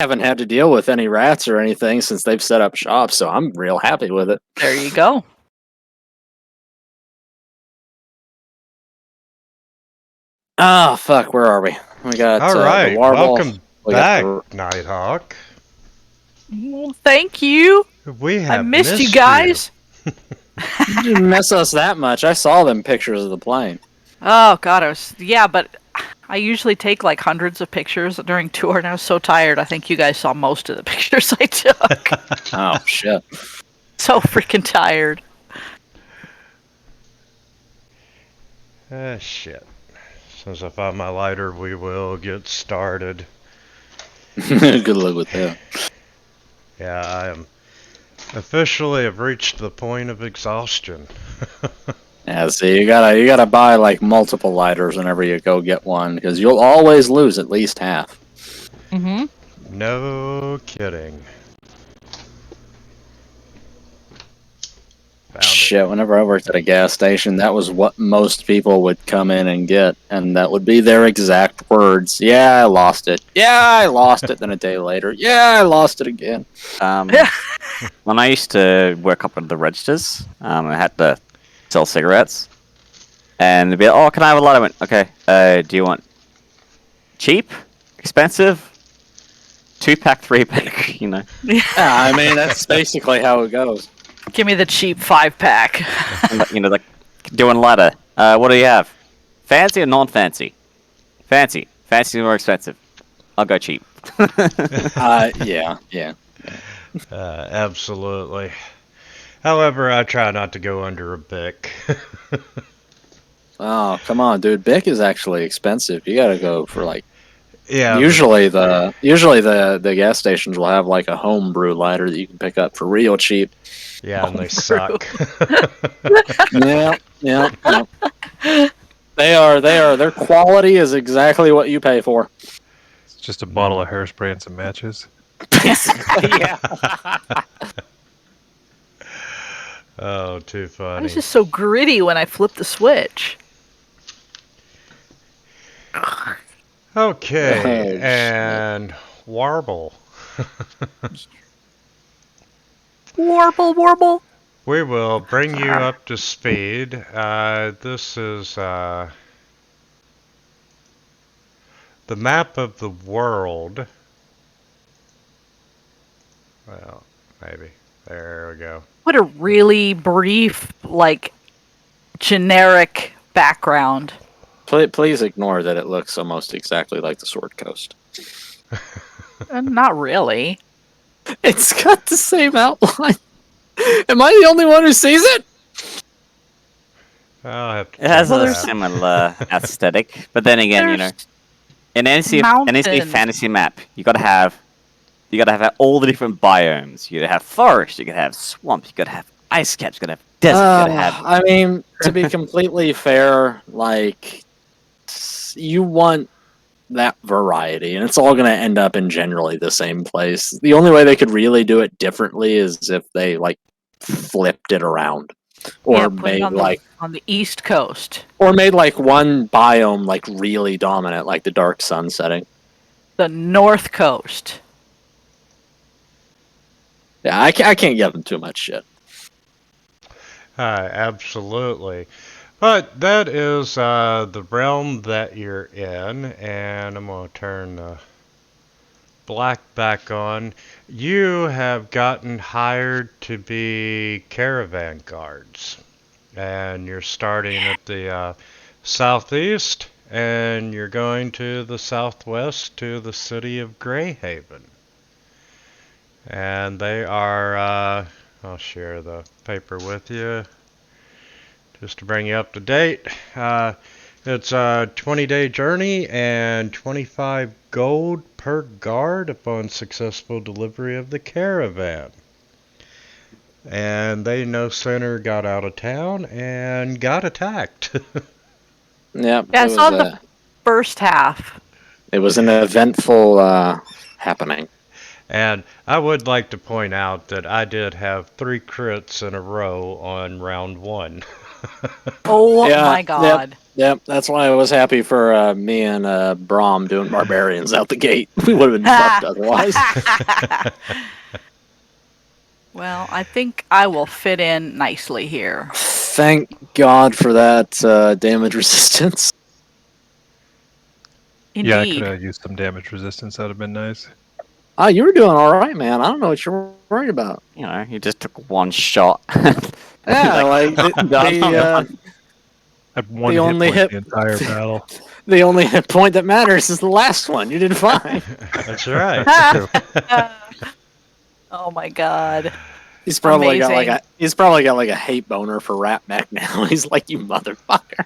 haven't had to deal with any rats or anything since they've set up shop, so I'm real happy with it. There you go. Ah, fuck, where are we? We got All right, the Warble. welcome We got back, the... Nighthawk. Well, thank you. We have I missed you guys. You didn't miss us that much. I saw them pictures of the plane. Oh god, but I usually take like hundreds of pictures during tour, and I was so tired. I think you guys saw most of the pictures I took. Oh shit! So freaking tired. Shit. Since I found my lighter, we will get started. Good luck with that. Yeah, I am officially have reached the point of exhaustion. Yeah, see, you gotta buy like multiple lighters whenever you go get one, because you'll always lose at least half. Mm-hmm. No kidding. Shit, whenever I worked at a gas station, that was what most people would come in and get, and that would be their exact words. Yeah, I lost it. Yeah, I lost it. Then a day later, yeah, I lost it again. When I used to work up at the registers, I had to sell cigarettes, and they'd be like, "Oh, can I have a lighter?" I went, "Okay. Do you want cheap, expensive, 2-pack, 3-pack?" You know. Yeah, I mean that's basically how it goes. Give me the cheap 5-pack. You know, like doing lighter. What do you have? Fancy or non-fancy? Fancy. Fancy is more expensive. I'll go cheap. Yeah. Absolutely. However, I try not to go under a Bic. Oh, come on, dude. Bic is actually expensive. You gotta go for like. Yeah. Usually the gas stations will have like a home brew lighter that you can pick up for real cheap. Yeah, and they suck. Yeah. Their quality is exactly what you pay for. It's just a bottle of hairspray and some matches. Basically, yeah. Oh, too I funny. was just so gritty when I flipped the switch. Okay, Oh, and Warble. Warble. We will bring you up to speed. This is the map of the world. Well, maybe. There we go. What a really brief, like, generic background. Please ignore that it looks almost exactly like the Sword Coast. Not really. It's got the same outline. Am I the only one who sees it? I'll have to It has check a that. similar aesthetic, but then again, you know, in any mountain. fantasy map, you gotta have all the different biomes. You gotta have forest, you gotta have swamp, you gotta have ice caps, you gotta have desert, you gotta have. I mean, to be completely fair, like you want that variety, and it's all going to end up in generally the same place. The only way they could really do it differently is if they like flipped it around, or made like on the East Coast, or made like one biome like really dominant, like the dark sun setting. the North Coast. Yeah, I can't give them too much shit. Absolutely. But that is the realm that you're in, and I'm going to turn the black back on. You have gotten hired to be caravan guards, and you're starting at the southeast, and you're going to the southwest to the city of Greyhaven. And they are, I'll share the paper with you just to bring you up to date. It's a 20-day journey and 25 gold per guard upon successful delivery of the caravan. And they no sooner got out of town and got attacked. Yeah, I saw the first half. It was an eventful happening. And I would like to point out that I did have 3 crits in a row on round 1. Oh Yeah, my god. Yep, that's why I was happy for me and Brom doing barbarians out the gate. We would have been fucked otherwise. Well, I think I will fit in nicely here. Thank God for that damage resistance. Yeah, I could Indeed. have used some damage resistance. That would have been nice. Oh, you were doing all right, man. I don't know what you're worried about. You know, you just took one shot. Yeah, like I'm done, I'm done. I had one The hit only point hit- the entire battle. the only hit point that matters is the last one. You did fine. That's right. Oh my god. He's probably got Amazing. like a hate boner for Rat Mac now. He's like, you motherfucker.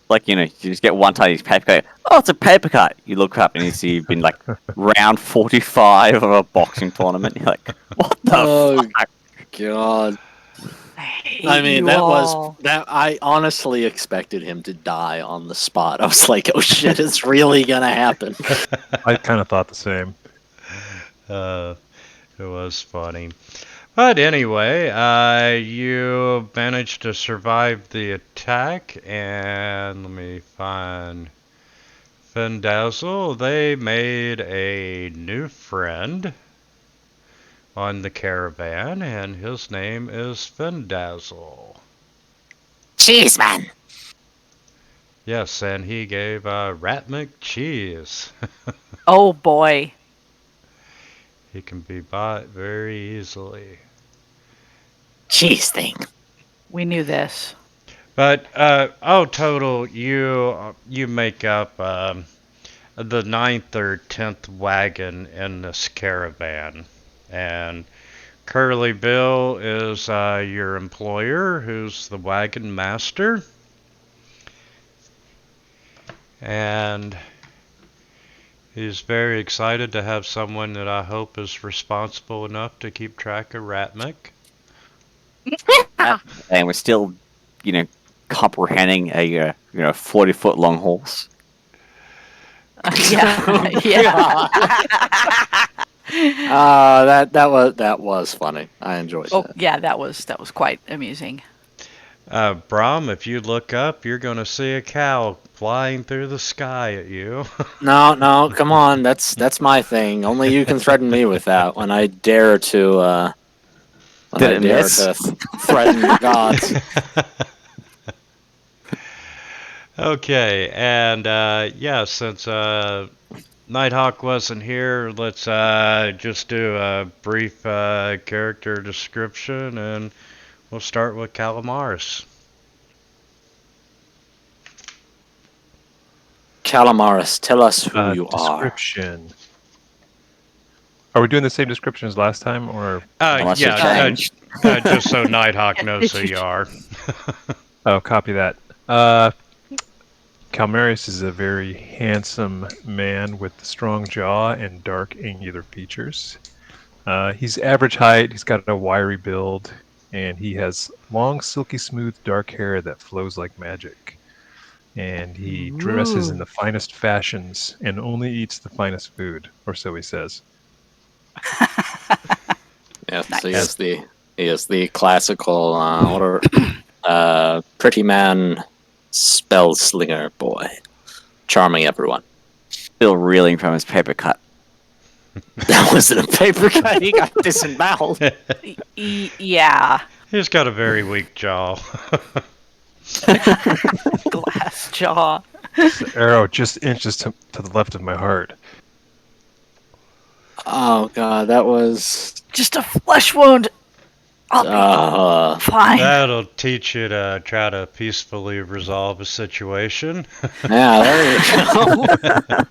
Like, you know, you just get one tiny paper cut. Oh, it's a paper cut. You look up and you see you've been like round 45 of a boxing tournament. You're like, what the Oh, fuck? God. I mean, I honestly expected him to die on the spot. I was like, oh shit, it's really gonna happen. I kind of thought the same. It was funny. But anyway, you managed to survive the attack, and let me find Findazzle. They made a new friend on the caravan, and his name is Findazzle. Cheese, man. Yes, and he gave Ratmic cheese. Oh boy. He can be bought very easily. Cheese thing. We knew this. But total, you make up the 9th or 10th wagon in this caravan, and Curly Bill is your employer, who's the wagon master, and he's very excited to have someone that I hope is responsible enough to keep track of Ratmic. And we're still, you know, comprehending a 40-foot long horse. Yeah. Yeah. That was funny. I enjoyed Oh that. yeah, that was quite amusing. Brom, if you look up, you're going to see a cow flying through the sky at you. No, come on. That's my thing. Only you can threaten me with that when I dare to Did it miss? threaten the gods. Okay, and since Nighthawk wasn't here, let's just do a brief character description, and we'll start with Calamaris. Calamaris, tell us who you are. Description. Are we doing the same description as last time, or? Unless you change. Just so Nighthawk knows who you are. Oh, copy that. Calmaris is a very handsome man with a strong jaw and dark angular features. He's average height, he's got a wiry build, and he has long, silky smooth, dark hair that flows like magic. And he dresses in the finest fashions and only eats the finest food, or so he says. Yeah, Nice. so he is the classical pretty man spell slinger boy, charming everyone. Still reeling from his paper cut. That wasn't a paper cut. He got disemboweled. Yeah. He's got a very weak jaw. Glass jaw. The arrow just inches to the left of my heart. Oh god, that was Just a flesh wound. I'll be fine. That'll teach you to try to peacefully resolve a situation. yeah. There you go.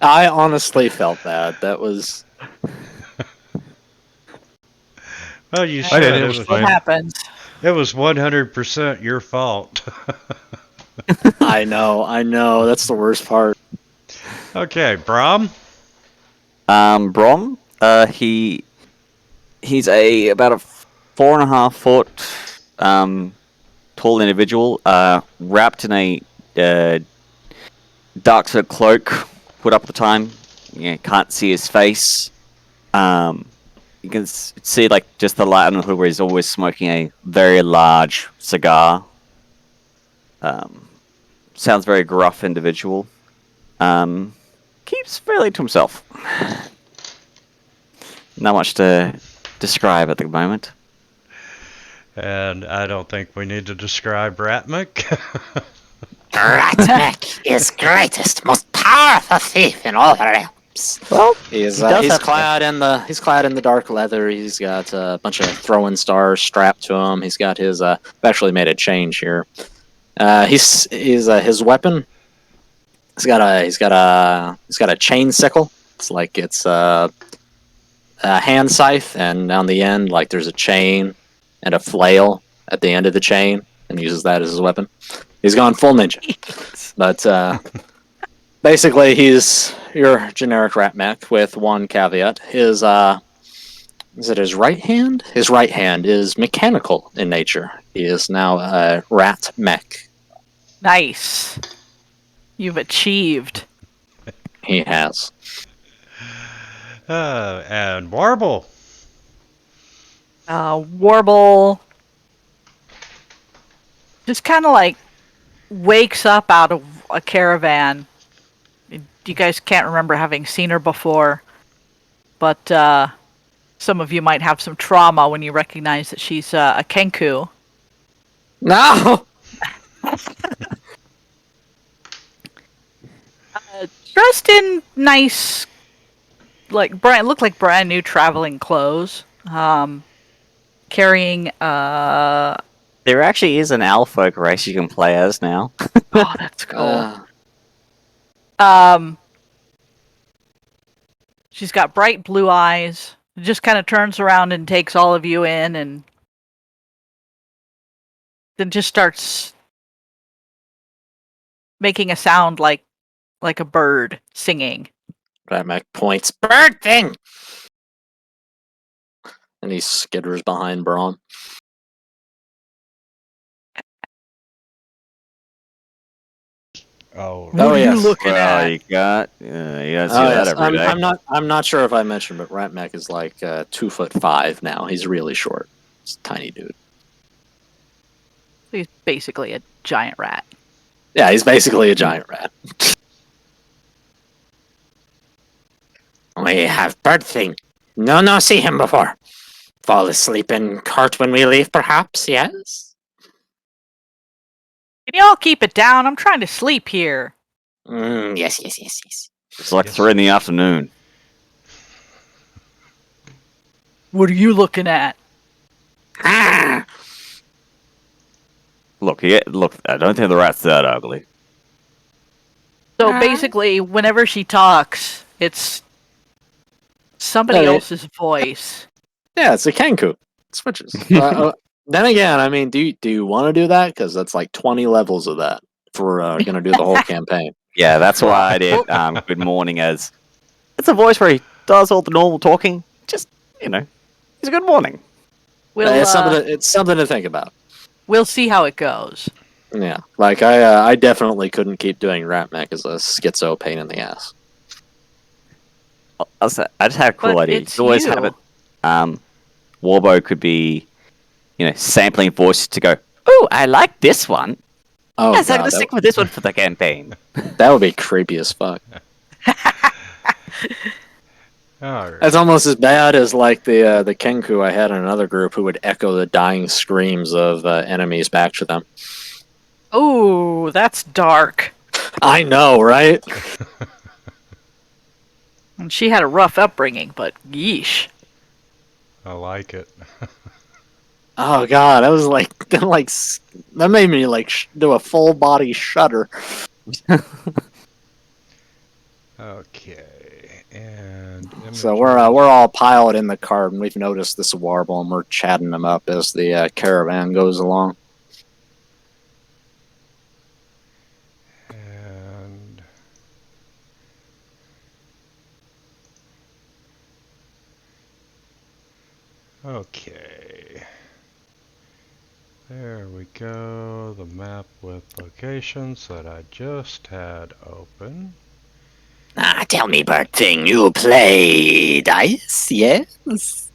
I honestly felt bad. That was. Well, you I said did, it it was was What fine. happens? It was 100% your fault. I know. That's the worst part. Okay, Brom. Brom, he's about a 4.5 foot tall individual, wrapped in a dark sort of cloak, put up at the time. You can't see his face. You can see like just the light on the hood where he's always smoking a very large cigar. Sounds very gruff individual. Keeps fairly to himself. Not much to describe at the moment. And I don't think we need to describe Ratmick. Ratmac is greatest, most powerful thief in all the realms. Well, He's does he's have- clad in the dark leather. He's got a bunch of throwing stars strapped to him. He's got his I've actually made a change here. He's his weapon. He's got a chain sickle. It's a hand scythe, and on the end, like there's a chain and a flail at the end of the chain, and uses that as his weapon. He's gone full ninja, but basically he's your generic rat mech with one caveat. His is it his right hand? His right hand is mechanical in nature. He is now a rat mech. Nice. You've achieved. He has. And Warble. Warble just kind of like wakes up out of a caravan. You guys can't remember having seen her before, but some of you might have some trauma when you recognize that she's a Kenku. No. Dressed in nice, looked like brand new traveling clothes. Carrying there actually is an Alpha race you can play as now. oh, that's cool. Uh, She's got bright blue eyes. Just kind of turns around and takes all of you in, and then just starts making a sound like a bird singing. rat mech points. Bird thing. And he skitters behind Braun. Oh, What are you yes. looking Well, at? you got see Oh, that yes. every day. I'm not sure if I mentioned, but rat mech is like 2'5" now. He's really short. He's a tiny dude. He's basically a giant rat. Yeah, he's basically a giant rat. We have bird thing. No, see him before. Fall asleep in cart when we leave, perhaps, yes? Can you all keep it down? I'm trying to sleep here. Yes. It's like 3 in the afternoon. What are you looking at? Ah! Look, I don't think the rat's that ugly. So basically, whenever she talks, it's somebody Yeah, else's voice. Yeah, it's a Kenku. It switches. Then again, I mean, do you want to do that? Because that's like 20 levels of that if we're going to do the whole campaign. Yeah, that's why I did good morning as it's a voice where he does all the normal talking. Just, it's a good morning. We'll It's something to think about. we'll see how it goes. Yeah, like I definitely couldn't keep doing rat mech as a schizo pain in the ass. I just had a cool But idea. it's You always you. have it. Warbo could be, sampling voices to go, "Oh, I like this one. Oh, Yes, I'm God, going to stick with this one for the campaign." that would be creepy as fuck. all right. That's almost as bad as like the Kenku I had in another group who would echo the dying screams of enemies back to them. Oh, that's dark. I know, right? And she had a rough upbringing, but yeesh. I like it. Oh God, that was that made me do a full body shudder. Okay, and So we're all piled in the cart, and we've noticed this warble, and we're chatting them up as the caravan goes along. and okay. There we go, the map with locations that I just had open. Tell me, bird thing, you play dice, yes?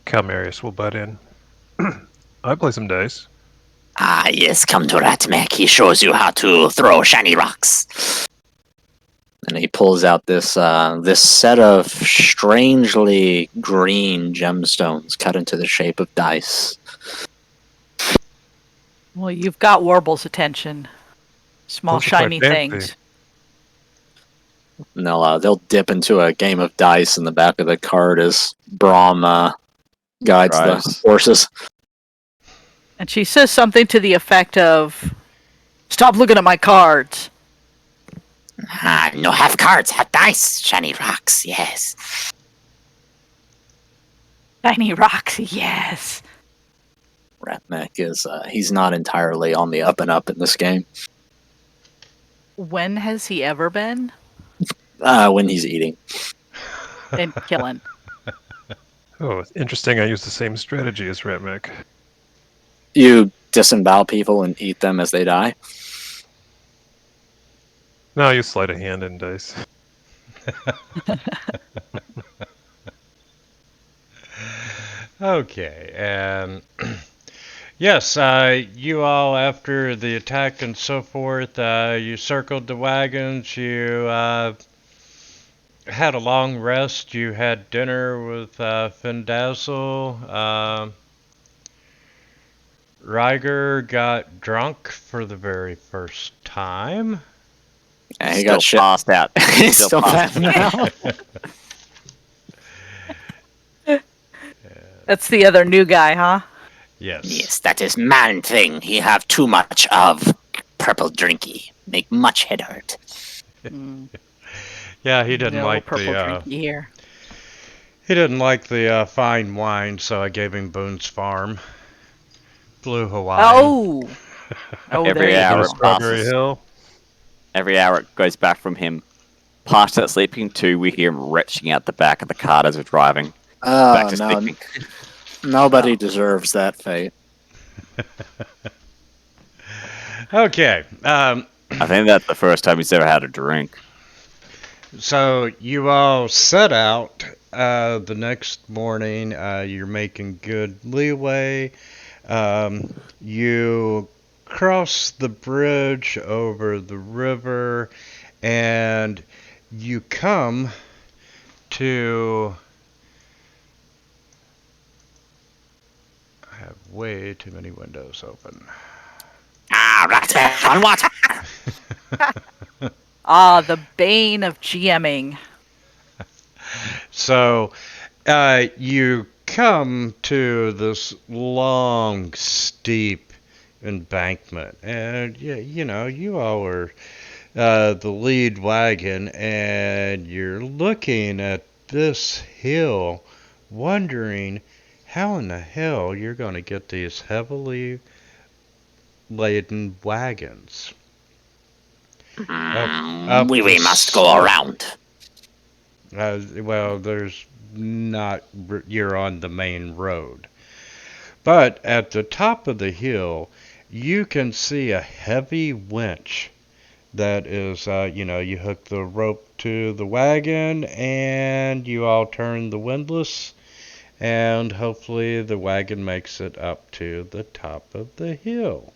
Calmarius will butt in. I play some dice. Ah, yes, come to Ratmek. He shows you how to throw shiny rocks. And he pulls out this this set of strangely green gemstones cut into the shape of dice. Well, you've got Warble's attention. Small Those are quite shiny fancy. things. And they'll dip into a game of dice in the back of the cart as Brahm guides the Drives. horses. And she says something to the effect of, "Stop looking at my cards." Ah, no have cards, have dice, shiny rocks, yes. Shiny rocks, yes. Ratmek is he's not entirely on the up and up in this game. When has he ever been? When he's eating. And killing. Oh, interesting. I use the same strategy as Ratmek. You disembowel people and eat them as they die. No, you sleight of hand in dice. Okay, and yes, you all, after the attack and so forth, you circled the wagons, you had a long rest, you had dinner with Findazzle. Ryger got drunk for the very first time. Yeah, he Still got shit. passed out. He's Still still passed passing out. That's the other new guy, huh? Yes. Yes, that is man thing. He have too much of purple drinky. Make much head hurt. Yeah, he didn't No like purple the drinky here. he didn't like the fine wine, so I gave him Boone's Farm, Blue Hawaii. Oh! Oh, Every there you hour go. it Strawberry passes. Hill. Every hour it goes back from him past that sleeping to we hear him retching out the back of the cart as we're driving. Back Oh to no, sleeping. nobody deserves that fate. Okay. I think that's the first time he's ever had a drink. So you all set out the next morning. You're making good leeway. You cross the bridge over the river, and you come to. I have way too many windows open. Ah, Ratmek on water. Ah, the bane of GMing. So, you come to this long, steep embankment, and you all are the lead wagon, and you're looking at this hill, wondering how in the hell you're going to get these heavily laden wagons. Up We the must go slope. around. Well, there's not. You're on the main road. But at the top of the hill, you can see a heavy winch that is, you hook the rope to the wagon and you all turn the windlass, and hopefully the wagon makes it up to the top of the hill.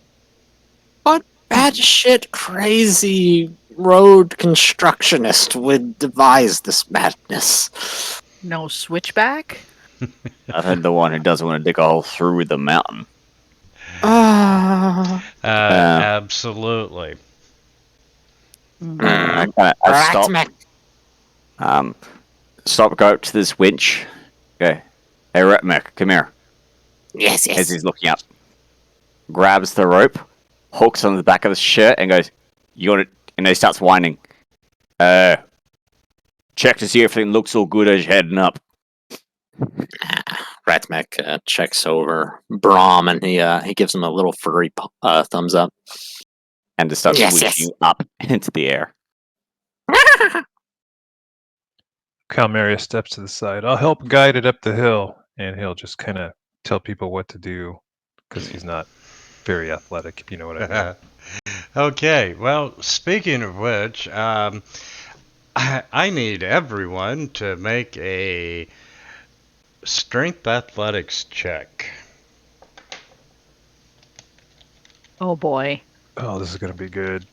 What bad shit crazy road constructionist would devise this madness? No switchback? I think the one who doesn't want to dig a hole through the mountain. Absolutely. I stop. Ratmek. Stop. Go up to this winch. Okay. Hey, Ratmek, come here. Yes, As yes. he's looking up, grabs the rope, hooks on the back of his shirt, and goes, "You got it." And he starts whining. Check to see if everything looks all good as you're heading up. Ratmek checks over Brahm and he gives him a little furry thumbs up. And just starts Yes, switching yes. up into the air. Calmarius steps to the side. I'll help guide it up the hill, and he'll just kind of tell people what to do because he's not very athletic, if you know what I mean. Okay, well, speaking of which, I need everyone to make a strength athletics check. Oh boy. Oh, this is gonna be good.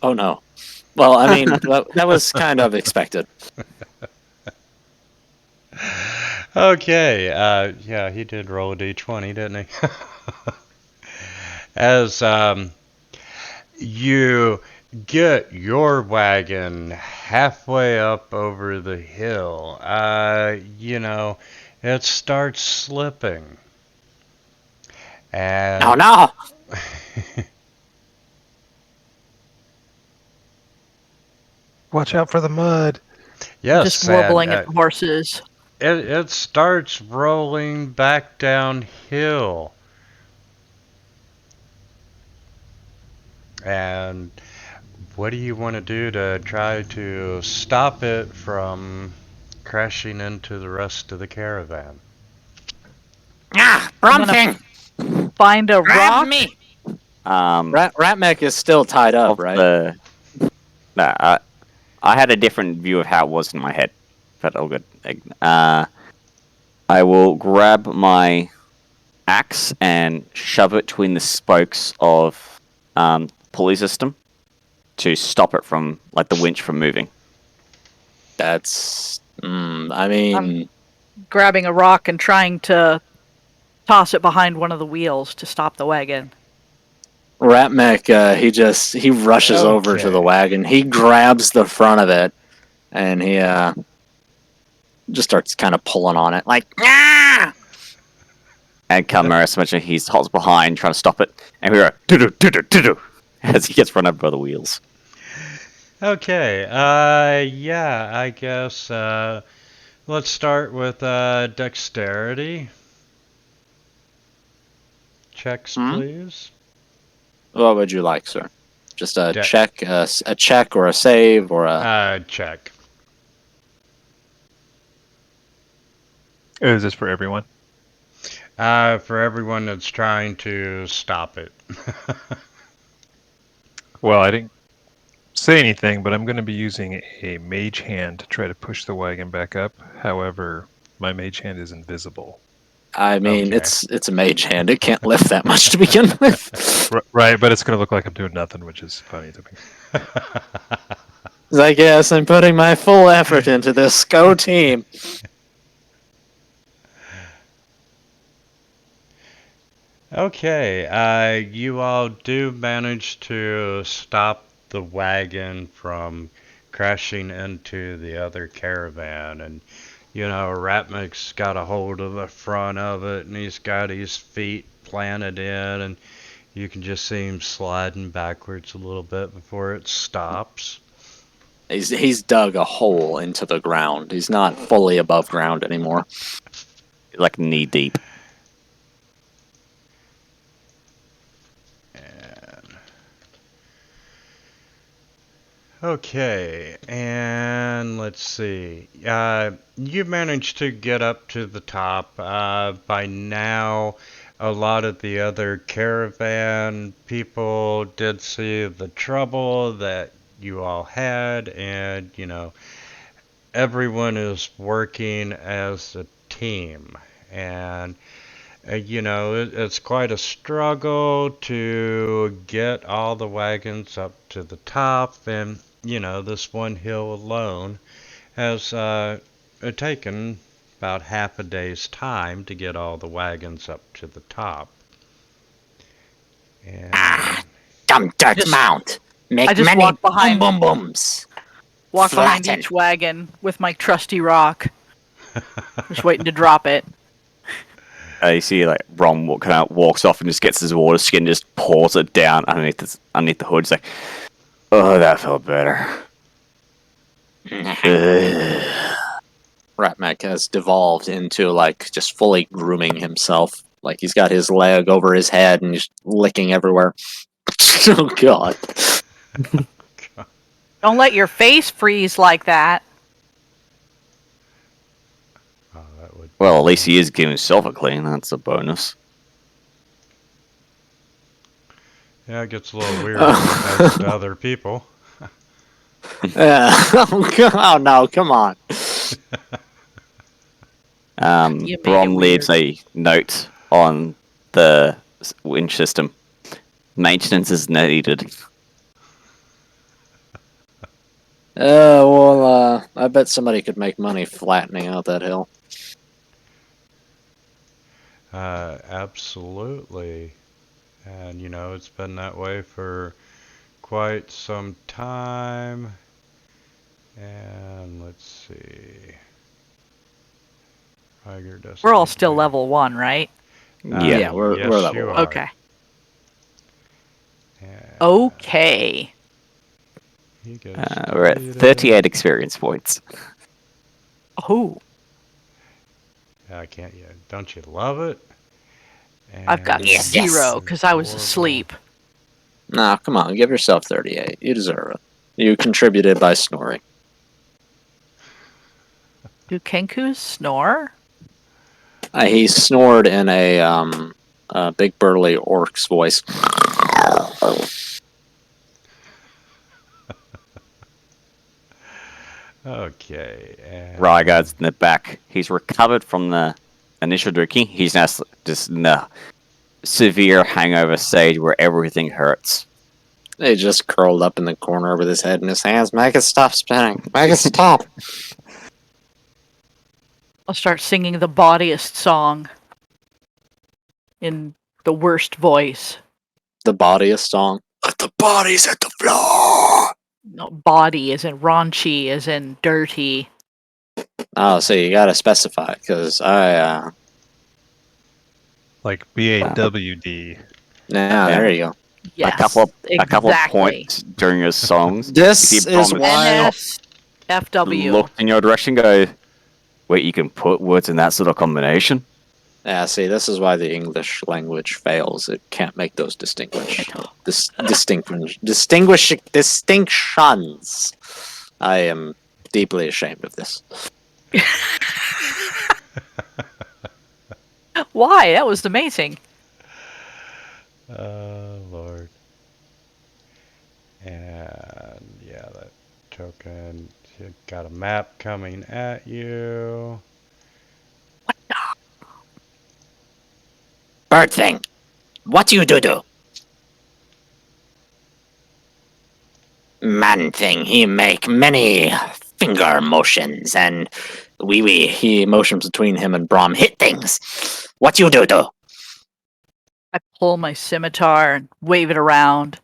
Oh no. Well, I mean, that was kind of expected. Okay, yeah, he did roll a d20, didn't he? As you get your wagon halfway up over the hill, it starts slipping. And No, no. Watch out for the mud. yes, Just and warbling at the horses. it starts rolling back downhill. And what do you want to do to try to stop it from crashing into the rest of the caravan? Ah, I'm gonna Bromfing. find a Grab rock. me. Ratmech is still tied up, Of right? no, I had a different view of how it was in my head. But all good. I will grab my axe and shove it between the spokes of pulley system to stop it from, like, the winch from moving. That's. I mean, Grabbing a rock and trying to toss it behind one of the wheels to stop the wagon. Ratmech, he rushes over to the Okay. wagon. He grabs the front of it, and he just starts kind of pulling on it, like, Ah. And Calmaris mentioned he's hops behind trying to stop it, and we go do as he gets run over by the wheels. Okay, yeah, I guess, let's start with, dexterity. Checks, please. what would you like, sir? Just a De- check, a check, or a save, or a. Check. Oh, is this for everyone? For everyone that's trying to stop it. Well, I didn't say anything, but I'm going to be using a mage hand to try to push the wagon back up. However, my mage hand is invisible. I mean, Okay. it's a mage hand. It can't lift that much to begin with. Right, but it's going to look like I'm doing nothing, which is funny to me. I guess I'm putting my full effort into this. Go team. Okay, you all do manage to stop the wagon from crashing into the other caravan, and Ratmik's got a hold of the front of it, and he's got his feet planted in, and you can just see him sliding backwards a little bit before it stops. He's dug a hole into the ground. He's not fully above ground anymore. Like knee deep. Okay, and let's see. You managed to get up to the top. By now, a lot of the other caravan people did see the trouble that you all had, and, everyone is working as a team. And, it's quite a struggle to get all the wagons up to the top, and this one hill alone has taken about half a day's time to get all the wagons up to the top. And Dumb dirt Just- mount. I Make just many walk behind- boom boom booms. Walk behind Flatten. each wagon with my trusty rock. Just waiting to drop it. You see, like, Ron walks off and just gets his water skin, just pours it down underneath the hood. He's like, oh, that felt better. Ratmech has devolved into, like, just fully grooming himself. Like, he's got his leg over his head and he's licking everywhere. Oh, God. Don't let your face freeze like that. that would Well, at least he is giving himself a clean. That's a bonus. Yeah, it gets a little weird when it does it to other people. Oh no, come on. You made Brom it leaves weird. a note on the winch system. Maintenance is needed. I bet somebody could make money flattening out that hill. Absolutely. And, it's been that way for quite some time. And let's see. Tiger doesn't We're all need to still be- level 1, right? Yeah, we're yes, level you one. are. Okay. And Okay. he gets We're at deleted. 38 experience points. Oh, I can't. Yeah, don't you love it? I've got And Yes, 0 because I was horrible. asleep. Nah, come on, give yourself 38. You deserve it. You contributed by snoring. Do Kenkus snore? He snored in a big burly orc's voice. Okay. And Ryguard's in the back. He's recovered from the initial drinking. He's now just in the severe hangover stage where everything hurts. He just curled up in the corner with his head in his hands. Make it stop spinning. Make it stop. I'll start singing the bodiest song in the worst voice. The bodiest song. Let the bodies hit the floor. No, body is in raunchy, is in dirty. Oh, so you gotta specify, because Like BAWD. there you go. Yes, a couple of exactly. points during your songs. This If you is promise- why. NSFW. Look in your direction, go, wait, you can put words in that sort of combination? Yeah, see, this is why the English language fails. It can't make those distinctions. I am deeply ashamed of this. Why? That was amazing. Lord. And yeah, that token. You got a map coming at you. Bird thing. What you do? Man thing, he make many finger motions and He motions between him and Brom. hit things. What you do? I pull my scimitar and wave it around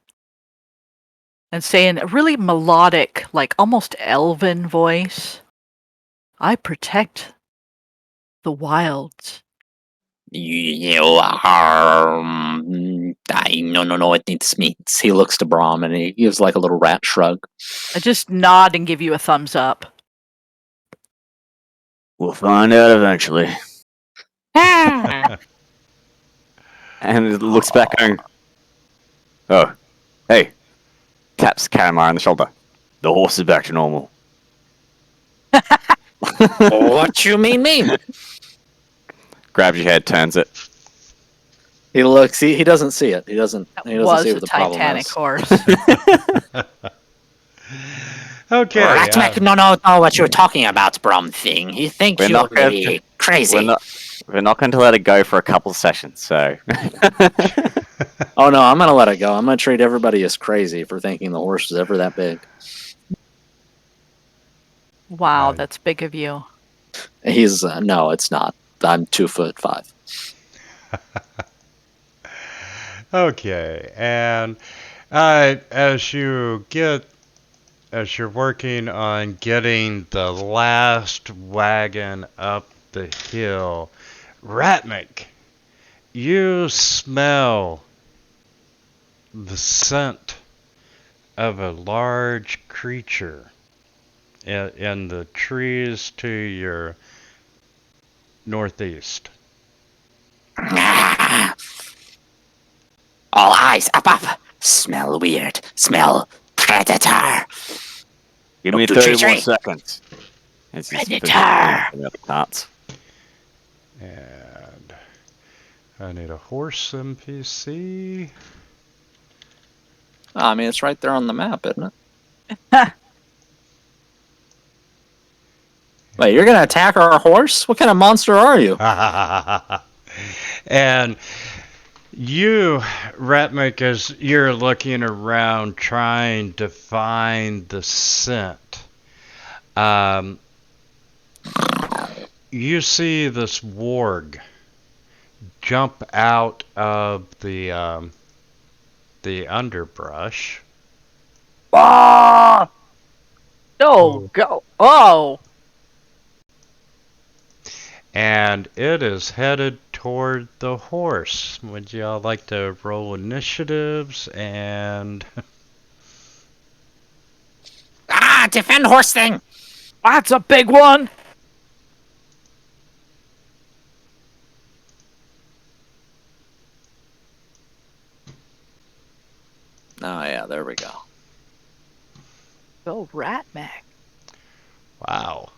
and say in a really melodic, like almost elven voice, I protect the wilds. You are. No, it needs me. He looks to Brom and he gives like a little rat shrug. I just nod and give you a thumbs up. We'll find out eventually. And it looks back going, oh, hey, taps Caramar on the shoulder. The horse is back to normal. What you mean? Grabs your head, turns it. He looks. He doesn't see it. He doesn't. That He doesn't was see a what the problem Titanic is. horse. Okay. Ratmac no know what you're talking about, Brom thing. He think We're you not going really crazy. We're not going to let it go for a couple sessions, so. Oh no, I'm gonna let it go. I'm gonna treat everybody as crazy for thinking the horse is ever that big. Wow, Right. that's big of you. He's no, it's not. I'm 2'5". Okay, and as you're working on getting the last wagon up the hill, Ratnik, you smell the scent of a large creature in the trees to your northeast. All eyes up. Smell weird. Smell predator. Give me Look to 30 more tree. seconds. It's just Predator. the parts. And I need a horse NPC. I mean, it's right there on the map, isn't it? Wait, you're gonna attack our horse? What kind of monster are you? And you, Ratmik, as you're looking around trying to find the scent, you see this warg jump out of the underbrush. Ah! No, Whoa. go. Oh! And it is headed toward the horse. Would y'all like to roll initiatives and Ah, defend horse thing! That's a big one! Oh yeah, there we go. Go Ratmac. wow.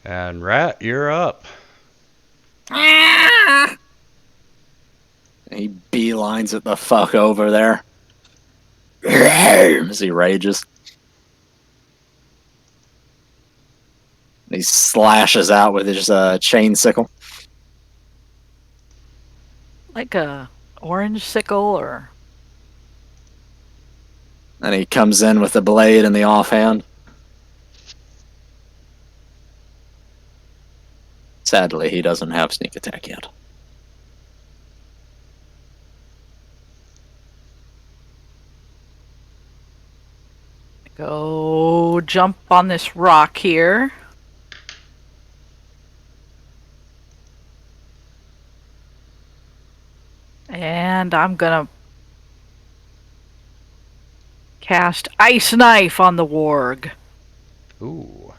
And Rat, you're up. Ah! He beelines it the fuck over there. As he rages. He slashes out with his chain sickle. Like a orange sickle or... And he comes in with the blade in the offhand. Sadly, he doesn't have sneak attack yet. Go jump on this rock here. And I'm gonna cast Ice Knife on the warg. Ooh.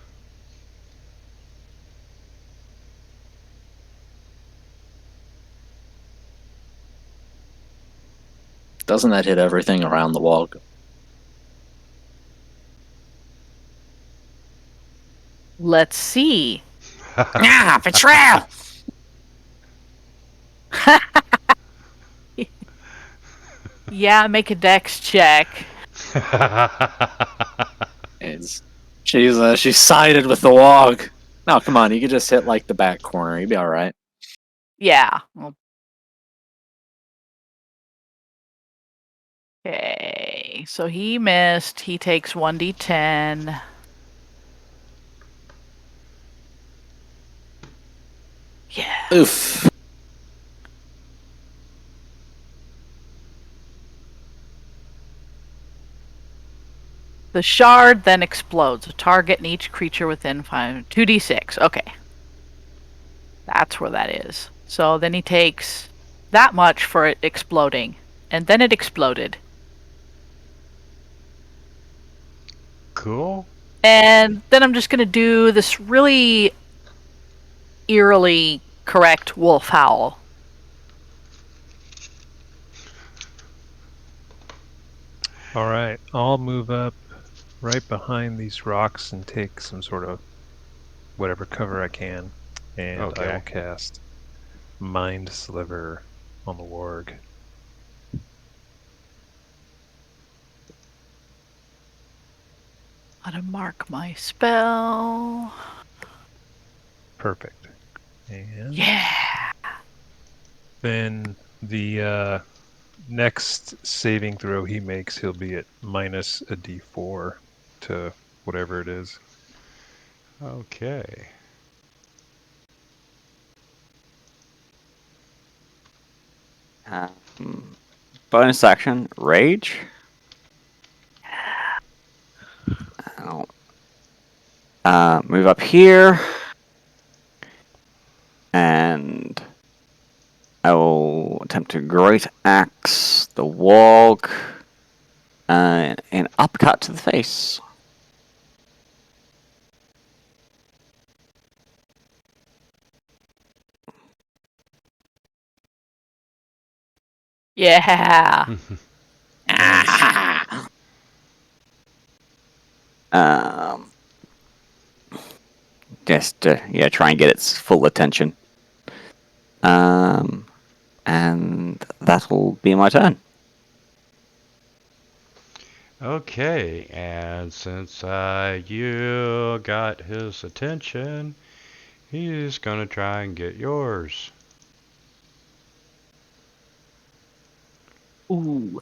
Doesn't that hit everything around the wall? Let's see. Ah, betrayal! Yeah, make a dex check. She's sided with the wog. No, come on, you could just hit like the back corner. You'd be all right. Yeah. Okay, so he missed. He takes 1d10. Yeah. Oof. The shard then explodes. A target and each creature within 2d6. Okay. That's where that is. So then he takes that much for it exploding. And then it exploded. Cool. And then I'm just going to do this really eerily correct wolf howl. All right, I'll move up right behind these rocks and take some sort of whatever cover I can, and I Okay. will cast Mind Sliver on the warg. Let him mark my spell. Perfect. And Yeah. then the next saving throw he makes, he'll be at minus a d4 to whatever it is. Okay. Bonus action, rage. Move up here, and I will attempt to great axe the wog, and an uppercut to the face. Yeah. Ah! Just to try and get its full attention. And that will be my turn. Okay, and since you got his attention, he's gonna try and get yours. Ooh.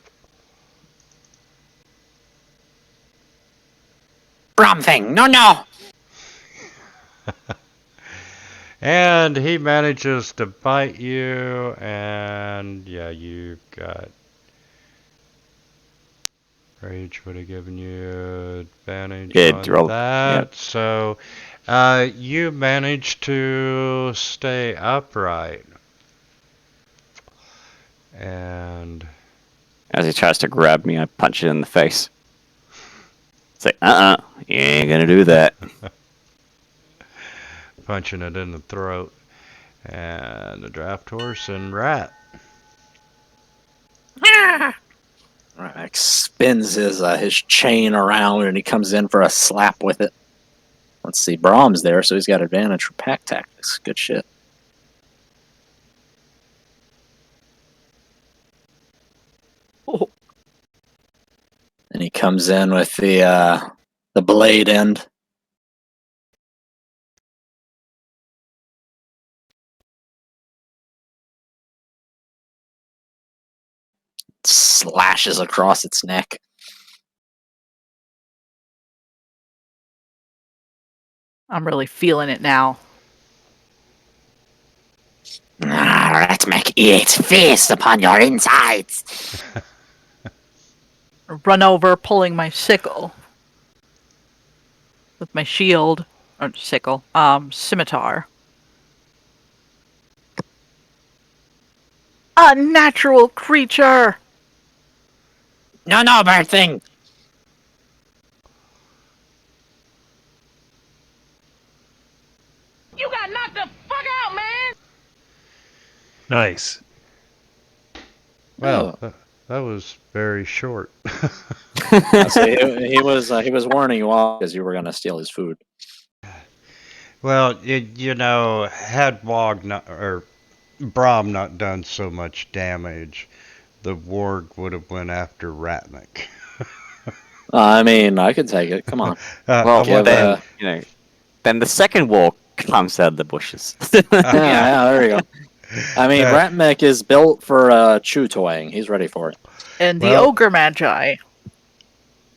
Brom thing. No, no. And he manages to bite you, and yeah, you got rage would have given you advantage Good on roll. that. So you manage to stay upright. And As he tries to grab me, I punch it in the face. It's like, you ain't gonna do that. punching it in the throat. And the draft horse and rat. Ramek spins his chain around and he comes in for a slap with it. Let's see, Brahm's there, so he's got advantage for pack tactics. Good shit. Oh. And he comes in with the blade end. Slashes across its neck. I'm really feeling it now. Ratmek eats feast upon your insides. Run over, pulling my sickle. With my shield. Or sickle. Scimitar. A natural creature! No, no, bird thing. You got knocked the fuck out, man! Nice. Well, that was very short. So he was warning you all because you were going to steal his food. Well, had Wog not, or Brahm not done so much damage, the warg would have went after Ratnik. I mean, I could take it. Come on. Well, give then, then the second wall comes out of the bushes. Yeah, there you go. I mean, Ratmek is built for chew toying. He's ready for it. And the Well- ogre magi.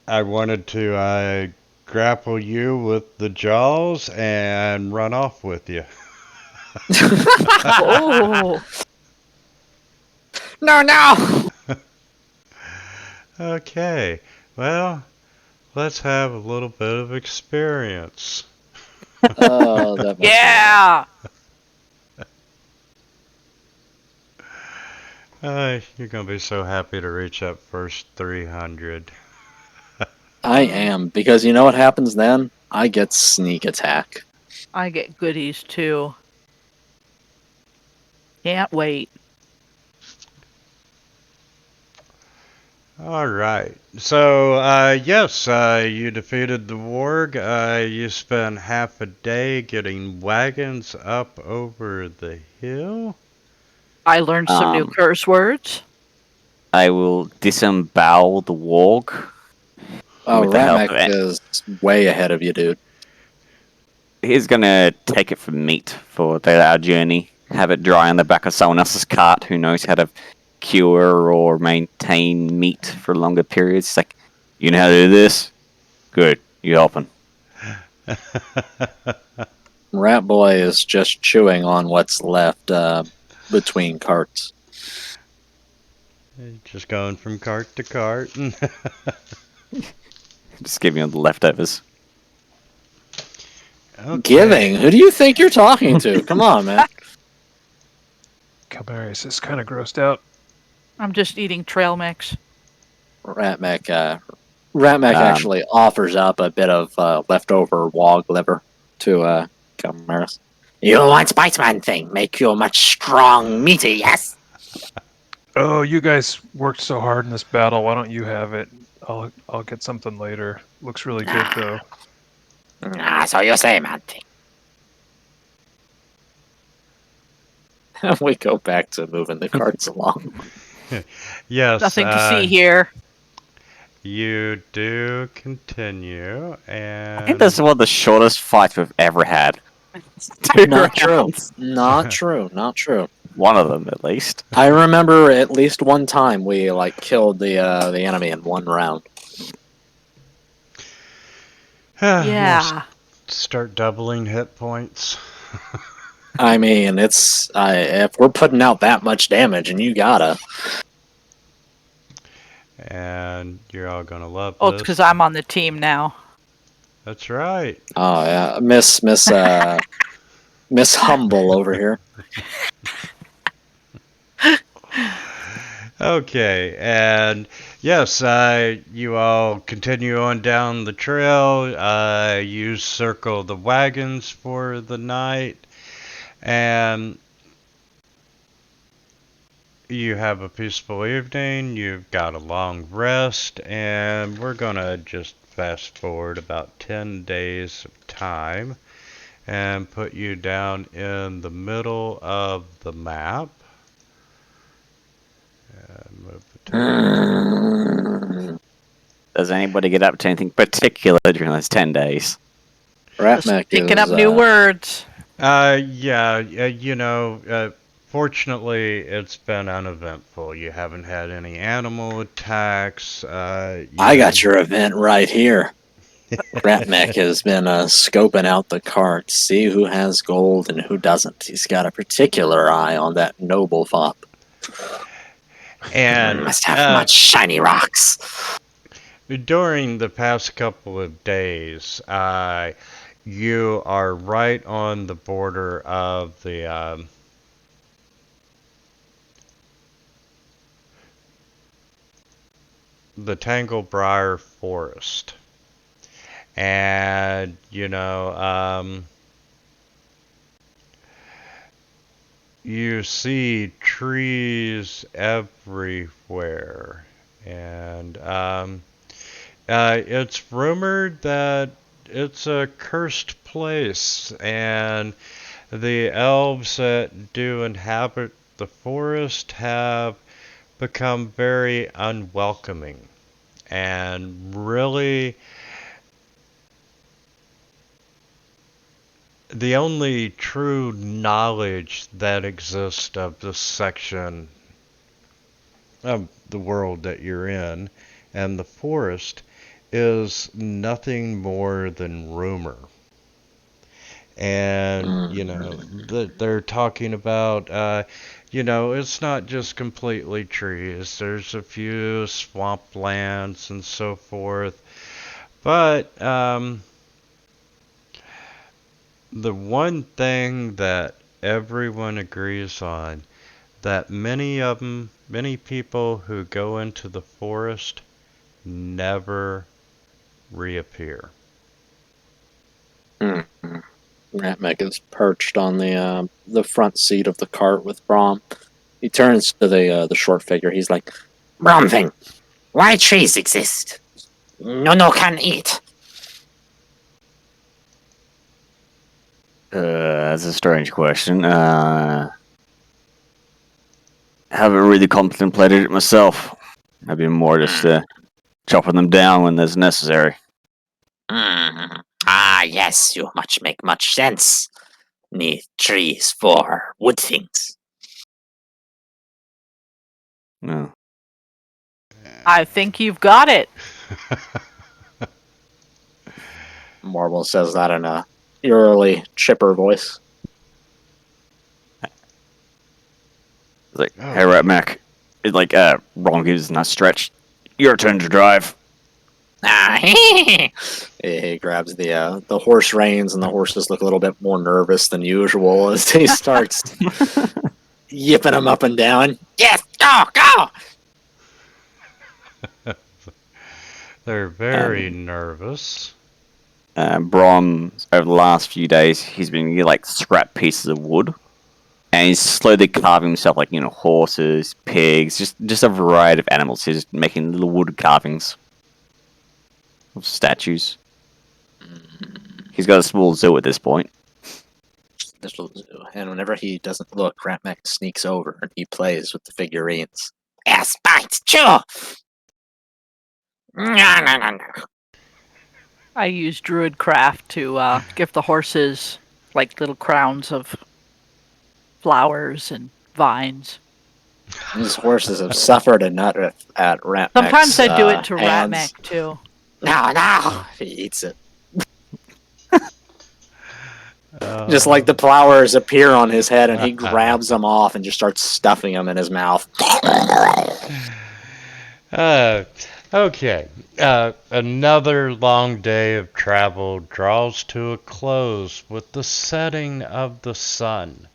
I wanted to grapple you with the jaws and run off with you. Oh. No, no. Okay, well, let's have a little bit of experience. Oh, that must be Yeah! You're gonna be so happy to reach that first 300. I am, because you know what happens then? I get sneak attack. I get goodies too. Can't wait. All right. So, yes, you defeated the warg. You spent half a day getting wagons up over the hill. I learned some new curse words. I will disembowel the warg. Oh, With the help of Ramek it. is way ahead of you, dude. He's gonna take it for meat for our journey. Have it dry on the back of someone else's cart who knows how to cure or maintain meat for longer periods. It's like, you know how to do this? Good, you helping. Rat Boy is just chewing on what's left between carts. Just going from cart to cart. Just giving him the leftovers. Okay. Giving? Who do you think you're talking to? Come on, man. Calmarius is kind of grossed out. I'm just eating trail mix. Ratmek actually offers up a bit of leftover wog liver to Calmaris. You want Spiceman thing? Make you much strong meaty, yes? Oh, you guys worked so hard in this battle. Why don't you have it? I'll get something later. Looks really good though. So you say, man thing. We go back to moving the carts along. Yes. Nothing to see here. You do continue, and I think this is one of the shortest fights we've ever had. 2 Not true. rounds. Not true. Not true. One of them, at least. I remember at least one time we killed the enemy in one round. we'll Yeah. start doubling hit points. I mean, if we're putting out that much damage, and you gotta. And you're all gonna love Oh, it's this. because I'm on the team now. That's right. Oh yeah, Miss Humble over here. Okay, and yes, you all continue on down the trail. You circle the wagons for the night, and you have a peaceful evening. You've got a long rest, and we're gonna just fast forward about 10 days of time and put you down in the middle of the map. And move the Mm. Does anybody get up to anything particular during those 10 days? Just Ratmec picking is up new words. Fortunately, it's been uneventful. You haven't had any animal attacks. I got your event right here. Ratmec has been scoping out the carts, see who has gold and who doesn't. He's got a particular eye on that noble fop. And Must have much shiny rocks. during the past couple of days, you are right on the border of the Tanglebriar Forest. And, you see trees everywhere. And it's rumored that it's a cursed place, and the elves that do inhabit the forest have become very unwelcoming. And really, the only true knowledge that exists of this section of the world that you're in and the forest is nothing more than rumor. And, they're talking about, it's not just completely trees. There's a few swamplands and so forth. But, the one thing that everyone agrees on, that many people who go into the forest never reappear. Ratmec is perched on the front seat of the cart with Braum. He turns to the short figure. He's like, Brown thing. Why trees exist? No can eat. That's a strange question. Haven't really contemplated it myself. I've been more just chopping them down when there's necessary. Ah, yes, you make much sense. Need trees for wood things. No. I think you've got it. Marble says that in a eerily chipper voice. It's like, hey, Ratmec. It's like, Ron gives a stretch. Your turn to drive. He grabs the horse reins, and the horses look a little bit more nervous than usual as he starts yipping them up and down. Yes, go! They're very nervous. Brom, over the last few days, he's been getting, like, scrap pieces of wood. And he's slowly carving himself, like, horses, pigs, just a variety of animals. He's just making little wood carvings of statues. He's got a small zoo at this point. And whenever he doesn't look, Ratmec sneaks over and he plays with the figurines. Yes, bite, chew! No. I use Druidcraft to give the horses like little crowns of flowers and vines. These horses have suffered enough at Ratmek's Sometimes I do it to hands. Ratmek too. No. He eats it. Uh, Just like the flowers appear on his head, and he grabs them off and just starts stuffing them in his mouth. Okay. Another long day of travel draws to a close with the setting of the sun,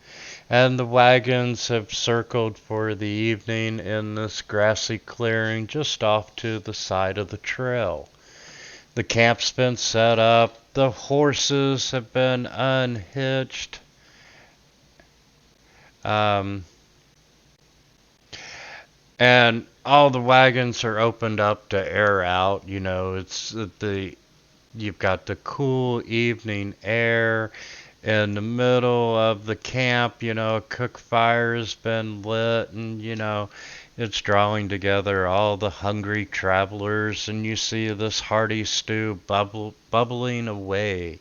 and the wagons have circled for the evening in this grassy clearing just off to the side of the trail. The camp's been set up, the horses have been unhitched. And all the wagons are opened up to air out. You know, you've got the cool evening air in the middle of the camp. You know, a cook fire has been lit, and it's drawing together all the hungry travelers, and you see this hearty stew bubbling away,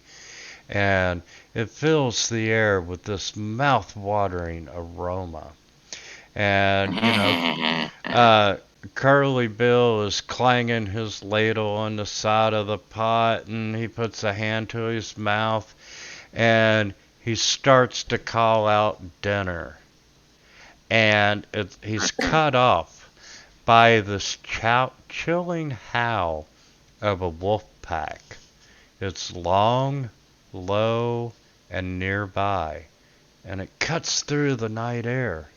and it fills the air with this mouth-watering aroma. And Curly Bill is clanging his ladle on the side of the pot, and he puts a hand to his mouth, and he starts to call out dinner. And he's cut off by this chilling howl of a wolf pack. It's long, low, and nearby, and it cuts through the night air.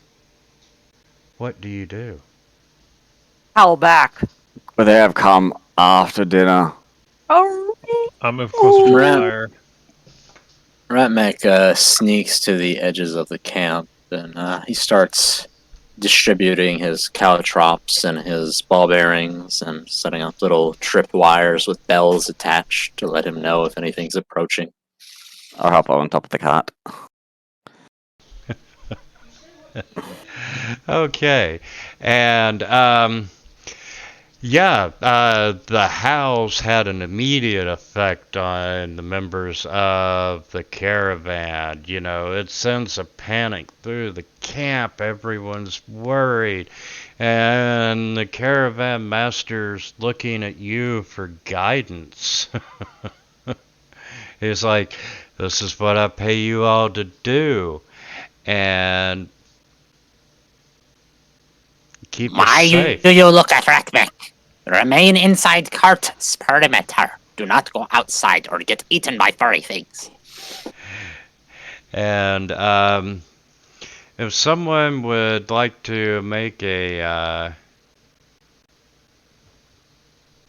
What do you do? Howl back. But they have come after dinner. Oh, I'll move closer to the Rat- fire. Ratmek sneaks to the edges of the camp, and he starts distributing his caltrops and his ball bearings and setting up little trip wires with bells attached to let him know if anything's approaching. I'll hop on top of the cart. Okay. And the howls had an immediate effect on the members of the caravan. You know, it sends a panic through the camp. Everyone's worried. And the caravan master's looking at you for guidance. He's like, this is what I pay you all to do. And keep us Why safe. do you look at Ratmek? Remain inside cart's perimeter. Do not go outside or get eaten by furry things. And if someone would like to make a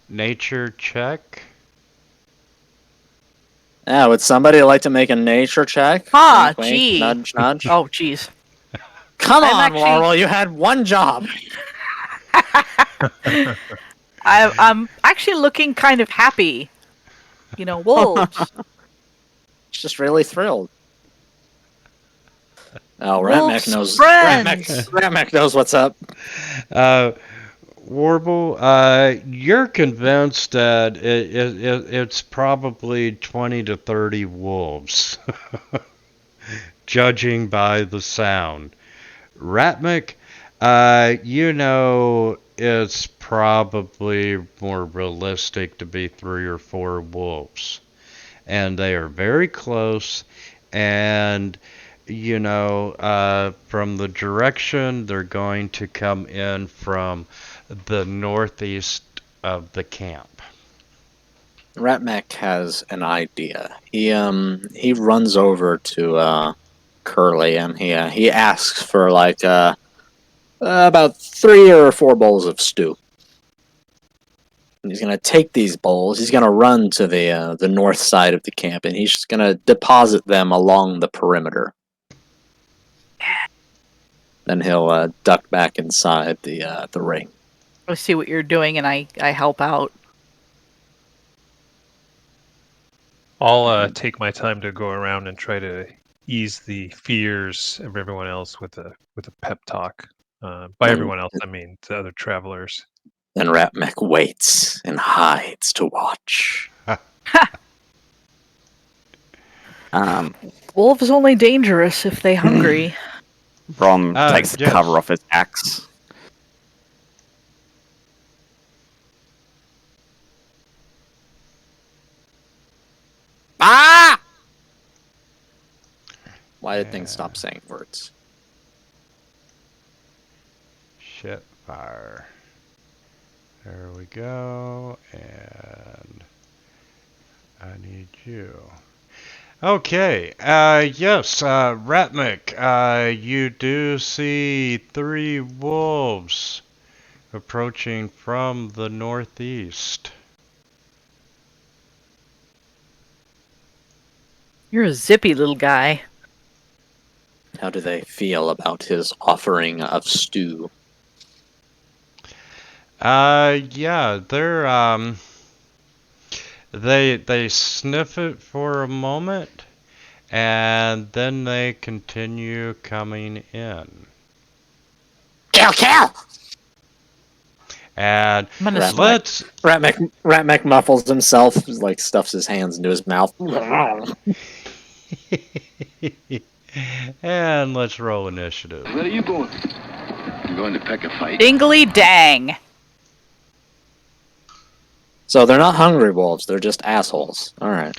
nature check. Yeah, would somebody like to make a nature check? Ah, Wink, wink, gee. nudge, nudge. Oh, jeez. Come I'm on, actually- Laurel, you had one job. I'm actually looking kind of happy. You know, wolves. She's just really thrilled. Oh, Wolves Ratmek knows. friends. Ratmek knows what's up. Warble, you're convinced that it's probably 20 to 30 wolves, judging by the sound. Ratmek, it's probably more realistic to be 3 or 4 wolves. And they are very close, and from the direction they're going to come in from the northeast of the camp. Ratmek has an idea. He runs over to Curly and he asks for like about 3 or 4 bowls of stew. And he's gonna take these bowls. He's gonna run to the north side of the camp, and he's just gonna deposit them along the perimeter. Then he'll duck back inside the ring. I see what you're doing, and I help out. I'll take my time to go around and try to ease the fears of everyone else with a pep talk. By everyone else, I mean to other travelers. Then Ratmek waits and hides to watch. Wolves only dangerous if they hungry. Brom takes the yes. cover off his axe. Ah! Why did things stop saying words? Shit fire. There we go. And I need you. Okay. Yes, Ratnik, you do see 3 wolves approaching from the northeast. You're a zippy little guy. How do they feel about his offering of stew? Yeah, they sniff it for a moment, and then they continue coming in. Kill, kill! And I'm gonna let's Ratmek muffles himself, like stuffs his hands into his mouth. and let's roll initiative. Where are you going? I'm going to pick a fight. Dingly dang. So they're not hungry wolves, they're just assholes. Alright.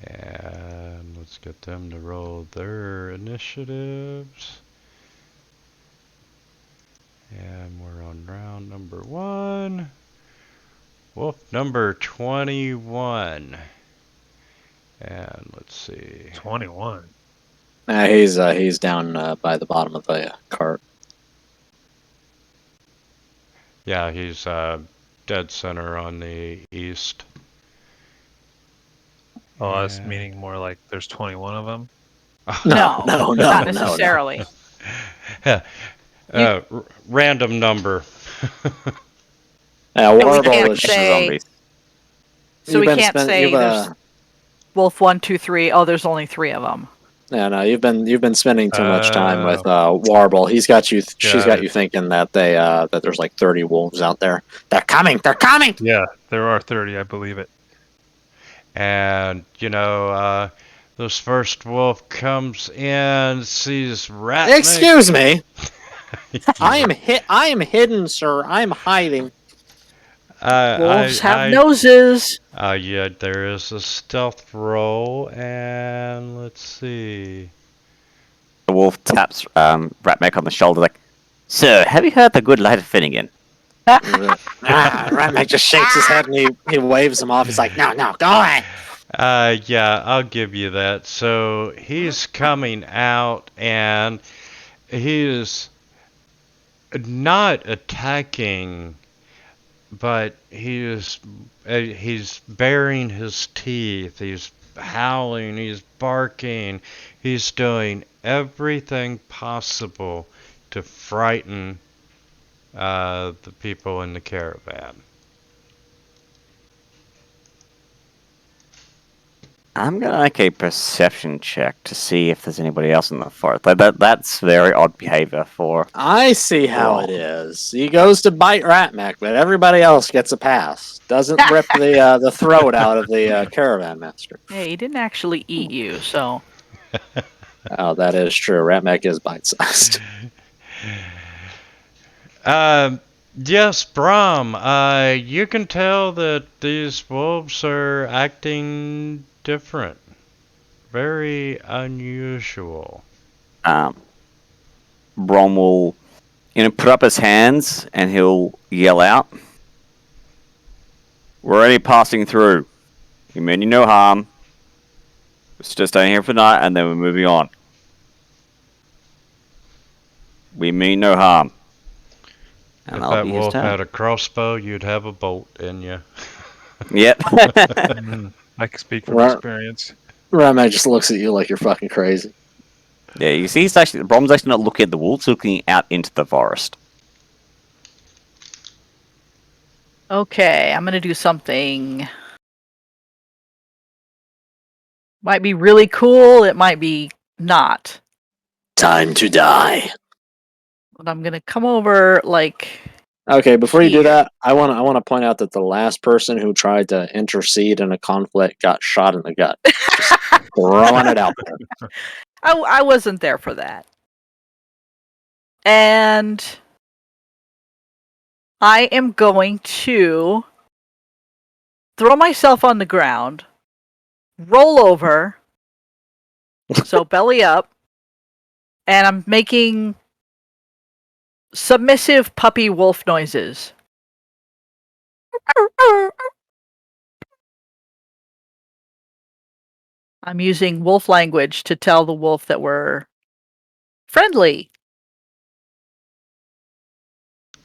And let's get them to roll their initiatives. And we're on round number 1. Wolf number 21. And let's see. 21. He's down by the bottom of the cart. Yeah, he's dead center on the east. Oh, that's Yeah. meaning more like there's 21 of them. No, no, not no, necessarily. Random number. Warble can't is say- Zombies. So we can't say you've, there's Wolf 1, 2, 3. Oh, there's only 3 of them. no, you've been spending too much time with Warble. He's got you. She's got you thinking that that there's like 30 wolves out there. They're coming! They're coming! Yeah, there are 30, I believe it. And, this first wolf comes in, sees rat. Excuse me. I am hidden, sir. I'm hiding. Wolves have noses. Yeah, there is a stealth roll, and let's see. The wolf taps Ratmek on the shoulder like, "Sir, have you heard the good light of Finnegan?" Ratmek just shakes his head and he waves him off. He's like, no, Go away! Yeah, I'll give you that. So he's coming out, and he's not attacking, but he's baring his teeth. He's howling. He's barking. He's doing everything possible to frighten the people in the caravan. I'm gonna make a perception check to see if there's anybody else in the forest. That's very odd behavior for. I see how it is. He goes to bite Ratmek, but everybody else gets a pass. Doesn't rip the throat out of the caravan master. Hey, he didn't actually eat you, so. Oh, that is true. Ratmek is bite-sized. Yes, Brahm, you can tell that these wolves are acting different. Very unusual. Brom will, put up his hands and he'll yell out, "We're only passing through. We mean you no harm. We're just staying here for the night and then we're moving on. We mean no harm." And If that'll that be his wolf turn. had a crossbow, you'd have a bolt in you. Yep. I can speak from Right. experience. Ratmek just looks at you like you're fucking crazy. Yeah, you see, Brom's actually not looking at the wolves, looking out into the forest. Okay, I'm gonna do something. Might be really cool, it might be not. Time to die. But I'm gonna come over like Okay, before you do Here. that, I want to point out that the last person who tried to intercede in a conflict got shot in the gut. Just throwing it out there. I wasn't there for that. And I am going to throw myself on the ground, roll over, so belly up, and I'm making submissive puppy wolf noises. I'm using wolf language to tell the wolf that we're friendly.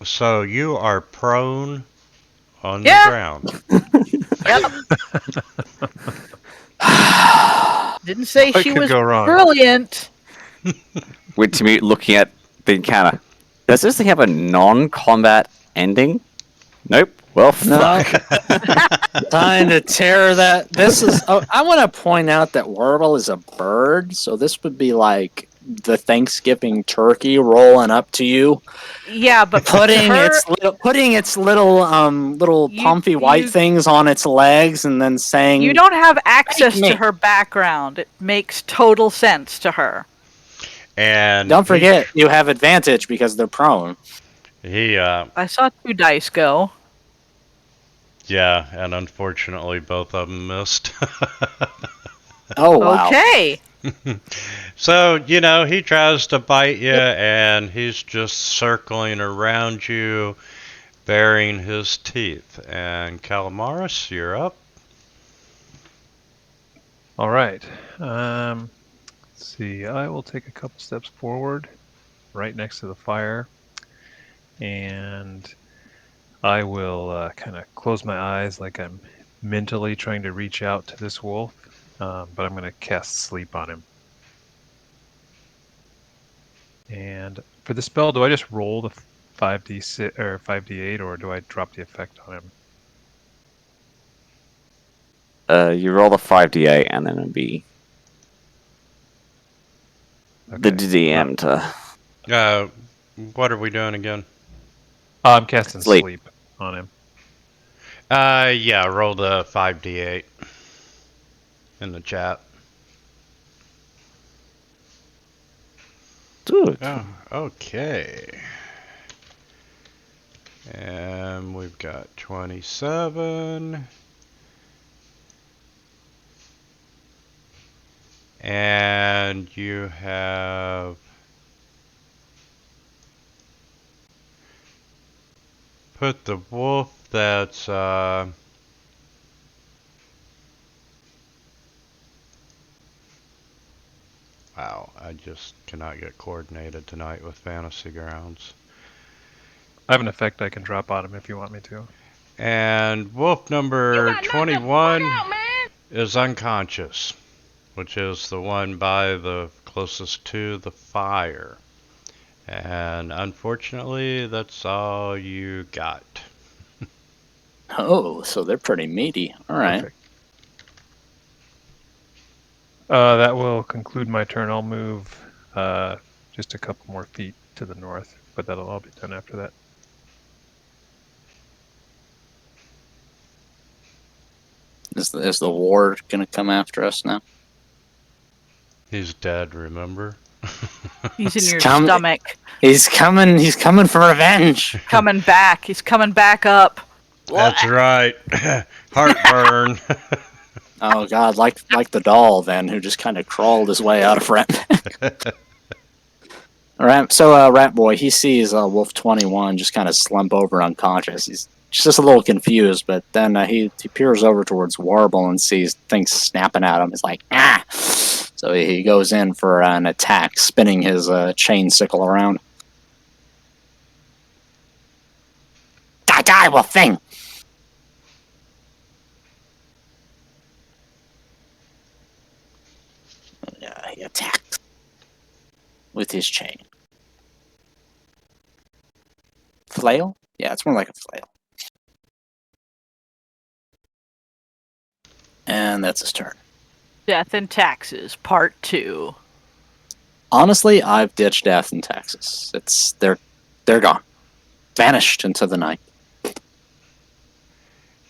So you are prone on Yeah. the ground. Yep. Didn't say What she could was go wrong? brilliant. With to me looking at the encounter. Does this thing have a non-combat ending? Nope. Well, No. fuck. Time to tear that. This is. Oh, I want to point out that Warble is a bird, so this would be like the Thanksgiving turkey rolling up to you, Yeah, but putting her, its little You- pumpy white you- things on its legs, and then saying, you don't have access me. to her background. It makes total sense to her. And "Don't forget, you have advantage because they're prone." he I saw 2 dice go. yeah, and unfortunately both of them missed. Oh wow! Okay. So, you know, he tries to bite you and he's just circling around you, baring his teeth. And Calamaris, you're up. All right. Let's see. I will take a couple steps forward, right next to the fire, and I will kind of close my eyes like I'm mentally trying to reach out to this wolf, but I'm going to cast sleep on him. And for the spell, do I just roll the 5d6 or 5d8, or do I drop the effect on him? You roll the 5d8 and then it'll be the Okay. DM to. What are we doing again? I'm casting Sleep. sleep on him. Yeah, roll the 5d8 in the chat. Do it. Oh, okay. And we've got 27. And you have put the wolf that's wow, I just cannot get coordinated tonight with Fantasy Grounds. I have an effect I can drop on him if you want me to. And wolf You number got knocked the fuck 21 out, man. is unconscious, which is the one by the closest to the fire. And unfortunately, that's all you got. Oh, so they're pretty meaty. All right. Perfect. That will conclude my turn. I'll move just a couple more feet to the north, but that'll all be done after that. Is the ward gonna come after us now? He's dead, remember? He's in It's your coming. stomach. He's coming. He's coming for revenge. Coming back. He's coming back up. That's right. Heartburn. Oh God, like the doll then, who just kind of crawled his way out of Rat. All right, so Rat Boy, he sees Wolf 21 just kind of slump over unconscious. He's just a little confused, but then he peers over towards Warble and sees things snapping at him. He's like, ah! So he goes in for an attack, spinning his chain sickle around. Die, wolf thing. He attacks with his chain. Flail? Yeah, it's more like a flail. And that's his turn. Death and Taxes, Part 2. Honestly, I've ditched Death and Taxes. They're gone. Vanished into the night.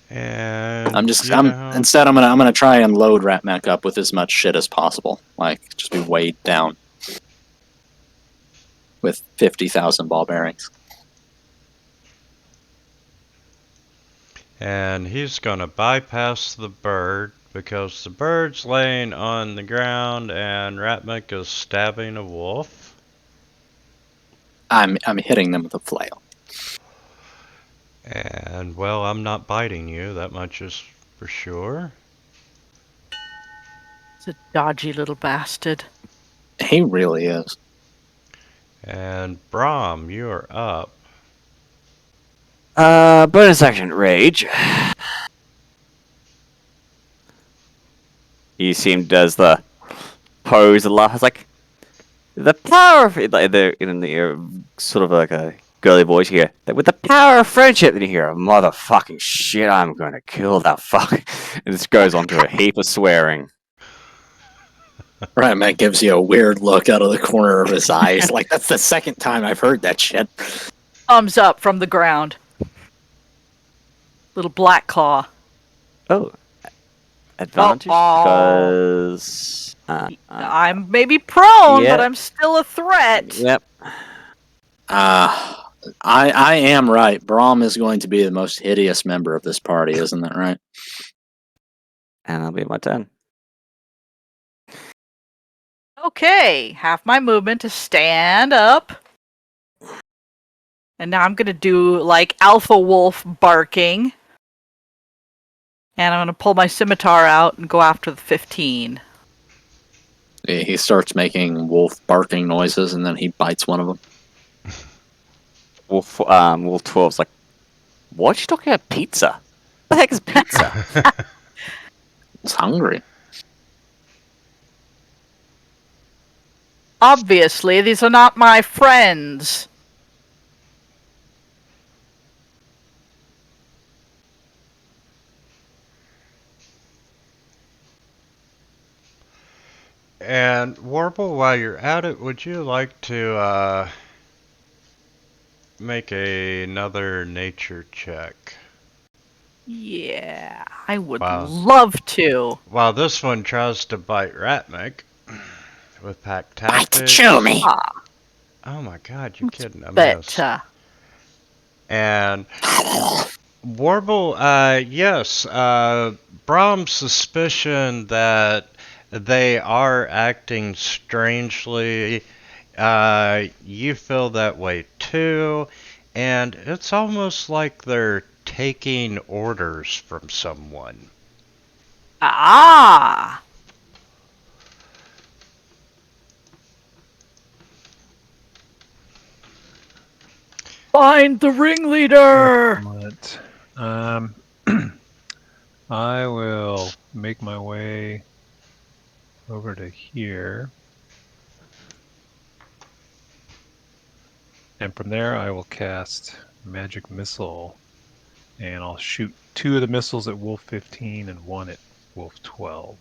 And Instead I'm gonna try and load Ratmech up with as much shit as possible. Like, just be weighed down with 50,000 ball bearings. And he's gonna bypass the bird because the bird's laying on the ground and Ratmech is stabbing a wolf. I'm hitting them with a flail. And well, I'm not biting you, that much is for sure. It's a dodgy little bastard. He really is. And Brahm, you're up. Bonus action, rage. He seemed as the pose and laugh. It's like the power of it, like in the sort of like a girly voice here. That with the power of friendship, then you hear, "Motherfucking shit! I'm gonna kill that fuck." And this goes on to a heap of swearing. Ratmech gives you a weird look out of the corner of his eyes. Like, that's the second time I've heard that shit. Thumbs up from the ground. Little black claw. Oh, advantage because I'm maybe prone, yeah. but I'm still a threat. Yep. I am right. Brahm is going to be the most hideous member of this party, isn't that right? And that'll be my turn. Okay, half my movement to stand up. And now I'm going to do like alpha wolf barking. And I'm going to pull my scimitar out and go after the 15. He starts making wolf barking noises, and then he bites one of them. Wolf 12's like, what are you talking about? Pizza? What the heck is pizza? It's hungry. Obviously, these are not my friends. And Warble, while you're at it, would you like to make another nature check? Yeah, I would Wow. love to. While this one tries to bite Ratmech with pack tactics. Chew me. Oh my god, you're kidding. I But, missed. And Warble, yes, Brahm's suspicion that they are acting strangely, you feel that way too, and it's almost like they're taking orders from someone. Ah! Find the ringleader! Excellent. I will make my way over to here. And from there I will cast Magic Missile. And I'll shoot 2 of the missiles at Wolf 15 and 1 at Wolf 12.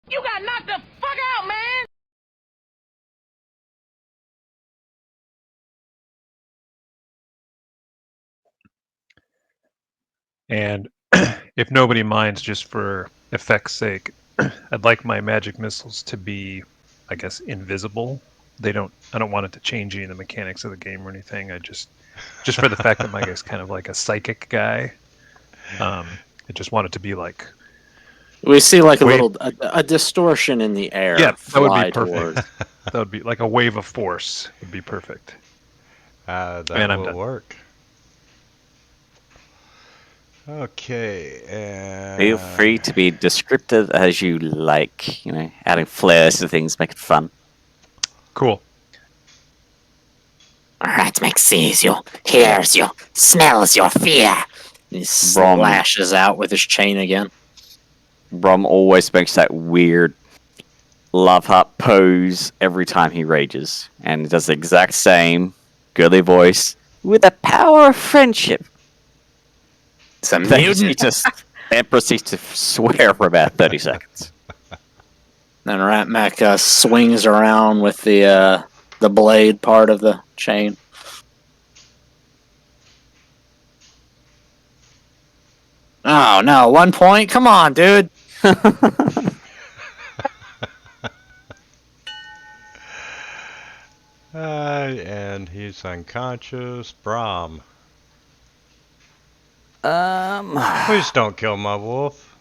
You got knocked the fuck out, man! And if nobody minds, just for effect's sake, I'd like my magic missiles to be, I guess, invisible. I don't want it to change any of the mechanics of the game or anything. I just for the fact that my guy's kind of like a psychic guy. I just want it to be like, We see like a distortion in the air. yeah, that would fly be perfect. towards. That would be like a wave of force would be perfect. That And I'm will done. work. Okay, and Feel free to be descriptive as you like. You know, adding flares to things, make it fun. Cool. Ratmech sees you, hears you, smells your fear. He slashes out with his chain again. Brom always makes that weird love heart pose every time he rages, and he does the exact same girly voice with the power of friendship. It's a Then he mutant. just and proceeds to swear for about 30 seconds. Then Ratmac swings around with the blade part of the chain. Oh no, 1 point? Come on, dude. And he's unconscious. Brahm. Please don't kill my wolf.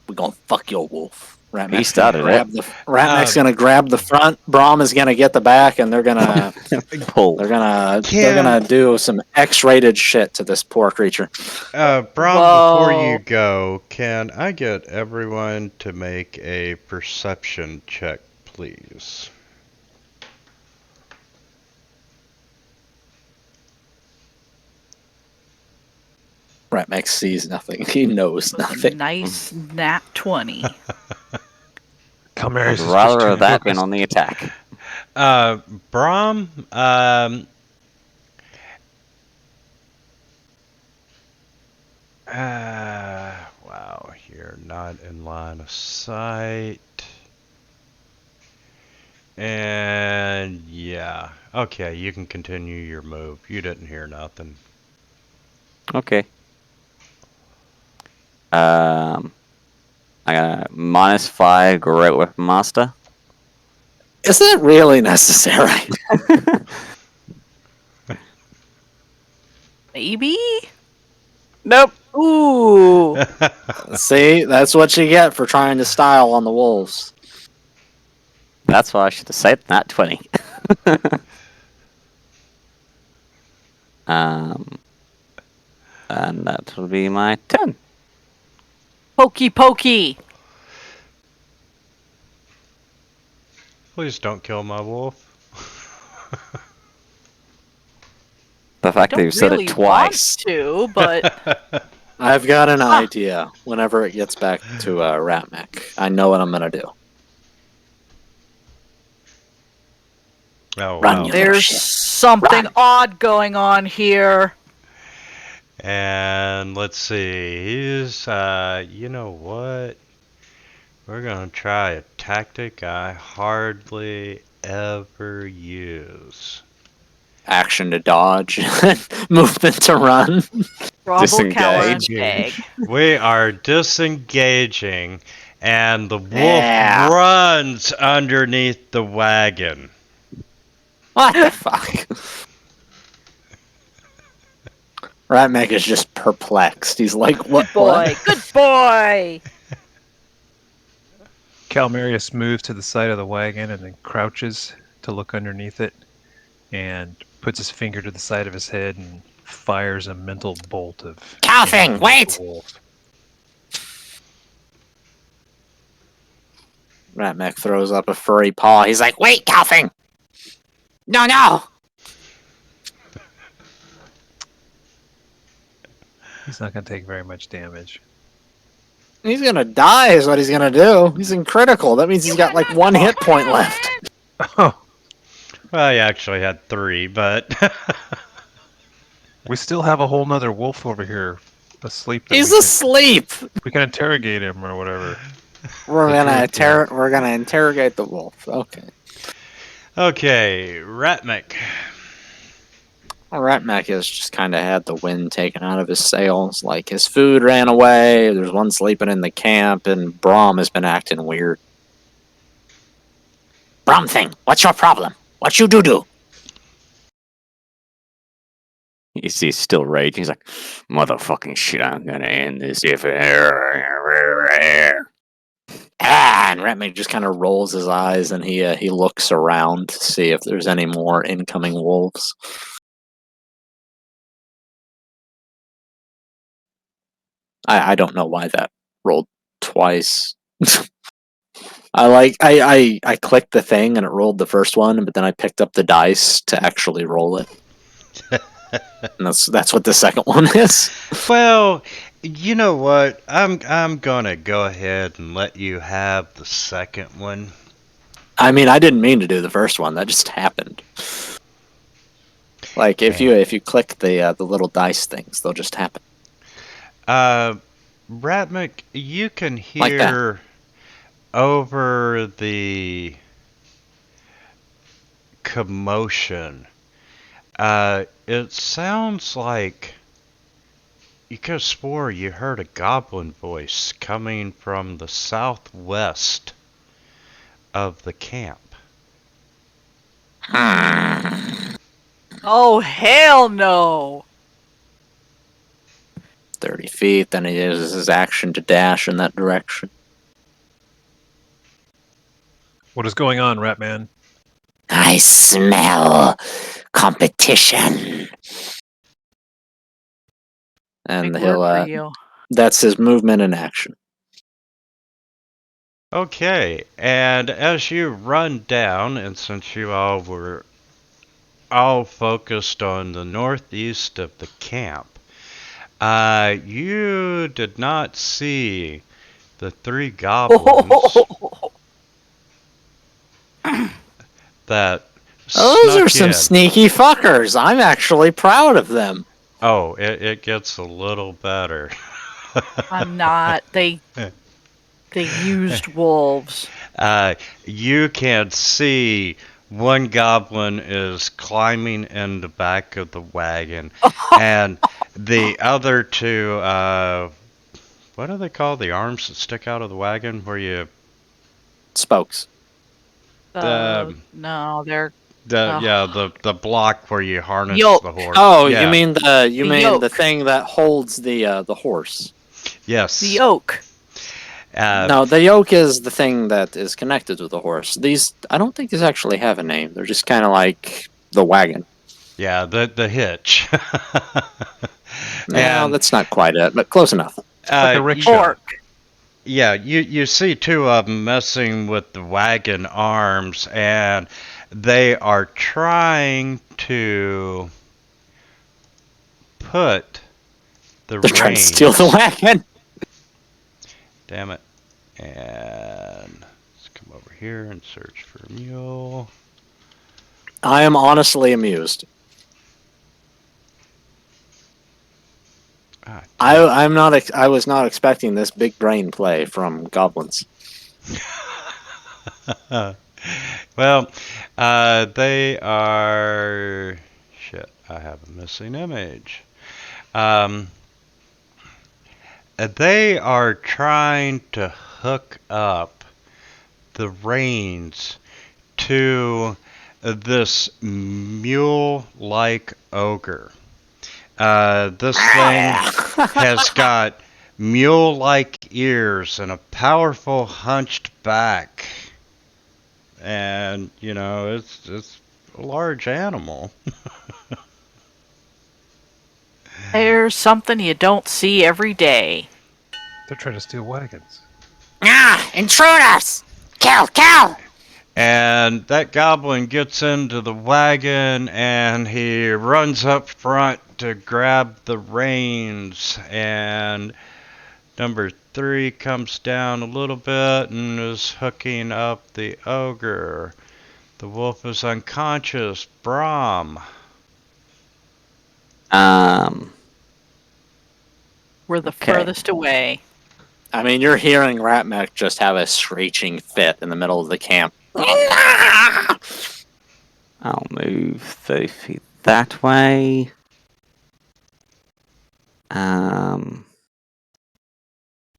We're gonna fuck your wolf. He started it. Ratmac's gonna grab the front. Brahm is gonna get the back, and they're gonna Pull. they're gonna do some X-rated shit to this poor creature. Brahm, before you go, can I get everyone to make a perception check, please? Ratmac sees nothing. He knows nothing. Nice nat 20. Calmarius I'd is just rather too have that focused. been on the attack. Brahm, wow, you're not in line of sight. And yeah, okay, you can continue your move. You didn't hear nothing. Okay. I got a -5 Great Weapon Master. Is that really necessary? Maybe? Nope. Ooh. See, that's what you get for trying to style on the wolves. That's why I should have said that 20. And that will be my turn. Pokey pokey. Please don't kill my wolf. The fact that Don't you said really it twice. want to, but I've got an idea. Whenever it gets back to Ratmac, I know what I'm gonna do. Oh, Run, wow. you there's shit. something odd going on here. And let's see, he's, you know what? We're gonna try a tactic I hardly ever use. Action to dodge, movement to run. Bravo cower and Disengage. egg. We are disengaging, and the wolf Yeah. runs underneath the wagon. What the fuck? Ratmac is just perplexed. He's like, "What? Boy, good boy. Calmarius moves to the side of the wagon and then crouches to look underneath it and puts his finger to the side of his head and fires a mental bolt of Coughing, anger at wait! the wolf. Ratmac throws up a furry paw. He's like, Wait, Coughing! No, no! He's not going to take very much damage. he's gonna die. Is what he's gonna do. He's in critical. That means he's got like 1 hit point left. Oh, Well, he actually had 3, but we still have a whole nother wolf over here asleep. that He's we can- asleep. We can interrogate him or whatever. We're Take gonna care of the we're gonna interrogate the wolf. Okay. okay, Ratmic. Well, Ratmac has just kind of had the wind taken out of his sails. Like, his food ran away, there's one sleeping in the camp, and Brahm has been acting weird. Brum thing, what's your problem? What you do? He's still raging. He's like, motherfucking shit, I'm gonna end this if And Ratmac just kind of rolls his eyes and he looks around to see if there's any more incoming wolves. I don't know why that rolled twice. I clicked the thing and it rolled the first one, but then I picked up the dice to actually roll it. And that's what the second one is. Well, you know what? I'm gonna go ahead and let you have the second one. I mean, I didn't mean to do the first one. That just happened. Like if you click the little dice things, they'll just happen. Ratmick, you can Like that. hear over the commotion. It sounds like you could have swore you heard a goblin voice coming from the southwest of the camp. Oh, hell no! 30 feet, then he uses his action to dash in that direction. What is going on, Ratman? I smell competition. And Big he'll, work for you. that's his movement and action. Okay, and as you run down, and since you all were all focused on the northeast of the camp, you did not see the three goblins that Those are snuck some in. sneaky fuckers. I'm actually proud of them. Oh, it gets a little better. I'm not. They used wolves. You can see one goblin is climbing in the back of the wagon, and the other two, what do they call the arms that stick out of the wagon where you, Spokes. No, they're the block where you harness Yoke. the horse. Oh, yeah. you mean the yoke. thing that holds the horse. Yes. the yoke. No, the yoke is the thing that is connected to the horse. These, I don't think these actually have a name. They're just kind of like the wagon. Yeah, the hitch. No, And that's not quite it, but close enough. Like a rickshaw. Fork. yeah, you see two of them messing with the wagon arms, and they are trying to put the They're trying to steal the reins. wagon. Damn it. And let's come over here and search for a mule. I am honestly amused. Ah, I'm not. I was not expecting this big brain play from goblins. well, they are... Shit, I have a missing image. They are trying to hook up the reins to this mule-like ogre. This thing has got mule-like ears and a powerful hunched back. And, you know, it's a large animal. There's something you don't see every day. They're trying to steal wagons. Ah, intruders! Kill, kill! And that goblin gets into the wagon and he runs up front to grab the reins. And number 3 comes down a little bit and is hooking up the ogre. The wolf is unconscious. Brahm. We're the Okay. furthest away. I mean, you're hearing Ratmech just have a screeching fit in the middle of the camp. I'll move 30 feet that way.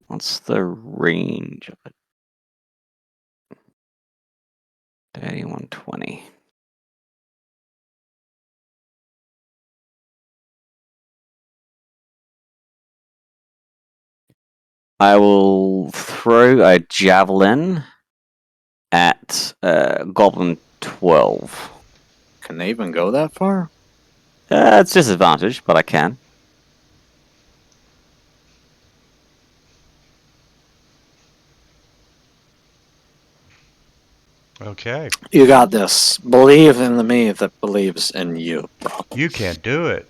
What's the range of it? 3120. I will throw a javelin at Goblin 12. Can they even go that far? It's disadvantage, but I can. Okay. You got this. Believe in the me that believes in you, bro. You can do it.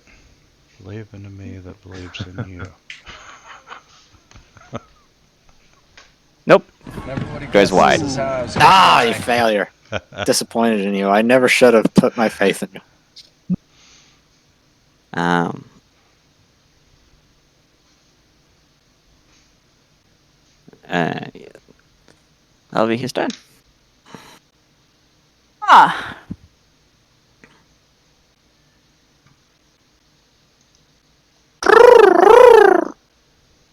Believe in me that believes in you. Nope. Goes wide. Ah, you failure. Disappointed in you. I never should have put my faith in you. Yeah. That'll be his turn. Ah.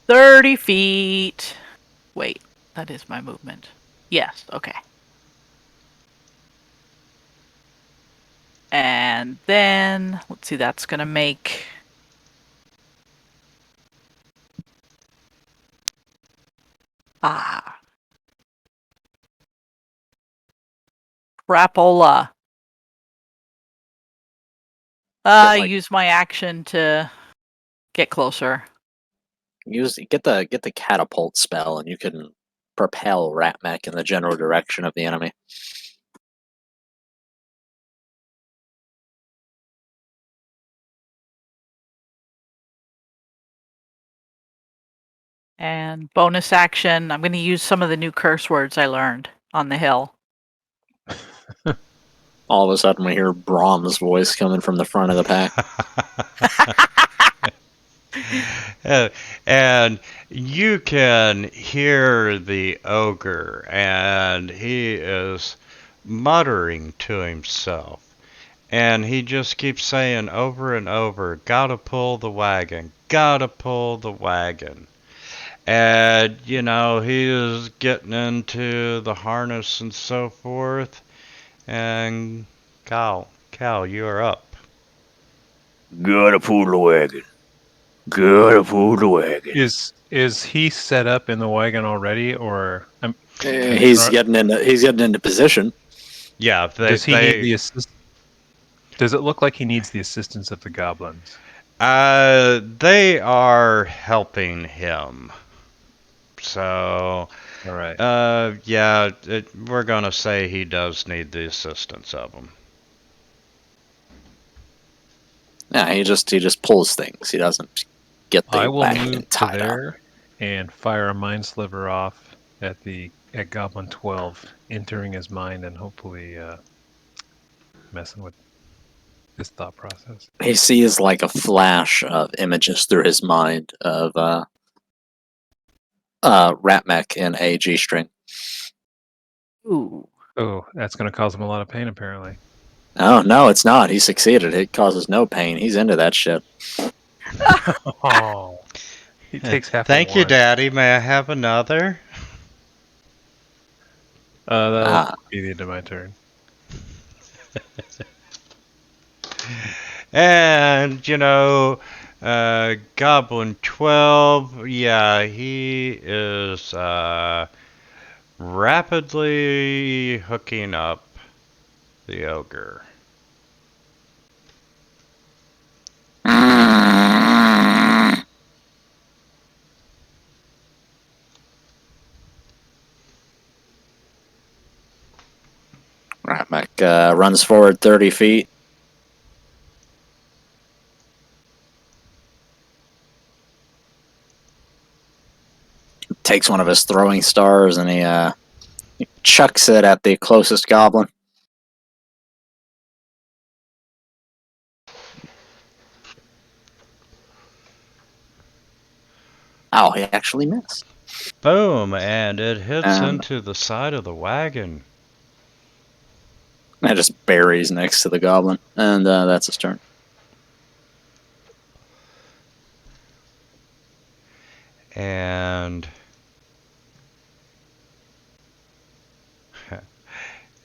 $30 feet. Wait, that is my movement. Yes, okay. And then, let's see, that's gonna make... Crapola. like- Use my action to get closer. Get the catapult spell, and you can propel Ratmech in the general direction of the enemy. And bonus action, I'm going to use some of the new curse words I learned on the hill. All of a sudden, we hear Brahm's voice coming from the front of the pack. And you can hear the ogre, and he is muttering to himself. And he just keeps saying over and over, gotta pull the wagon, gotta pull the wagon. And, you know, he is getting into the harness and so forth. And Cal, you're up. Gotta pull the wagon. Gotta pull the wagon. Is he set up in the wagon already, or He's getting into position. Yeah, does he need the assist? Does it look like he needs the assistance of the goblins? They are helping him. So, All right. yeah, we're gonna say he does need the assistance of them. Yeah, he just pulls things. He doesn't get the I will wagon move to tied up. there and fire a mind sliver off at Goblin 12, entering his mind and hopefully messing with his thought process. He sees like a flash of images through his mind of Ratmech in a G-string. Ooh. Oh, that's going to cause him a lot of pain, apparently. No, it's not. He succeeded. It causes no pain. He's into that shit. Oh, he takes half. Thank you, Daddy. May I have another? That'll be the end of my turn. And, you know, Goblin 12, yeah, he is rapidly hooking up the ogre. Ratmech runs forward 30 feet. Takes one of his throwing stars and he chucks it at the closest goblin. Oh, he actually missed. Boom, and it hits And into the side of the wagon. it just buries next to the goblin. And that's his turn. And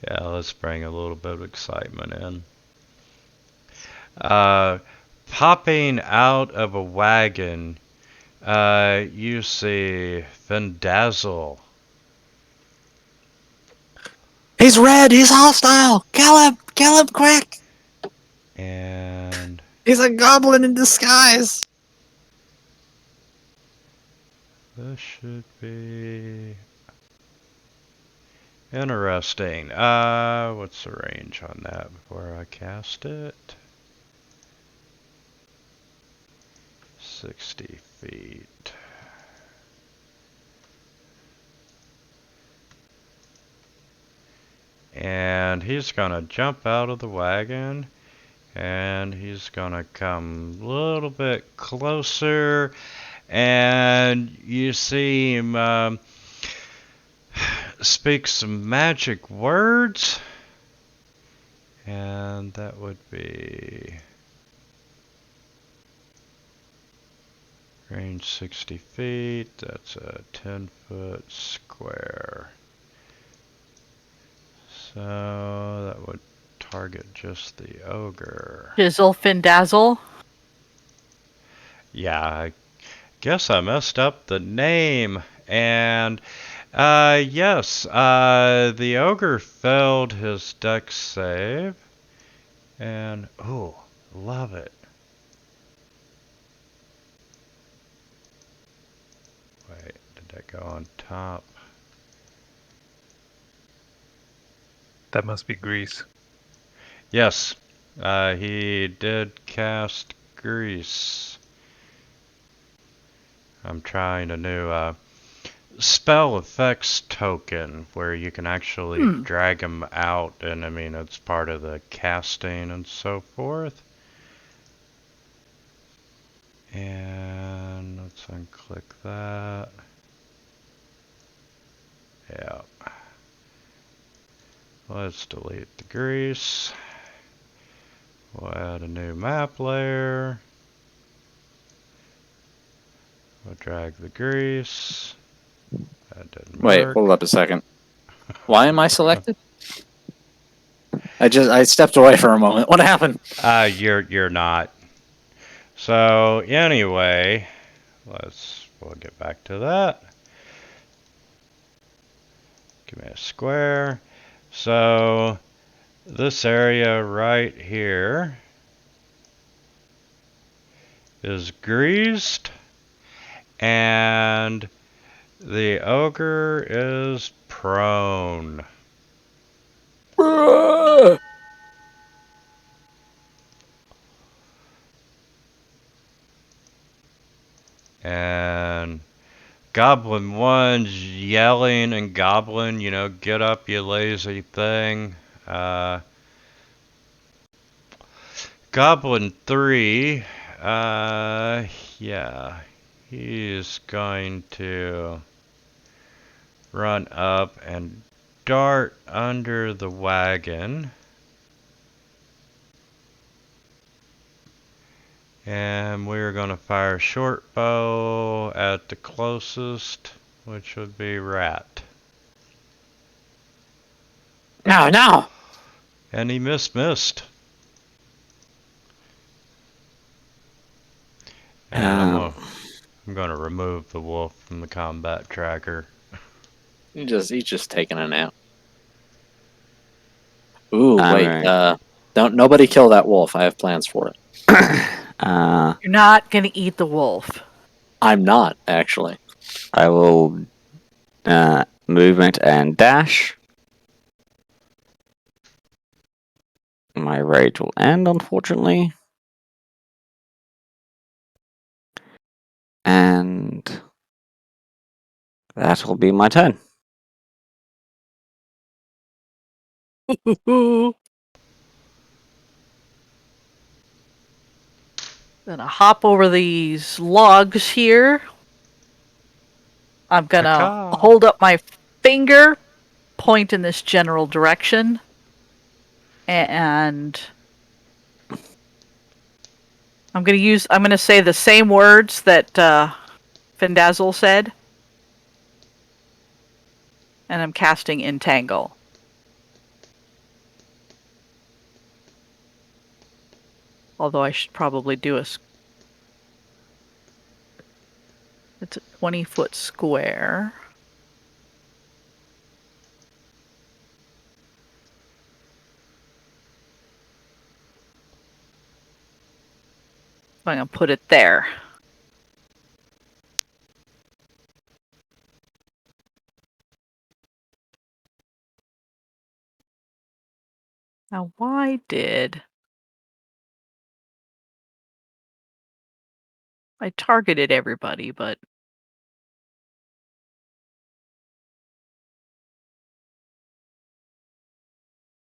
yeah, let's bring a little bit of excitement in. Popping out of a wagon, you see Vendazzle. He's red! He's hostile! Kill him! Kill him quick! And He's a goblin in disguise! this should be interesting. What's the range on that before I cast it? 60 feet. And he's gonna jump out of the wagon, and he's gonna come a little bit closer, and you see him speak some magic words. And that would be range 60 feet. That's a 10-foot square. So that would target just the ogre. Jizzle Findazzle. Yeah, I guess I messed up the name. And yes, the ogre failed his dex save. And, oh, love it. Wait, did that go on top? That must be Grease. Yes, he did cast Grease. I'm trying a new spell effects token where you can actually drag them out, and I mean, it's part of the casting and so forth. And let's unclick that. Yeah. Let's delete the grease. We'll add a new map layer. We'll drag the grease. That didn't Wait, work. hold up a second. Why am I selected? I stepped away for a moment. What happened? You're not. So anyway, we'll get back to that. Give me a square. So this area right here is greased, and the ogre is prone. And Goblin 1's yelling and Goblin, get up, you lazy thing. Goblin 3, yeah, he's going to run up and dart under the wagon. And we're going to fire short bow at the closest, which would be Rat. No. And he missed. And I'm gonna remove the wolf from the combat tracker. He's just taking a nap. Ooh, wait. Alright. Don't nobody kill that wolf. I have plans for it. You're not gonna eat the wolf. I'm not actually. I will movement and dash. My rage will end, unfortunately. And that will be my turn. Gonna hop over these logs here. I'm gonna Caw. hold up my finger, point in this general direction, and I'm gonna say the same words that Findazzle said, and I'm casting Entangle. Although I should probably do it's a 20-foot square. I'm gonna put it there. Now, why did I targeted everybody, but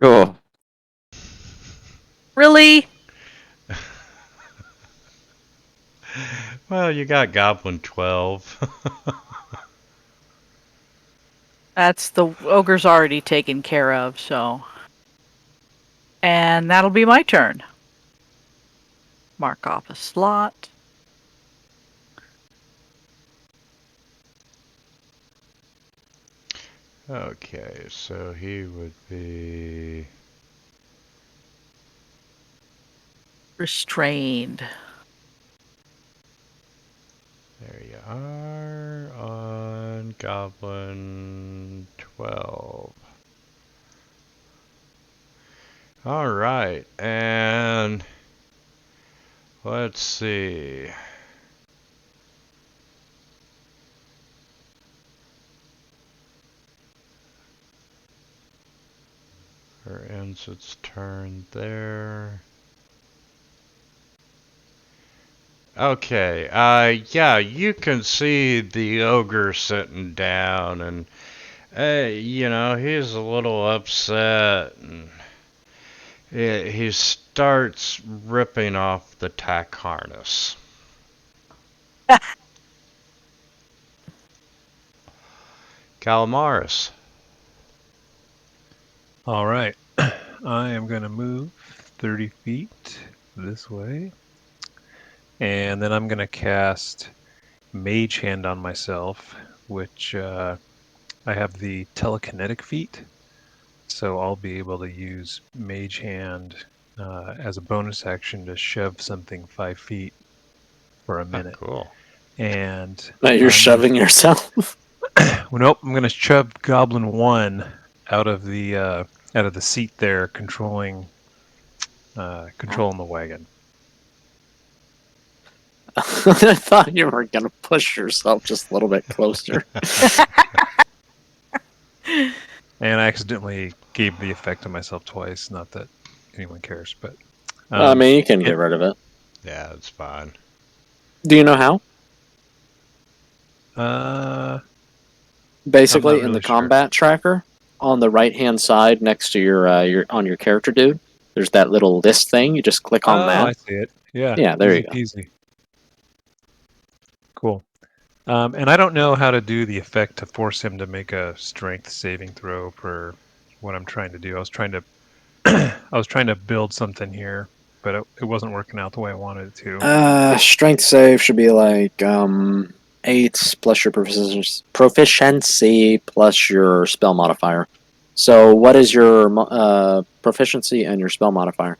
Oh, really? Well, you got Goblin 12. That's the ogre's already taken care of, so. And that'll be my turn. Mark off a slot. Okay, so he would be... Restrained. There you are, on Goblin 12. Alright, and let's see. Her ends its turn there. Okay, yeah, you can see the ogre sitting down, and, you know, he's a little upset, and he starts ripping off the tack harness. Calamaris. All right. I am going to move 30 feet this way. And then I'm going to cast Mage Hand on myself, which I have the telekinetic feat. So I'll be able to use Mage Hand as a bonus action to shove something 5 feet for a Oh, minute. cool. And You're shoving yourself. well, nope, I'm going to shove Goblin 1 out of the seat there, controlling the wagon. I thought you were gonna push yourself just a little bit closer. And I accidentally gave the effect to myself twice. Not that anyone cares, but I mean, you can it- get rid of it. Yeah, it's fine. Do you know how? Basically, in really the sure. combat tracker, on the right-hand side next to your character dude, there's that little list thing. You just click on I that. see it. Yeah. Yeah, there easy you go. peasy. Cool. And I don't know how to do the effect to force him to make a strength saving throw for what I'm trying to do. I was trying to build something here, but it wasn't working out the way I wanted it to. Strength save should be like 8 plus your proficiency plus your spell modifier. So, what is your proficiency and your spell modifier?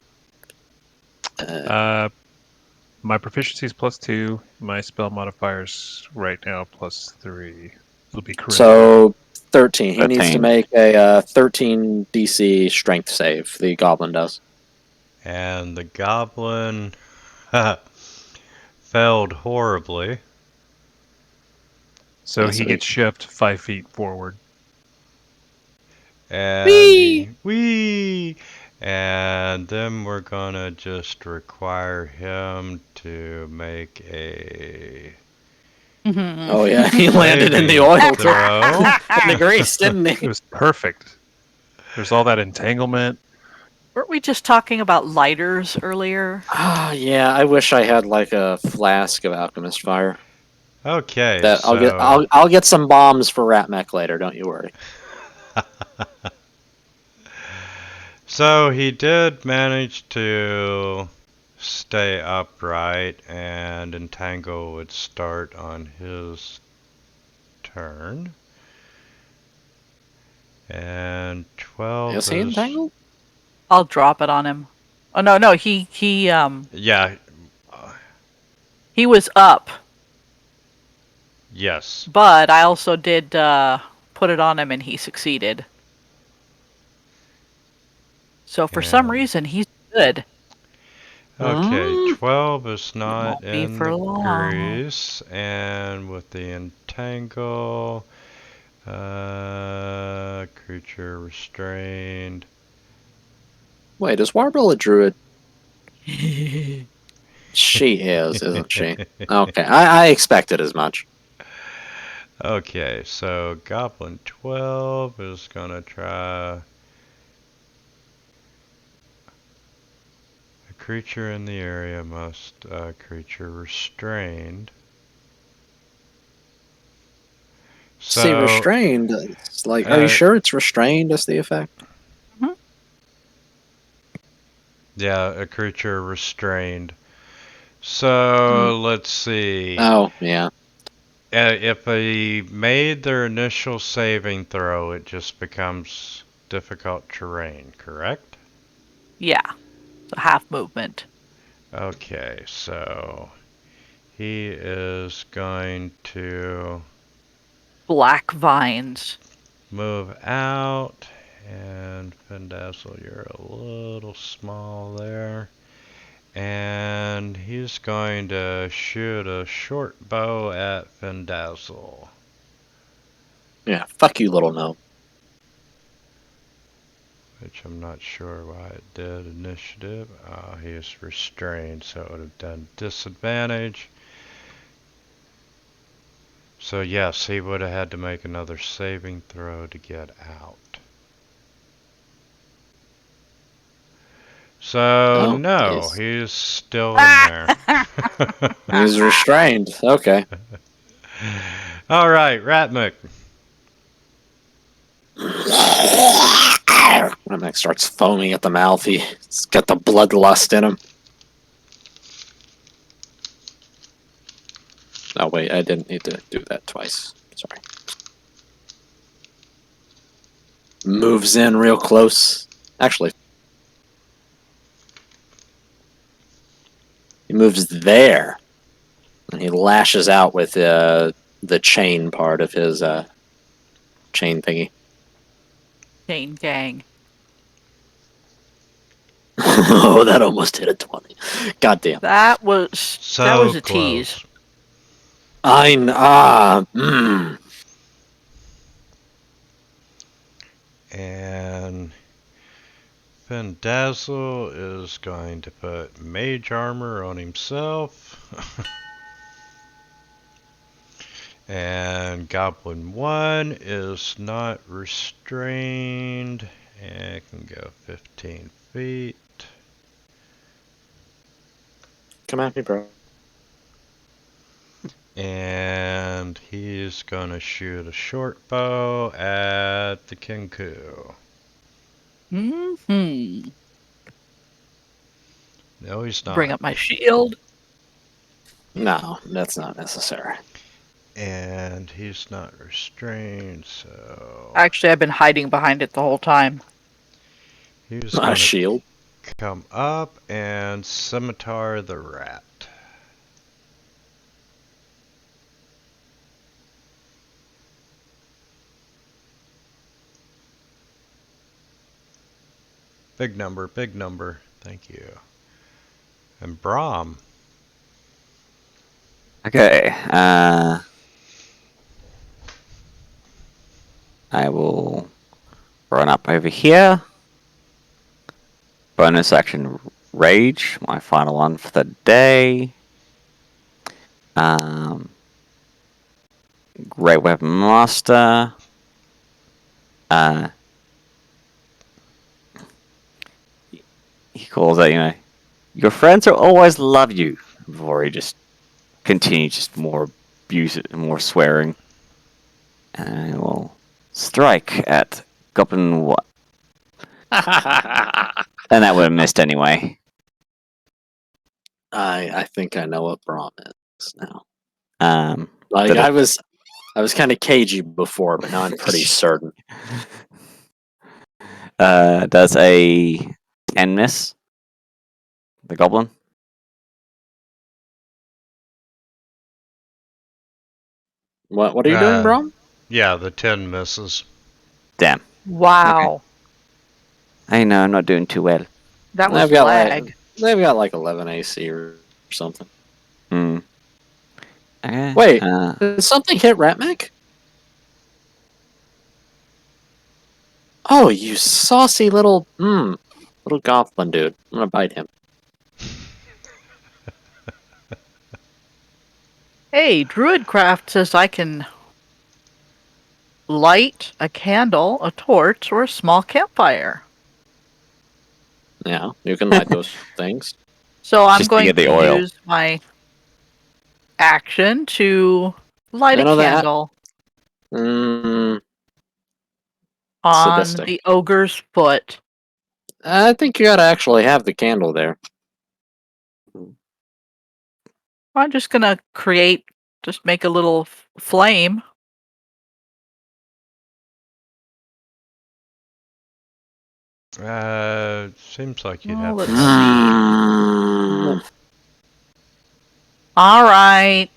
My proficiency is +2. My spell modifier's right now +3. It'll be charisma. So 13. He needs to 13. make a 13 DC strength save. The goblin does. And the goblin failed horribly. So Yeah, he so gets shoved 5 feet forward. And whee! And then we're gonna just require him to make a Oh yeah, he landed in the saving oil throw. in the grease, didn't It he? was perfect. There's all that entanglement. Weren't we just talking about lighters earlier? Ah, yeah. I wish I had like a flask of alchemist fire. Okay, That so I'll get some bombs for Rat Mech later. Don't you worry. so he did manage to stay upright, and entangle would start on his turn. And 12 Is he entangled? I'll drop it on him. Oh no, Yeah, he was up, yes. but I also did put it on him and he succeeded. So for some And- reason he's good. Okay, 12 is not won't be in for the long. grease, and with the entangle, creature restrained. Wait, is Warble a druid? She is, isn't she? Okay, I expected as much. Okay, so Goblin 12 is gonna try. A creature in the area must, creature restrained. See, So, restrained. It's like, are you sure it's restrained as the effect? yeah, a creature restrained. So, let's see. Oh, yeah. If they made their initial saving throw, it just becomes difficult terrain, correct? Yeah. So half movement. Okay, so he is going to Black vines. move out, and Pendazzle, you're a little small there. And he's going to shoot a short bow at Pendazzle. Yeah, fuck you, little gnome. Which I'm not sure why it did initiative. He is restrained, so it would have done disadvantage. So yes, he would have had to make another saving throw to get out. So no, he's still in there. He's restrained. Okay. All right, Ratmik. Ratmac starts foaming at the mouth. He's got the bloodlust in him. Oh, wait, I didn't need to do that twice. Sorry. Moves in real close. Actually, he moves there. And he lashes out with the chain part of his chain thingy. Chain gang. Oh, that almost hit a 20. Goddamn. That was So a close. tease. Mm. And Pendazzle is going to put mage armor on himself. And Goblin 1 is not restrained and can go 15 feet. Come at me, bro. And he's gonna shoot a short bow at the Kinku. Mm-hmm. No, he's not. Bring up my shield. No, that's not necessary. And he's not restrained, so Actually, I've been hiding behind it the whole time. he's Not gonna a shield. come up and scimitar the rat. Big number, big number. Thank you. And Brahm. Okay, I will run up over here. Bonus action Rage, my final one for the day. Great Weapon Master. He calls out, your friends will always love you. Before he just continues, just more abuse, more swearing. And I will strike at Goblin 1. And that would have missed anyway. I think I know what Braum is now. Did I was kind of cagey before, but now I'm pretty certain. Does a 10 miss? The Goblin? What are you doing, Braum? Yeah, the 10 misses. Damn. Wow. I know, I'm not doing too well. That was They've got lag. they've got like 11 AC or something. Okay. Wait, did something hit Ratmac? Oh, you saucy little goblin dude. I'm gonna bite him. Hey, Druidcraft says I can light a candle, a torch, or a small campfire. Yeah, you can light those things. So I'm Just to going get the to oil. use my action to light I a know that- candle. Mm, On Sadistic. the ogre's foot. I think you gotta actually have the candle there. I'm just gonna just make a little flame. Seems like you'd Oh, have let's to have see. Mm, All right.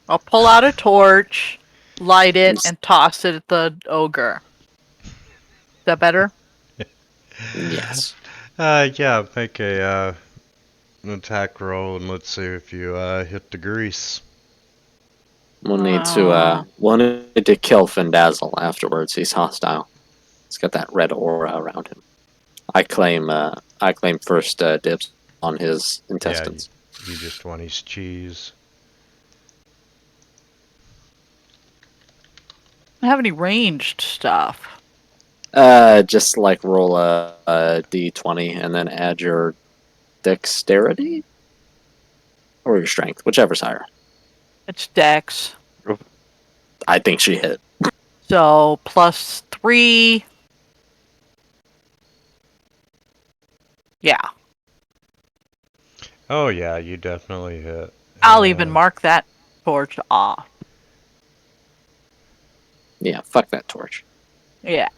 I'll pull out a torch, light it, and toss it at the ogre. Is that better? yes. Yeah, make an attack roll and let's see if you hit the grease. We'll need to kill Findazzle afterwards. He's hostile. He's got that red aura around him. I claim first dibs on his Yeah, intestines. you just want his cheese. I don't have any ranged stuff. Just like roll a d20 and then add your dexterity or your strength, whichever's higher. It's dex. I think she hit. So +3. Yeah. Oh yeah, you definitely hit. I'll even mark that torch off. Yeah, fuck that torch. Yeah.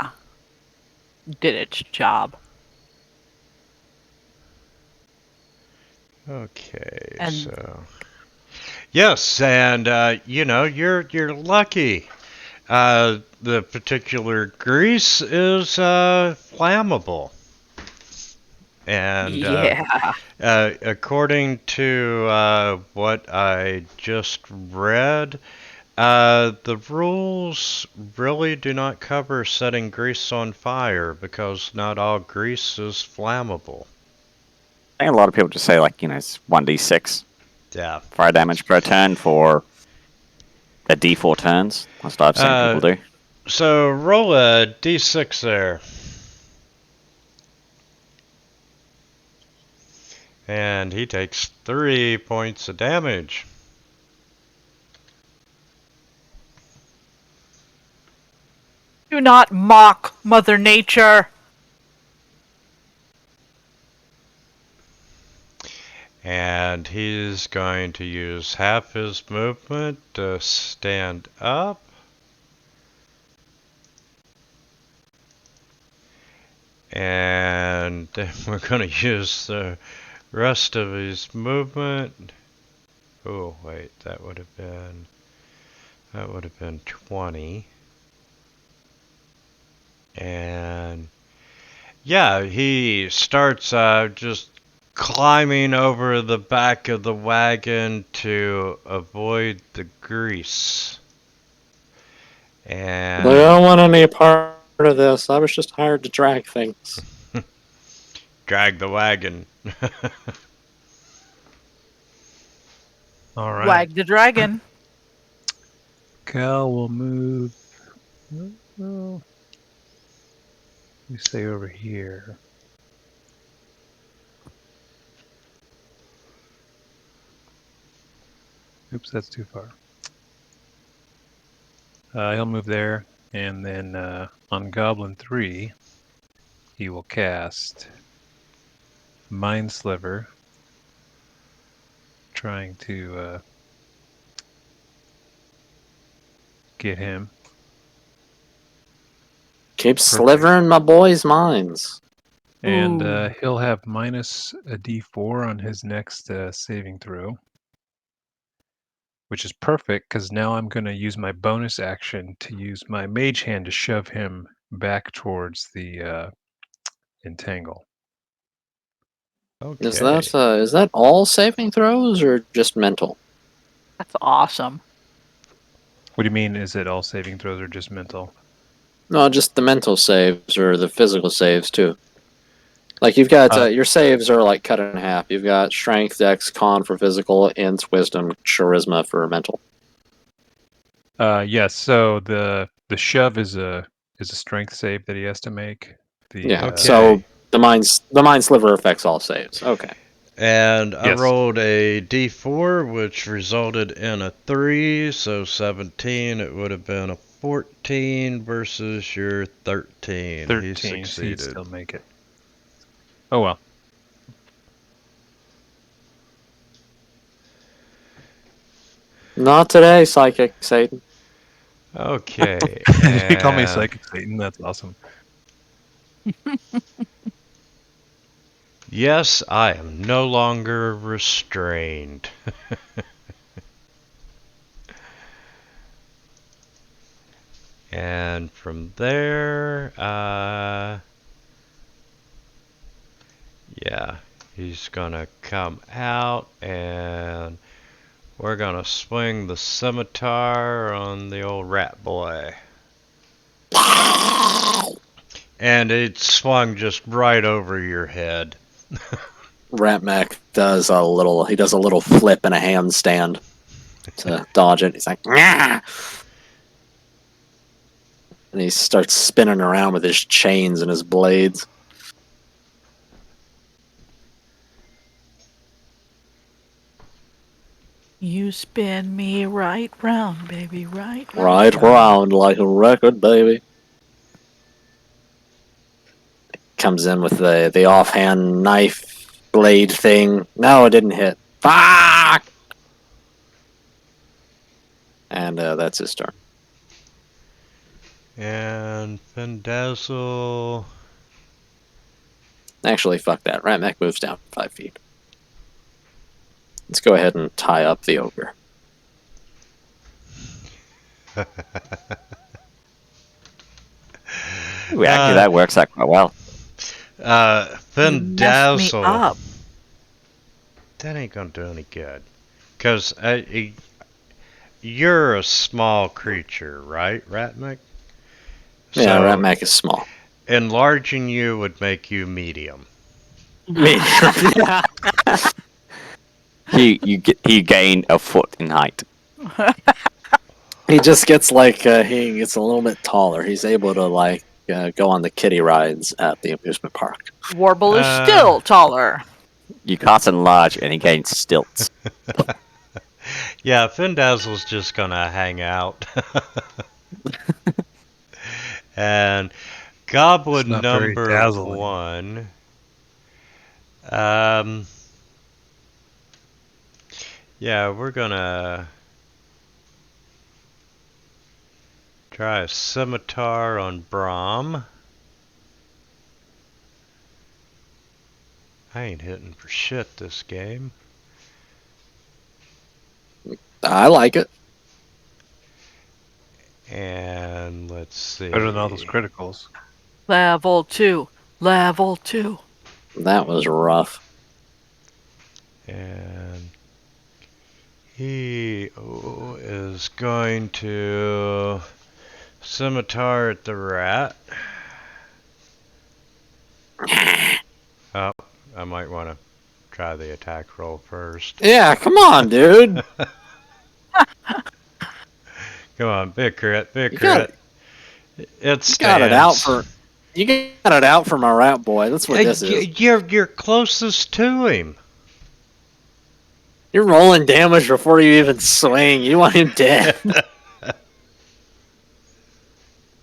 Did its job. Okay, And- so yes, and you're lucky. The particular grease is flammable, and Yeah. according to what I just read, the rules really do not cover setting grease on fire because not all grease is flammable. I think a lot of people just say like it's 1d6 Yeah. fire damage per turn for a d4 turns. That's what I've seen people do. So roll a d6 there. And he takes 3 points of damage. Do not mock Mother Nature. And he's going to use half his movement to stand up. And then we're going to use the rest of his movement. Oh, wait, that would have been 20. And yeah, he starts just climbing over the back of the wagon to avoid the grease. And I don't want any part of this. I was just hired to drag things. drag the wagon. All right. Wag the dragon. Cal will move. Well, we say over here. Oops, that's too far. He'll move there, and then on Goblin 3, he will cast Mind Sliver, trying to get him. Keep slivering my boys' minds. And Ooh. he'll have minus a d4 on his next saving throw, which is perfect because now I'm going to use my bonus action to use my mage hand to shove him back towards the entangle. Okay. Is that all saving throws or just mental? That's awesome. What do you mean? Is it all saving throws or just mental? No, just the mental saves or the physical saves too. Like you've got your saves are like cut in half. You've got strength, dex, con for physical, int, wisdom, charisma for mental. Yes. So the shove is a strength save that he has to make. Yeah. Okay. So the mind sliver affects all saves. Okay. And I Yes. rolled a d4, which resulted in a 3, so 17. It would have been a 14 versus your 13. 13, He so you'd succeeded. still make it. Oh well. Not today, Psychic Satan. Okay. You call me and- Psychic Satan, that's awesome. Yes, I am no longer restrained. And from there, yeah, he's gonna come out and we're gonna swing the scimitar on the old rat boy. And it swung just right over your head. Ratmac does a little flip and a handstand to dodge it. He's like, nah! And he starts spinning around with his chains and his blades. You spin me right round, baby, right round. Right round like a record, baby. Comes in with the offhand knife blade thing. No, it didn't hit. Fuck! And that's his turn. And Pendazzle. Actually, fuck that. Ratmac moves down 5 feet. Let's go ahead and tie up the ogre. Ooh, actually, that works out quite well. Messed me Pendazzle. up. That ain't gonna do any good. Because you're a small creature, right, Ratmac? Yeah, Ratmac is small. Enlarging you would make you medium. You gain a foot in height. He just gets he gets a little bit taller. He's able to go on the kiddie rides at the amusement park. Warble is still taller. You cast enlarge and he gains stilts. Yeah, Pendazzle's just gonna hang out. And Goblin It's not very number dazzling. 1. Yeah, we're gonna try a scimitar on Brahm. I ain't hitting for shit this game. I like it. And let's see. Better than all those criticals. Level 2. Level 2. That was rough. And he is going to scimitar at the rat. Oh, I might want to try the attack roll first. Yeah, come on, dude. Come on, big crit, big You got crit. It You got it out stands. You got it out for my rat boy. That's what this is. You're closest to him. You're rolling damage before you even swing. You want him dead.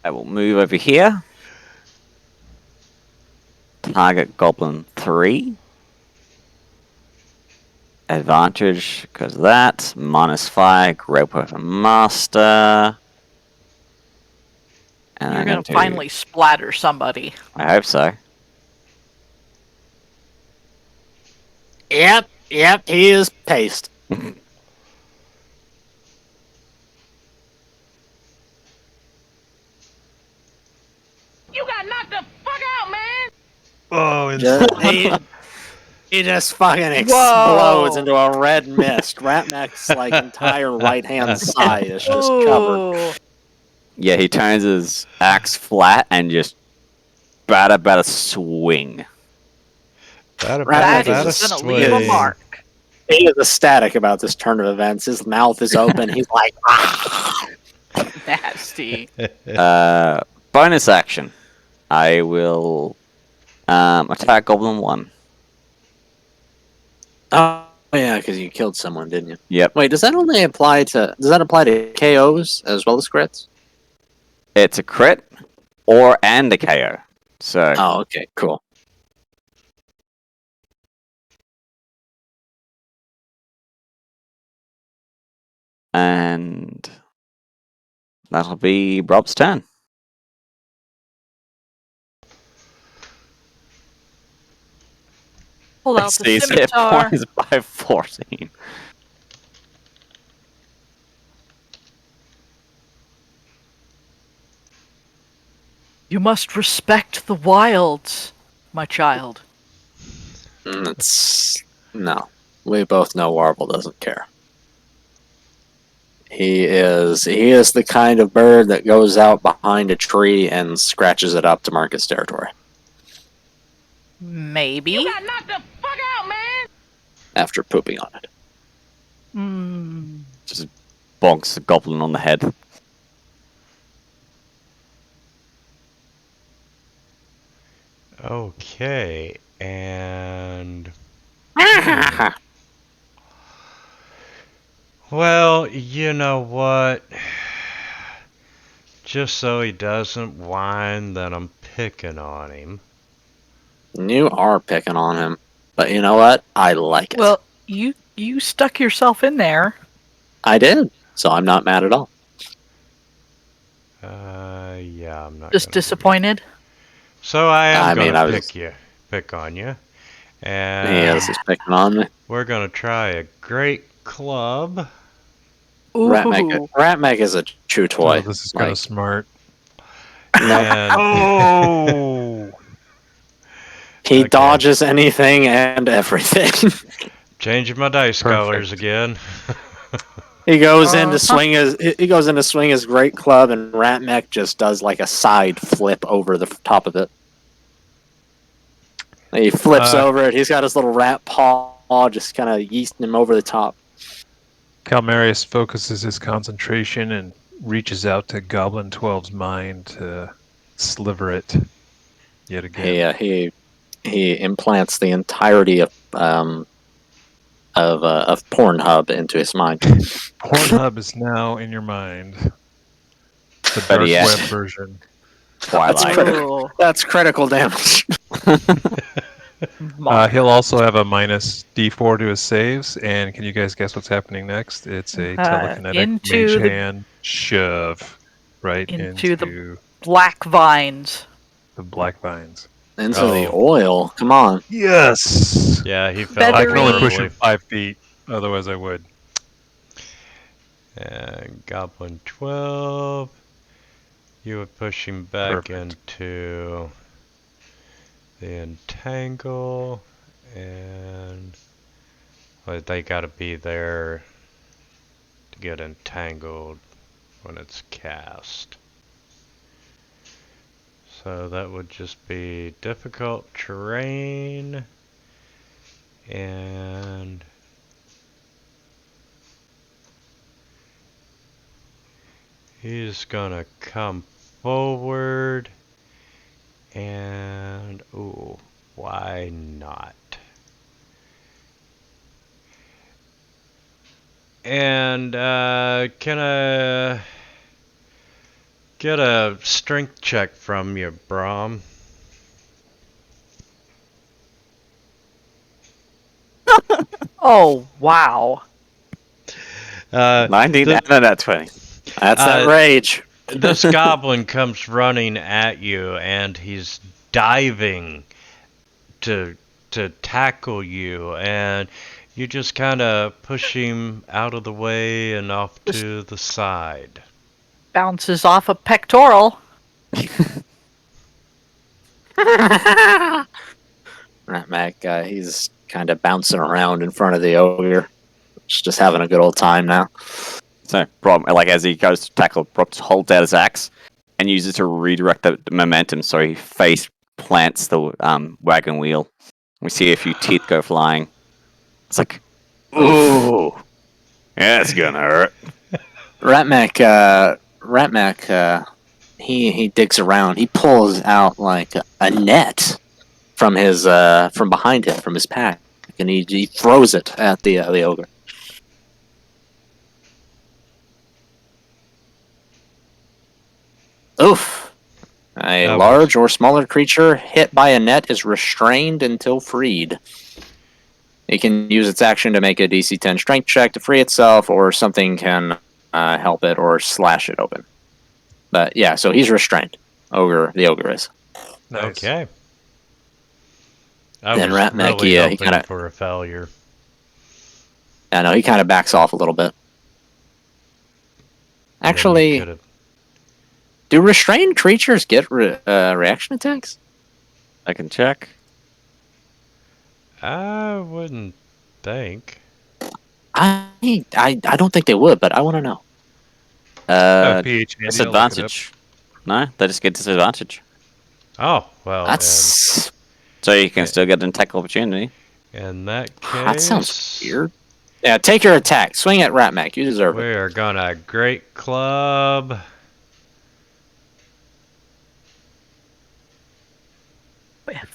I will move over here. Target Goblin 3. Advantage because of that. -5. Grope with a master. And You're I'm going to finally splatter somebody. I hope so. Yep, he is paste. You got knocked the fuck out, man! Oh, He just fucking explodes into a red mist. Ratmac's entire right hand side is just covered. Ooh. Yeah, he turns his axe flat and just bada swing. That Rat That is is going to leave a mark. He is ecstatic about this turn of events. His mouth is open. He's like, ah! Nasty. Bonus action. I will attack Goblin 1. Oh yeah, because you killed someone, didn't you? Yep. Wait, does that apply to KOs as well as crits? It's a crit and a KO. So Oh, okay, cool. and that'll be Rob's turn. Pull out the His hit scimitar. points by 14. You must respect the wilds, my child. No. We both know Warble doesn't care. He is the kind of bird that goes out behind a tree and scratches it up to mark his territory Maybe. You got knocked the fuck out, man! after pooping on it. Just bonks the goblin on the head. Okay, and well, you know what? Just so he doesn't whine that I'm picking on him. You are picking on him, but you know what? I like it. Well, you stuck yourself in there. I did, so I'm not mad at all. Yeah, I'm not Just gonna do disappointed. that. So I am I mean, I gonna was- pick on you, He and is. He's picking on me. we're gonna try a great club. Ooh. Ratmeg is a chew toy. Oh, this is kind of smart. And Oh! He Okay. dodges anything and everything. changing my dice colors Perfect. again. He goes in to swing his great club, and Ratmech just does like a side flip over the top of it. He flips over it. He's got his little rat paw, just kind of yeasting him over the top. Calmarius focuses his concentration and reaches out to Goblin 12's mind to sliver it yet again. He implants the entirety of Pornhub into his mind. Pornhub is now in your mind. The But dark yeah. web version. Twilight. Ooh. That's critical damage. He'll also have a minus D4 to his saves, and can you guys guess what's happening next? It's a telekinetic into mage the- hand shove right Into the- into Black vines. the black vines. Into the Oh. oil. Come on. Yes! Yeah, he fell I can only push horribly. him 5 feet, otherwise I would. And Goblin 12. You would push him back Perfect. into the entangle, and well, they gotta be there to get entangled when it's cast. So that would just be difficult terrain, and he's gonna come forward, and ooh, why not? And can I get a strength check from you, Brom? Oh wow. 19 the- and a 20. That's that rage. This goblin comes running at you, and he's diving to tackle you, and you just kind of push him out of the way and off to the side. Bounces off a pectoral. Ratmech, he's kind of bouncing around in front of the ogre. Just having a good old time now. So, Rob, like as he goes to tackle, Rob just holds out his axe and uses it to redirect the momentum so he face plants the wagon wheel. We see a few teeth go flying. It's like, ooh, yeah, it's gonna hurt. Ratmech, he digs around. He pulls out like a net from his from behind him, from his pack, and he throws it at the ogre. Oof. A That large or smaller creature hit by a net is restrained until freed. It can use its action to make a DC 10 strength check to free itself, or something can help it or slash it open. But yeah, so he's restrained. The ogre is. Nice. Okay. I And was Ratmek, really yeah, he hoping kinda- for a failure. I know, he kind of backs off a little bit. Then you Actually, could've- do restrained creatures get reaction attacks? I can check. I wouldn't think. I don't think they would, but I want to know. PH handy, I'll look it up. Disadvantage. No, they just get disadvantage. Oh, well, That's So you can Yeah. still get an attack opportunity. in that case... that sounds weird. Yeah, take your attack. Swing at Ratmek. You deserve We it. are gonna Great Club.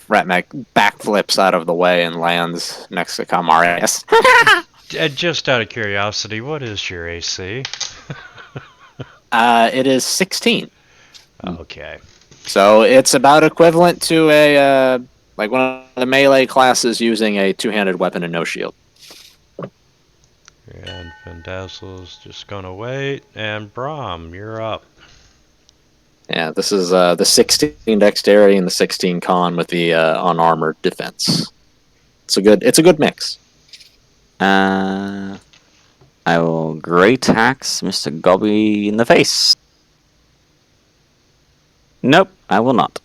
Ratmek backflips out of the way and lands next to Kamarias. Just out of curiosity, what is your AC? It is 16. Okay. So it's about equivalent to a like one of the melee classes using a two-handed weapon and no shield. And Fandazzle's just gonna wait. And Brahm, you're up. Yeah, this is the 16 dexterity and the 16 con with the unarmored defense. It's a good mix. I will great axe Mr. Gobby in the face. Nope, I will not.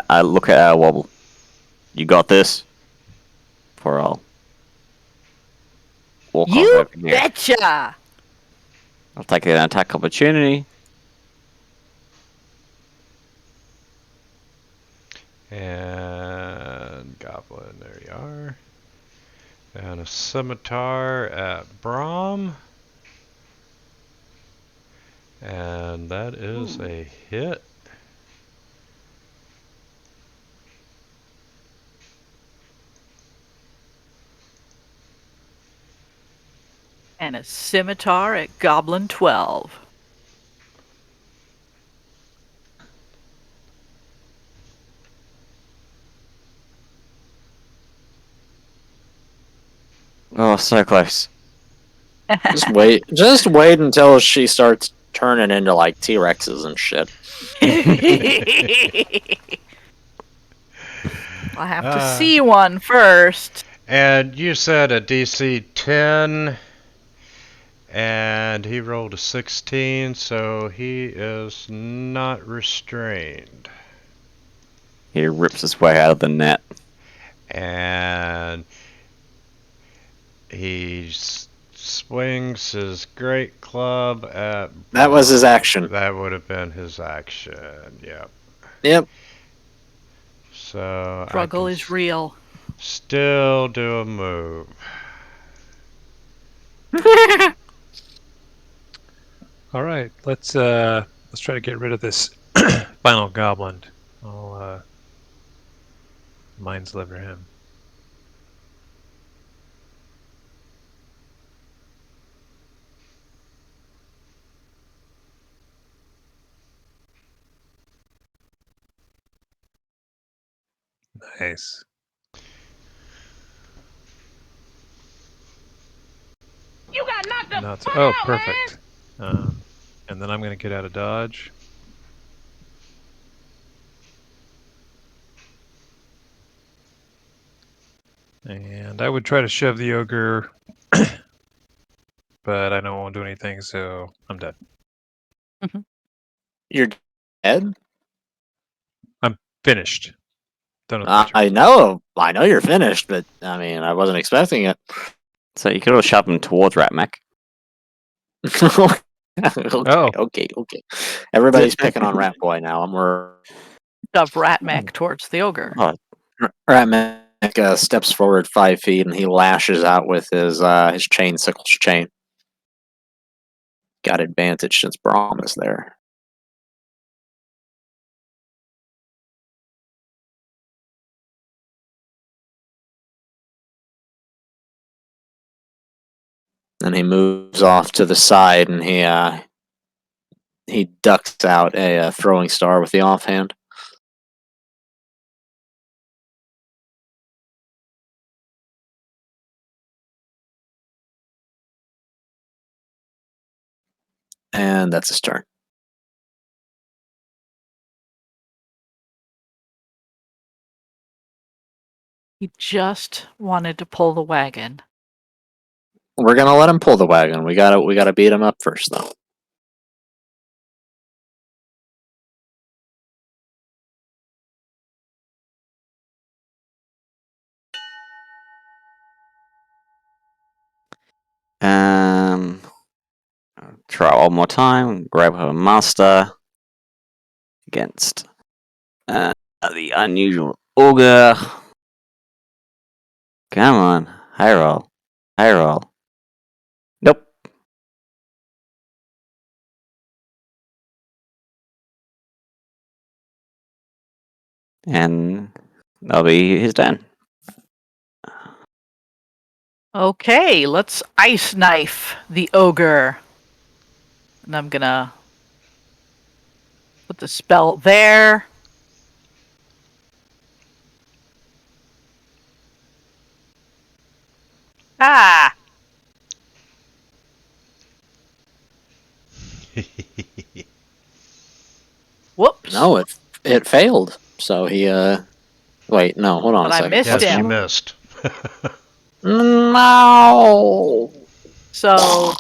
I look at Wobble. You got this? For all. Walk You over here. betcha! I'll take an attack opportunity. And Goblin, there you are. And a Scimitar at Brahm. And that is a hit. And a scimitar at Goblin 12. Oh, so close. Just wait until she starts turning into like T-Rexes and shit. I'll have to see one first. And you said a DC 10. And he rolled a 16, so he is not restrained. He rips his way out of the net. And he swings his great club at... That was his action. That would have been his action, yep. Yep. So Struggle is real. Still do a move. All right, let's try to get rid of this final goblin. I'll mind sliver him. Nice. You got knocked the Nuts. fuck Oh, out, perfect. And then I'm going to get out of dodge. And I would try to shove the ogre, but I know it won't do anything, so I'm dead. You're dead? Finished. Done with my turn. I know you're finished, but I mean, I wasn't expecting it. So you could all shove him towards Ratmac. Okay. Everybody's picking on Rat Boy now. I'm worried. Shove Ratmek towards the ogre. Oh, Ratmek steps forward 5 feet and he lashes out with his chain sickles chain. Got advantage since Brahm is there. And he moves off to the side, and he ducks out a throwing star with the offhand. And that's his turn. He just wanted to pull the wagon. We're gonna let him pull the wagon. We gotta beat him up first, though. Try one more time. Grab her master against the unusual ogre. Come on, high roll, high roll. Nope. And that'll be his turn. Okay, let's ice knife the ogre. And I'm gonna put the spell there. Ah! Whoops. No, it failed. So he wait, no, hold on But a I second. missed Yes, you him. missed. No. So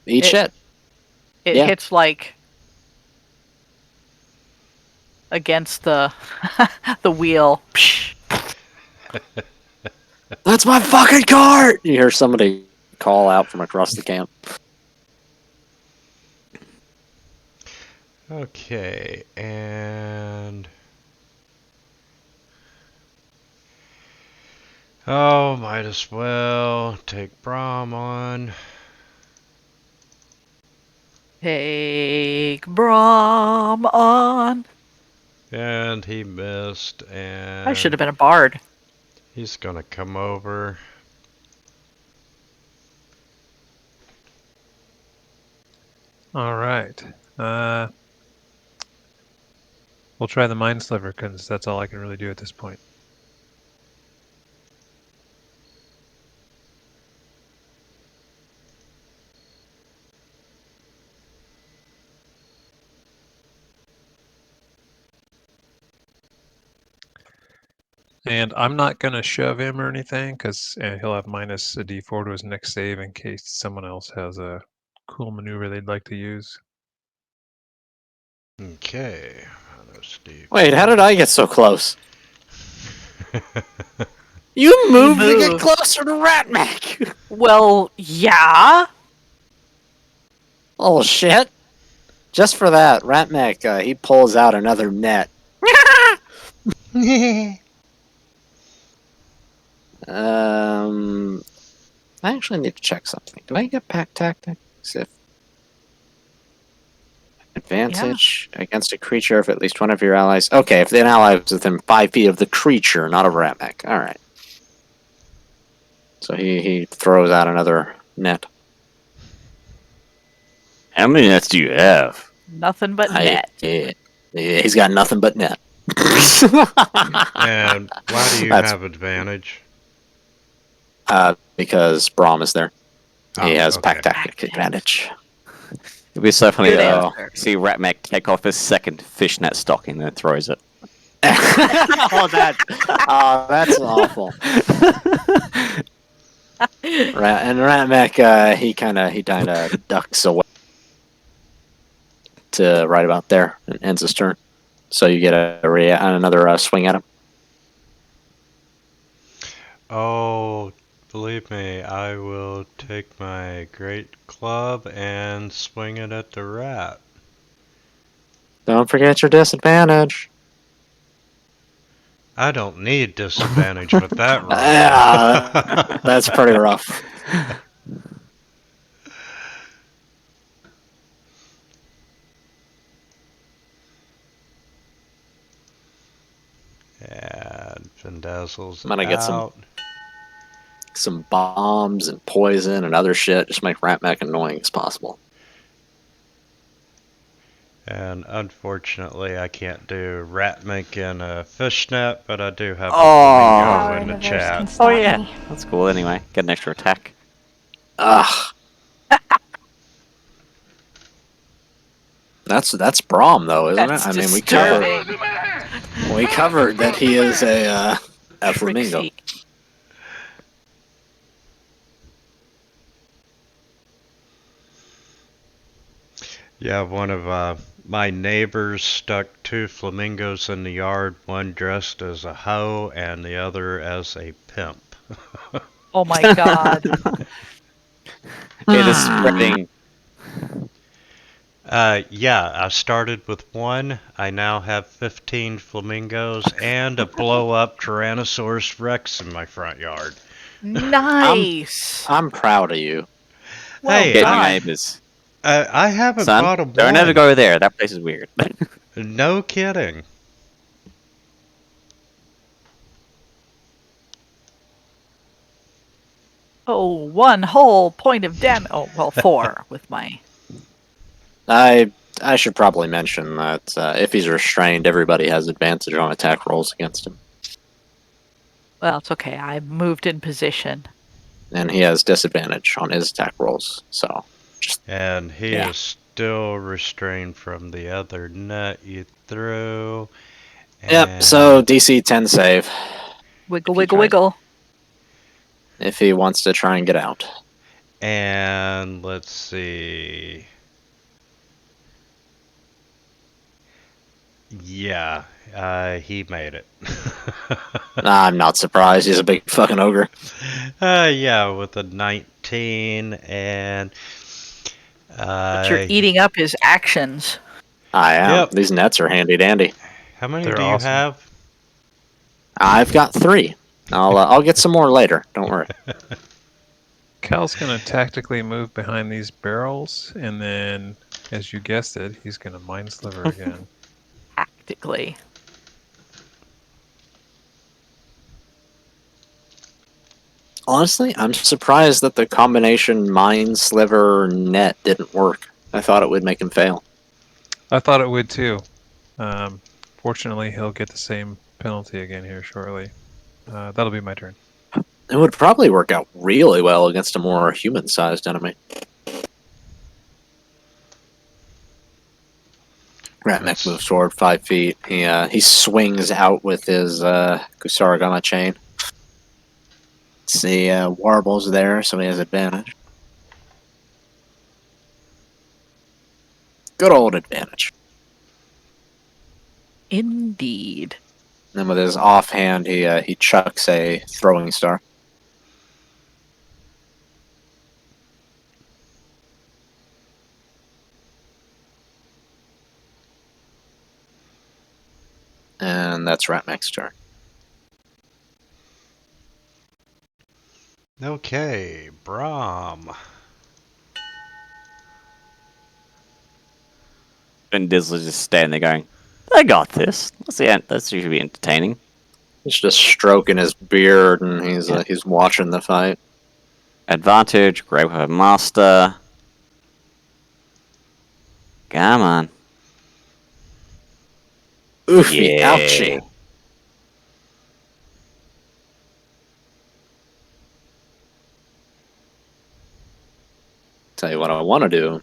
Eat shit. it Yeah. hits like against the the wheel. Psh. That's my fucking cart! You hear somebody call out from across the camp. Okay, and oh, might as well take Brahm on. Take Brahm on. And he missed, and I should have been a bard. he's gonna come over. All right. We'll try the Mind Sliver because that's all I can really do at this point. And I'm not going to shove him or anything because he'll have minus a d4 to his next save in case someone else has a cool maneuver they'd like to use. Okay, that's Steve. Wait, how did I get so close? You moved to get moved. closer to Ratmac! Well, yeah. Oh shit. Just for that, Ratmac, he pulls out another net. I actually need to check something. Do I get pack tactics if advantage against a creature if at least one of your allies? Okay, if an ally is within 5 feet of the creature, not of Ratmac. All right. So he throws out another net. How many nets do you have? Nothing but net. He's got nothing but net. And why do you That's- have advantage? Because Brahm is there. He Oh, has okay. pack tactic advantage. It'd be so funny Good to answer. see Ratmac take off his second fishnet stocking and then throws it. That's awful. And Ratmac, he kind of ducks away to right about there and ends his turn. So you get another swing at him. Oh, believe me, I will take my great club and swing it at the rat. Don't forget your disadvantage. I don't need disadvantage with that roll. Yeah, that's pretty rough. And Findazzle's I'm gonna get some- out. some bombs and poison and other shit. Just make Ratmech annoying as possible. And unfortunately, I can't do Ratmink in a fishnet, but I do have Oh. Flamingo Power in the universe can chat. stop Oh yeah, me. that's cool. Anyway, get an extra attack. Ugh. That's Braum though, isn't That's it? I mean, disturbing. we covered that he is a flamingo. Trixie. Yeah, one of my neighbors stuck 2 flamingos in the yard, one dressed as a hoe and the other as a pimp. Oh my god. It is spreading. Yeah, I started with 1. I now have 15 flamingos and a blow-up Tyrannosaurus Rex in my front yard. Nice. I'm proud of you. Well Hey, Get your done. neighbors. I haven't Son, bought a don't ever one. go there. That place is weird. No kidding. Oh, 1 whole point of damage. Oh, well, 4 with my. I should probably mention that if he's restrained, everybody has advantage on attack rolls against him, Well, it's okay. I moved in position. and he has disadvantage on his attack rolls. So, And he Yeah. is still restrained from the other net you threw. yep. So DC 10 save Wiggle, If you wiggle, try- wiggle. if he wants to try and get out. And let's see. Yeah, he made it. I'm not surprised. He's a big fucking ogre. Yeah, with a 19 and. But you're eating up his actions. I am. Yep. These nets are handy dandy. How many They're do you awesome. have? I've got 3. I'll get some more later. Don't worry. Cal's going to tactically move behind these barrels, and then, as you guessed it, he's going to Mind Sliver again. Tactically. Honestly, I'm surprised that the combination mine sliver net didn't work. I thought it would make him fail. I thought it would too. Fortunately, he'll get the same penalty again here shortly. That'll be my turn. It would probably work out really well against a more human-sized enemy. Ratmech moves forward 5 feet. He swings out with his Kusarigama chain. See, Warble's there, so he has advantage. Good old advantage. Indeed. And then with his offhand, he chucks a throwing star. And that's Ratmech's turn. Okay, Braum. And Dizzler's just standing there going, I got this. That's usually entertaining. He's just stroking his beard, and he's watching the fight. Advantage, Grey Weapon Master. Come on. Oofy, Yeah. ouchie. Tell you what I want to do.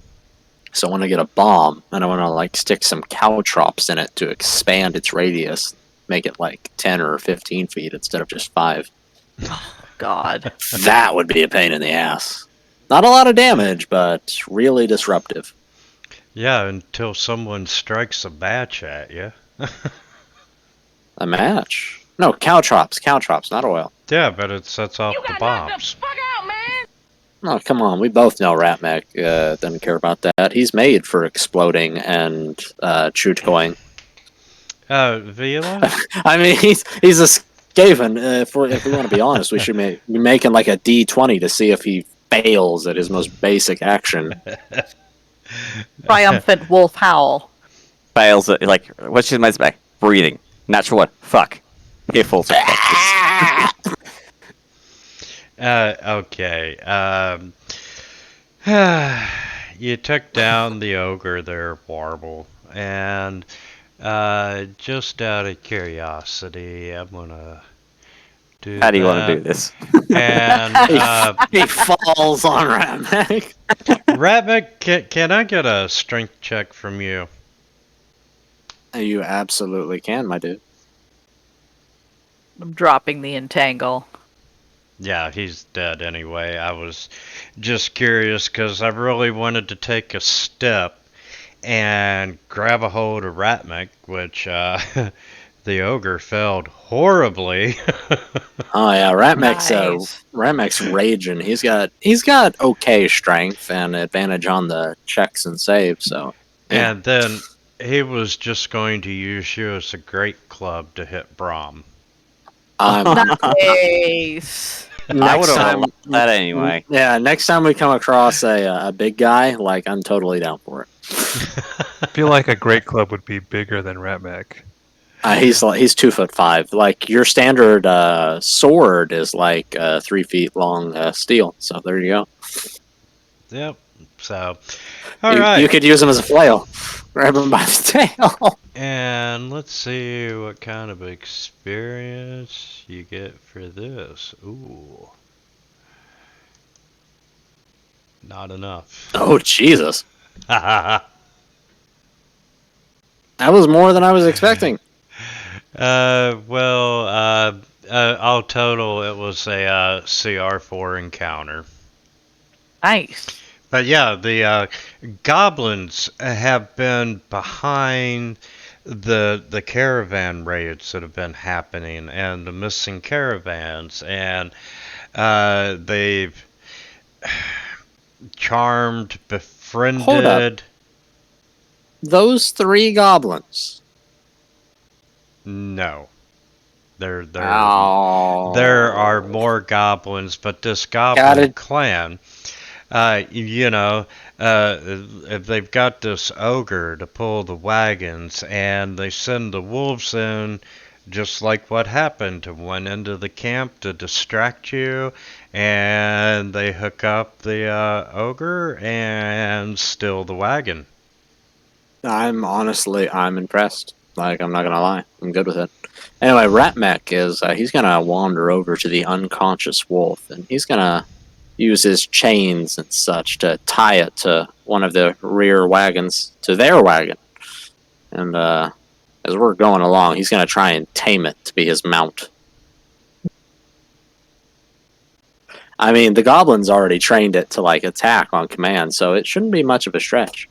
So I want to get a bomb, and I want to like stick some caltrops in it to expand its radius, make it like 10 or 15 feet instead of just 5. God. That would be a pain in the ass. Not a lot of damage, but really disruptive. Yeah, until someone strikes a match at you. A match? No, caltrops, not oil. Yeah, but it sets off You the got knocked the bombs. fuck out, man! Oh, come on. We both know Ratmech doesn't care about that. He's made for exploding and chute-going. Vila? I mean, he's a Skaven. If we want to be honest, we should be making like a D20 to see if he fails at his most basic action. Triumphant wolf howl. Fails at, like, what's his mate's back? Breathing. Natural one. Fuck. Here falls a Okay. You took down the ogre there, Warble, and just out of curiosity, I'm gonna do How do you want to that. do this? And He falls on Ratmac. Ratmic, can I get a strength check from you? You absolutely can, my dude. I'm dropping the entangle. Yeah, he's dead anyway. I was just curious because I really wanted to take a step and grab a hold of Ratmic, which the ogre failed horribly. Oh yeah, Nice. Ratmac's raging. He's got okay strength and advantage on the checks and saves. So yeah, And then he was just going to use you as a great club to hit Brahm. Nice. I would next have time, loved that anyway. yeah, next time we come across a big guy, like I'm totally down for it. I feel like a great club would be bigger than Ratmac. He's 2'5". Like your standard sword is like 3 feet long steel. So there you go. Yep. So, all You right. could use him as a flail. Grab him by the tail. And let's see what kind of experience you get for this. Ooh. Not enough. Oh Jesus, uh, that was more than I was expecting. well, all total, it was a CR4 encounter. Nice. But yeah, the goblins have been behind the caravan raids that have been happening and the missing caravans, and they've charmed, Hold up, befriended. those 3 goblins. No, there are Oh, more goblins, but this got goblin it. clan, you know, they've got this ogre to pull the wagons, and they send the wolves in, just like what happened. Went into the camp to distract you, and they hook up the ogre and steal the wagon. I'm impressed. Like I'm not gonna lie, I'm good with it. Anyway, Ratmech is he's gonna wander over to the unconscious wolf, and he's gonna use his chains and such to tie it to one of the rear wagons to their wagon. And as we're going along, he's gonna try and tame it to be his mount. I mean, the goblins already trained it to like attack on command, so it shouldn't be much of a stretch.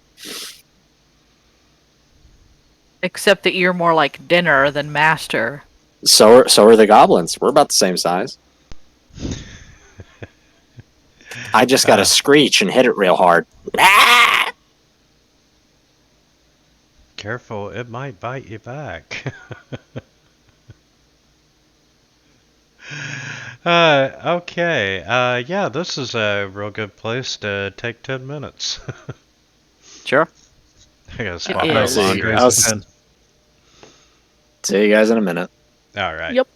Except that you're more like dinner than master. So are the goblins. We're about the same size. I just gotta screech and hit it real hard. Ah! Careful, it might bite you back. Okay. Yeah, this is a real good place to take 10 minutes. Sure. I gotta It swap is. out Nice. laundry. I'll see you guys in a minute. All right. Yep.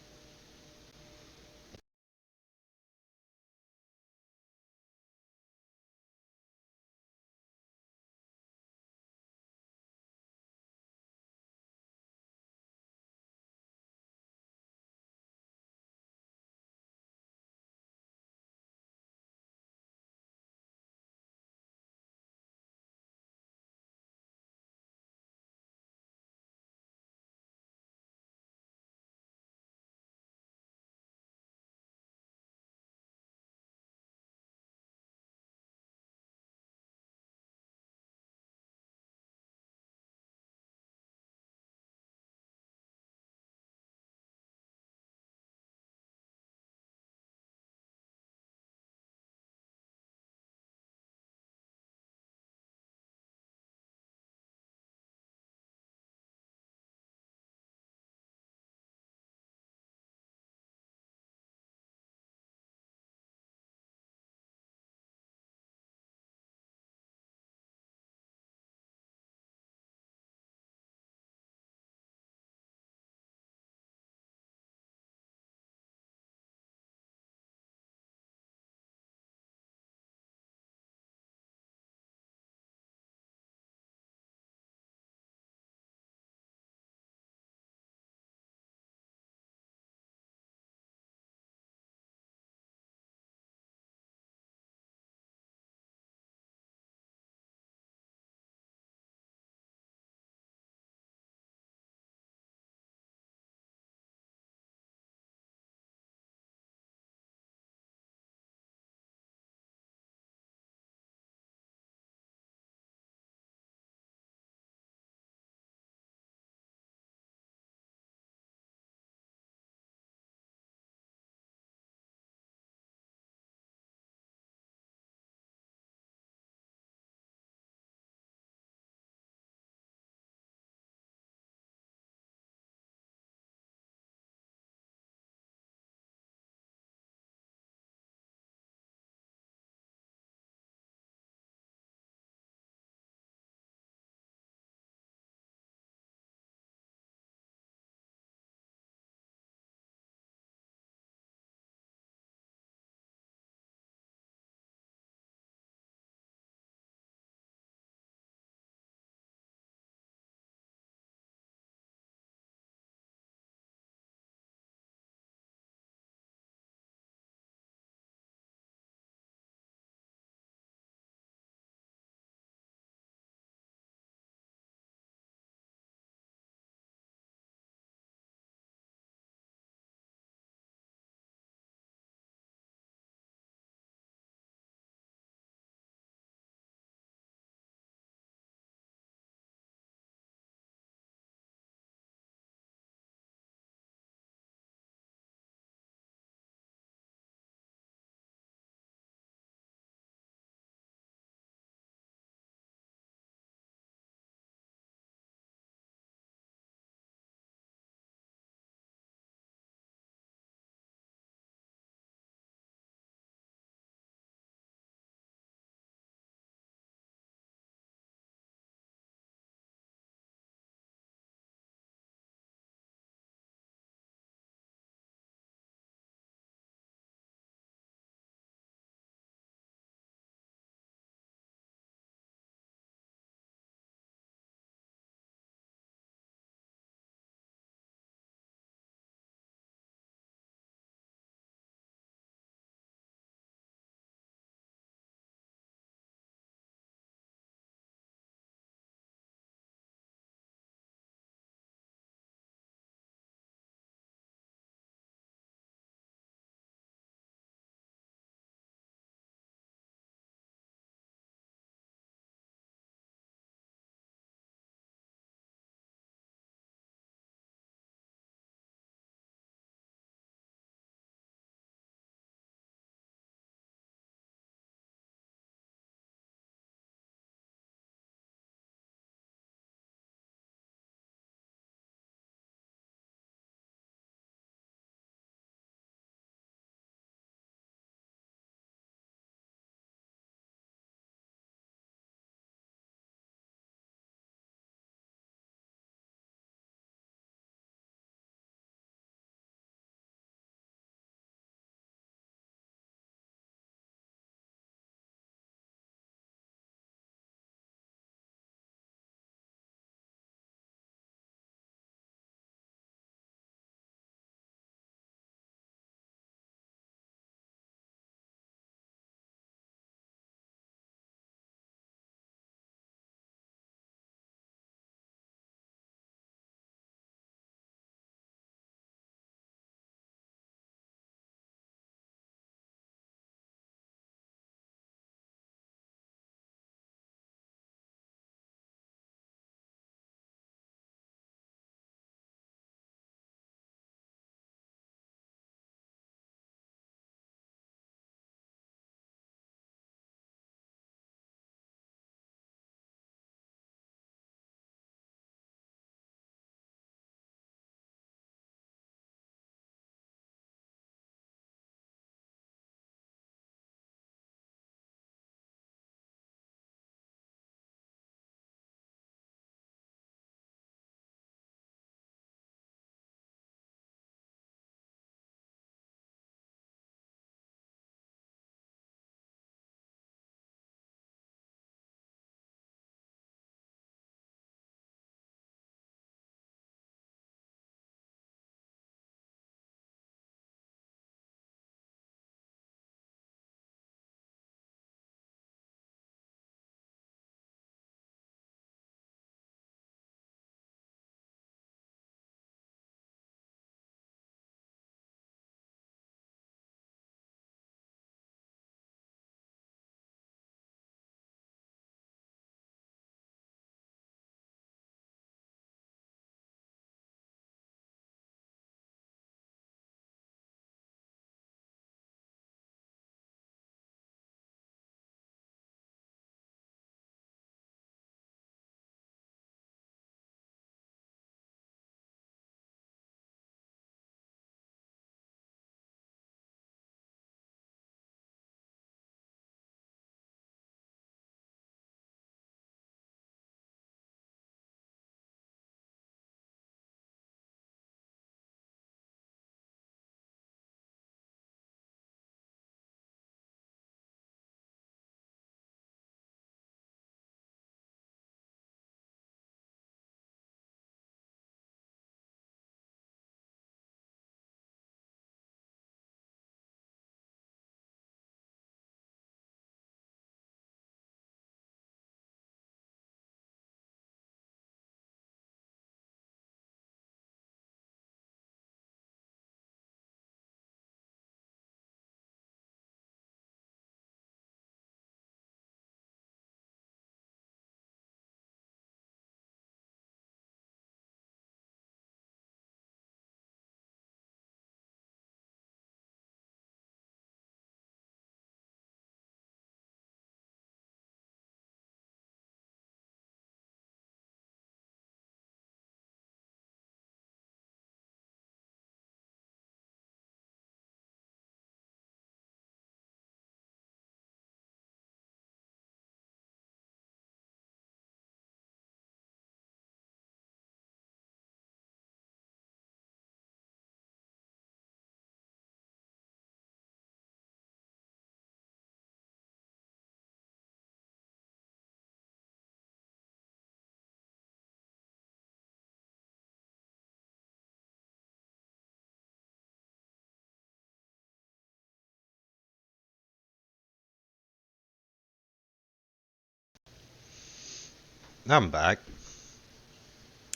I'm back.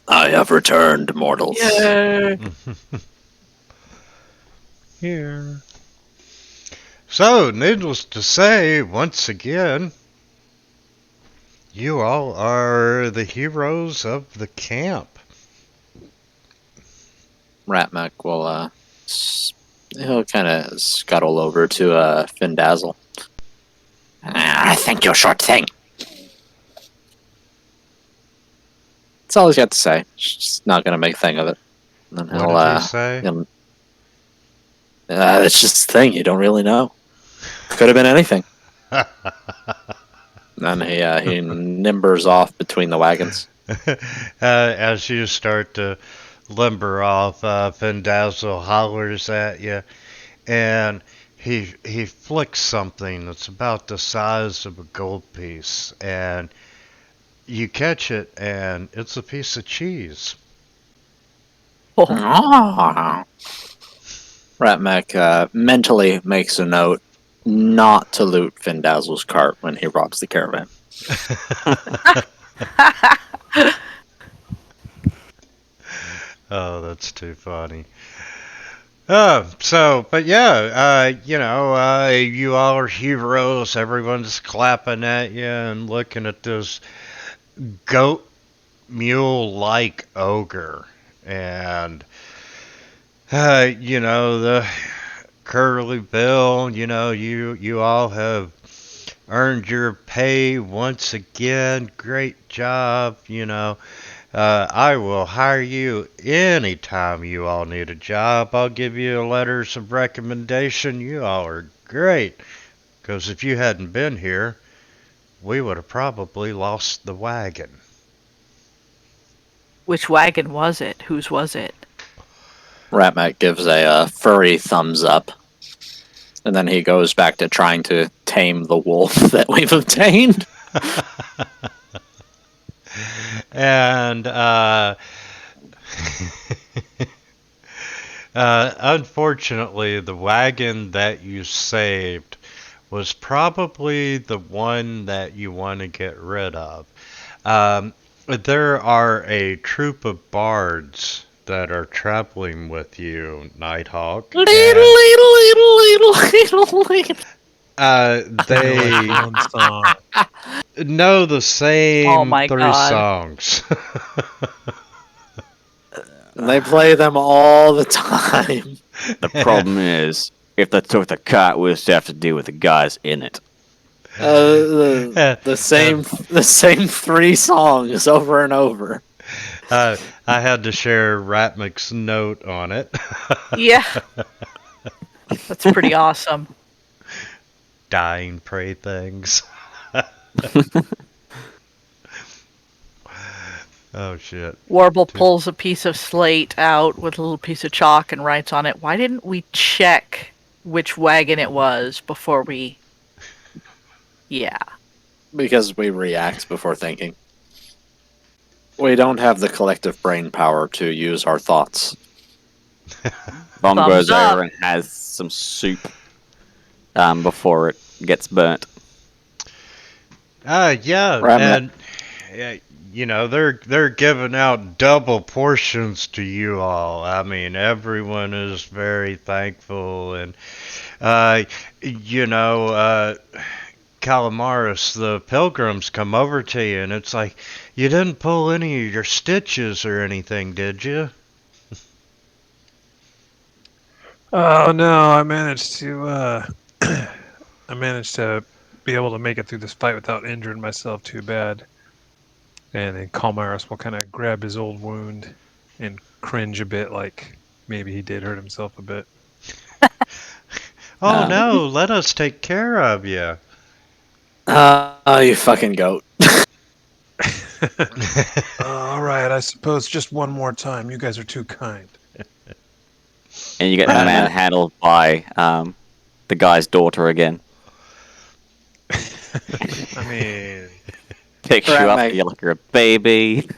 I have returned, mortals. Yay! Here. So, needless to say, once again, you all are the heroes of the camp. Ratmac will, he'll kind of scuttle over to, Findazzle. I think you're short thing. That's all he's got to say. He's just not going to make a thing of it. And then he'll, What did he say? It's just a thing. You don't really know. Could have been anything. And then he nimbers off between the wagons. As you start to limber off, Findazzle hollers at you, and he flicks something that's about the size of a gold piece, and you catch it, and it's a piece of cheese. Oh. Ratmac mentally makes a note not to loot Findazzle's cart when he robs the caravan. Oh, that's too funny. But yeah, you all are heroes. Everyone's clapping at you and looking at this goat mule-like ogre. And, the curly bill, you all have earned your pay once again. Great job, I will hire you anytime you all need a job. I'll give you letters of recommendation. You all are great. Because if you hadn't been here, we would have probably lost the wagon. Which wagon was it? Whose was it? Ratmac gives a furry thumbs up. And then he goes back to trying to tame the wolf that we've obtained. And unfortunately, the wagon that you saved was probably the one that you want to get rid of. There are a troop of bards that are traveling with you, Nighthawk. They One song. know the same Oh my three God. songs. They play them all the time. The problem is, if they took the cart, we'll still have to deal with the guys in it. The same three songs over and over. I had to share Ratmac's note on it. Yeah. That's pretty awesome. Dying prey things. Oh shit. Warble pulls a piece of slate out with a little piece of chalk and writes on it, "Why didn't we check which wagon it was before we..." Yeah. Because we react before thinking. We don't have the collective brain power to use our thoughts. Bomb Thumbs goes up. over and has some soup before it gets burnt. Yeah, Ratmac. and they're giving out double portions to you all. I mean, everyone is very thankful, and Calamaris, the pilgrims come over to you, and it's like, you didn't pull any of your stitches or anything, did you? Oh no, I managed to be able to make it through this fight without injuring myself too bad. And then Kalmaris will kind of grab his old wound and cringe a bit, like maybe he did hurt himself a bit. Oh no, let us take care of you. You fucking goat. All right, I suppose just one more time. You guys are too kind. And you get manhandled by the guy's daughter again. I mean, Picks you Ratmac. up, you're like you're a baby.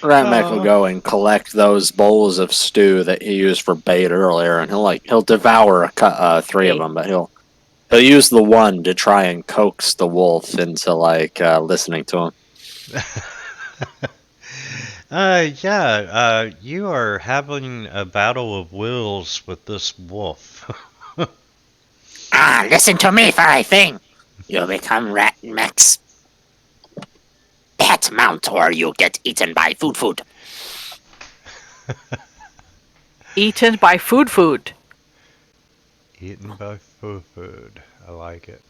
Ratmac will go and collect those bowls of stew that he used for bait earlier, and he'll devour three of them, but he'll use the one to try and coax the wolf into listening to him. Yeah, you are having a battle of wills with this wolf. Ah, listen to me, furry thing. You become Rat Max pet mount, or you get eaten by food. Eaten by food. Eaten by food. I like it.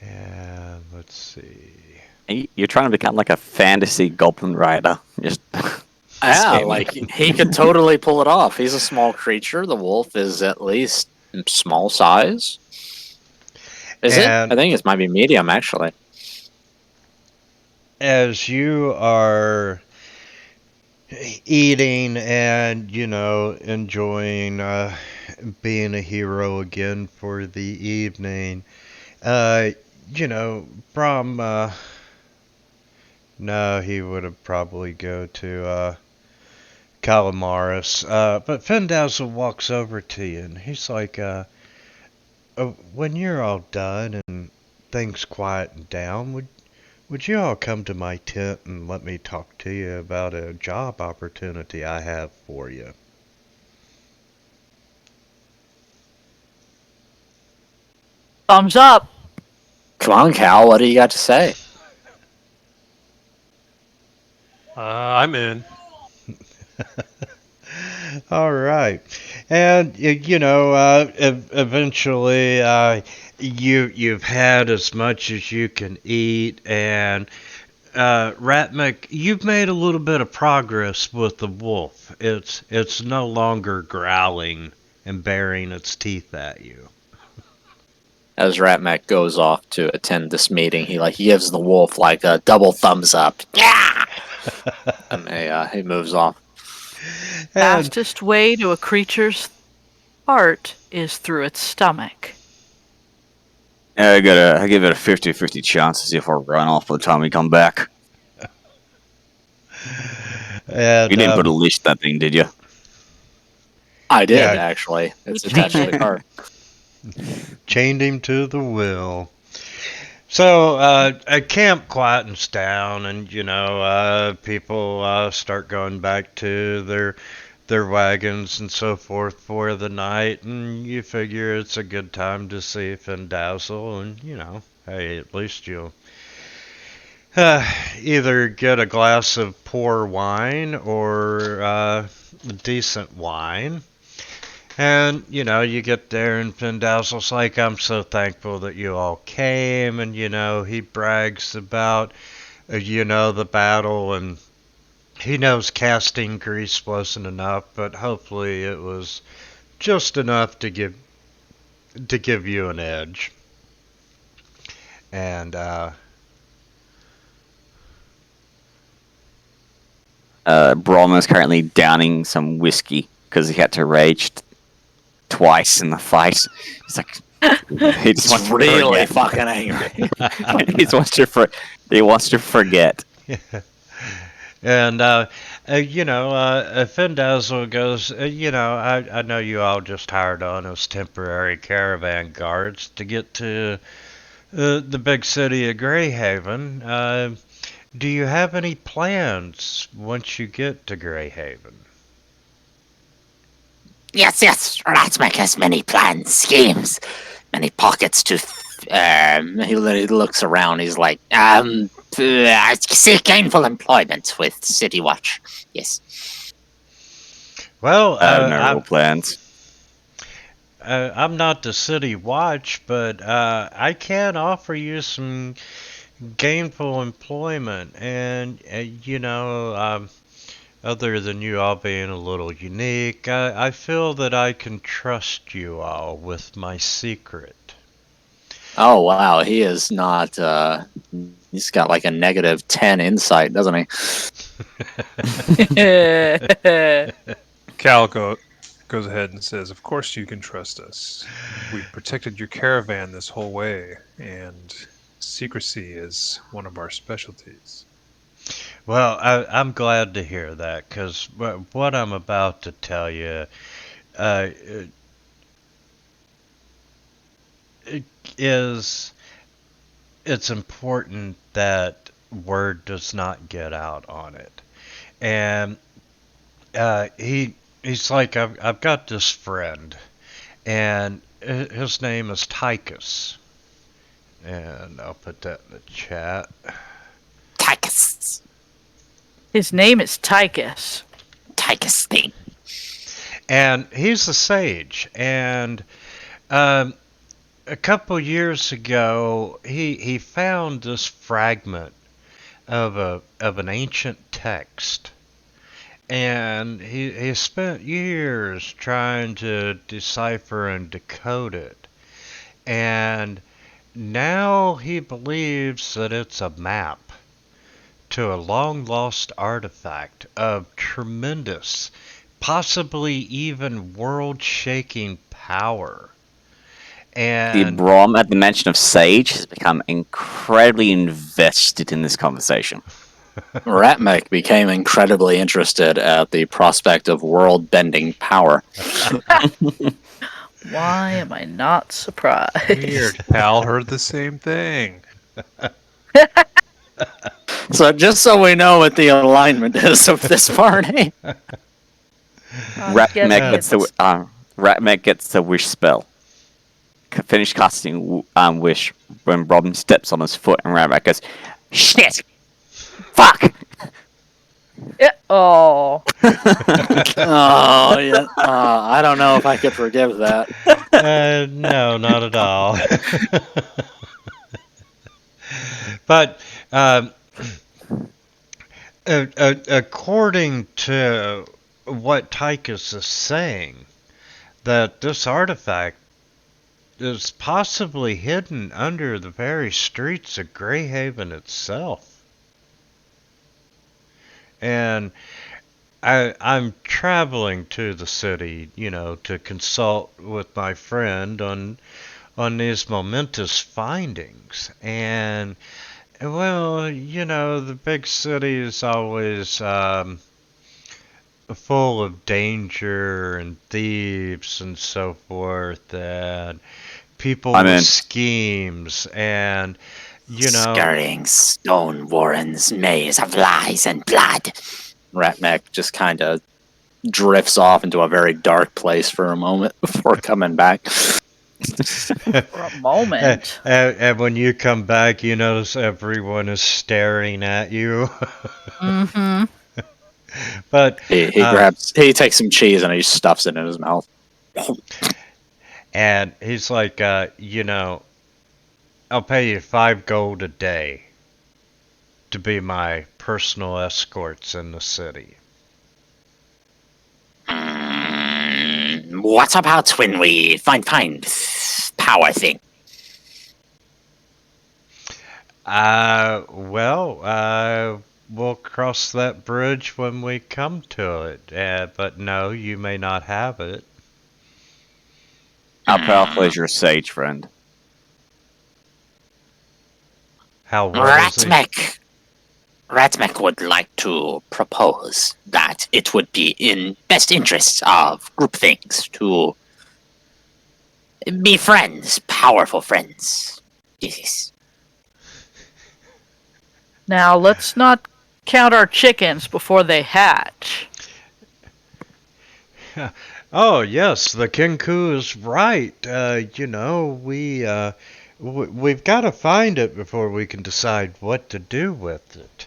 And let's see. You're trying to become like a fantasy goblin rider. Just Yeah, spam. like he could totally pull it off. He's a small creature. The wolf is at least small size. Is it? And I think it might be medium, actually. as you are eating and, enjoying being a hero again for the evening, uh, Brom, no, he would have probably go to Calamaris. But Fendazzle walks over to you and he's like, when you're all done and things quieten down, would you all come to my tent and let me talk to you about a job opportunity I have for you? Thumbs up. Come on, Cal. What do you got to say? I'm in. All right, and eventually, you've had as much as you can eat, and Ratmick, you've made a little bit of progress with the wolf. It's no longer growling and baring its teeth at you. As Ratmac goes off to attend this meeting, he gives the wolf like a double thumbs up. Yeah, and he moves off. And Fastest way to a creature's heart is through its stomach. I give it a 50-50 chance to see if I run off by the time we come back. and You didn't put a leash on that thing, did you? I did, Yeah. actually. It's He attached to chained the car. chained him to the wheel. So a camp quietens down, and people start going back to their wagons and so forth for the night, and you figure it's a good time to see Findazzle, and hey, at least you'll either get a glass of poor wine or decent wine. And, you get there and Findazzle's like, I'm so thankful that you all came. And, he brags about, the battle. And he knows casting grease wasn't enough, but hopefully it was just enough to give you an edge. And, Brom is currently downing some whiskey because he had to rage twice in the fight. He's like, he just wants He's to really forget. fucking angry. He wants to forget. And Findazzle goes, I know you all just hired on as temporary caravan guards to get to the big city of Greyhaven. Do you have any plans once you get to Greyhaven? Yes, Ratmac has many plans, schemes, many pockets to. He looks around. He's like, I seek gainful employment with City Watch. Yes. Well, I have no real plans. I'm not the city watch, but I can offer you some gainful employment, and other than you all being a little unique, I feel that I can trust you all with my secret. oh wow, he is not. He's got like a -10 insight, doesn't he? Cal goes ahead and says, "Of course you can trust us. We've protected your caravan this whole way, and secrecy is one of our specialties." Well, I'm glad to hear that, because what I'm about to tell you uh, it is it's important that word does not get out on it. And he's like, I've got this friend, and his name is Tychus. And I'll put that in the chat. Tychus. His name is Tychus. Tychus thing. And he's a sage. And a couple years ago, he found this fragment of an ancient text. And he spent years trying to decipher and decode it. And now he believes that it's a map to a long lost artifact of tremendous, possibly even world shaking power. The And Brom, at the mention of Sage, has become incredibly invested in this conversation. Ratmek became incredibly interested at the prospect of world-bending power. Why am I not surprised? Weird. Pal heard the same thing. So just so we know what the alignment is of this party. Ratmek gets the wish spell. Finish casting wish when Robin steps on his foot, and Ratmek goes, "Shit! Fuck!" Oh. Oh, yeah. I don't know if I could forgive that. no, not at all. But according to what Tychus is saying, that this artifact is possibly hidden under the very streets of Greyhaven itself. And I'm traveling to the city, to consult with my friend on these momentous findings. And, well, the big city is always full of danger and thieves and so forth, and people with schemes, and Scurrying stone warrens, maze of lies and blood. Ratmek just kind of drifts off into a very dark place for a moment before coming back. For a moment. And when you come back, you notice everyone is staring at you. Mm-hmm. But he takes some cheese and he stuffs it in his mouth. And he's like, I'll pay you 5 gold a day to be my personal escorts in the city. What about when we find power thing? We'll cross that bridge when we come to it. But no, you may not have it. How powerful is your sage friend? How what is he? Ratmek would like to propose that it would be in best interests of group things to be friends, powerful friends. Jesus. Now, let's not count our chickens before they hatch. Oh, yes, the Kinku is right. We've got to find it before we can decide what to do with it.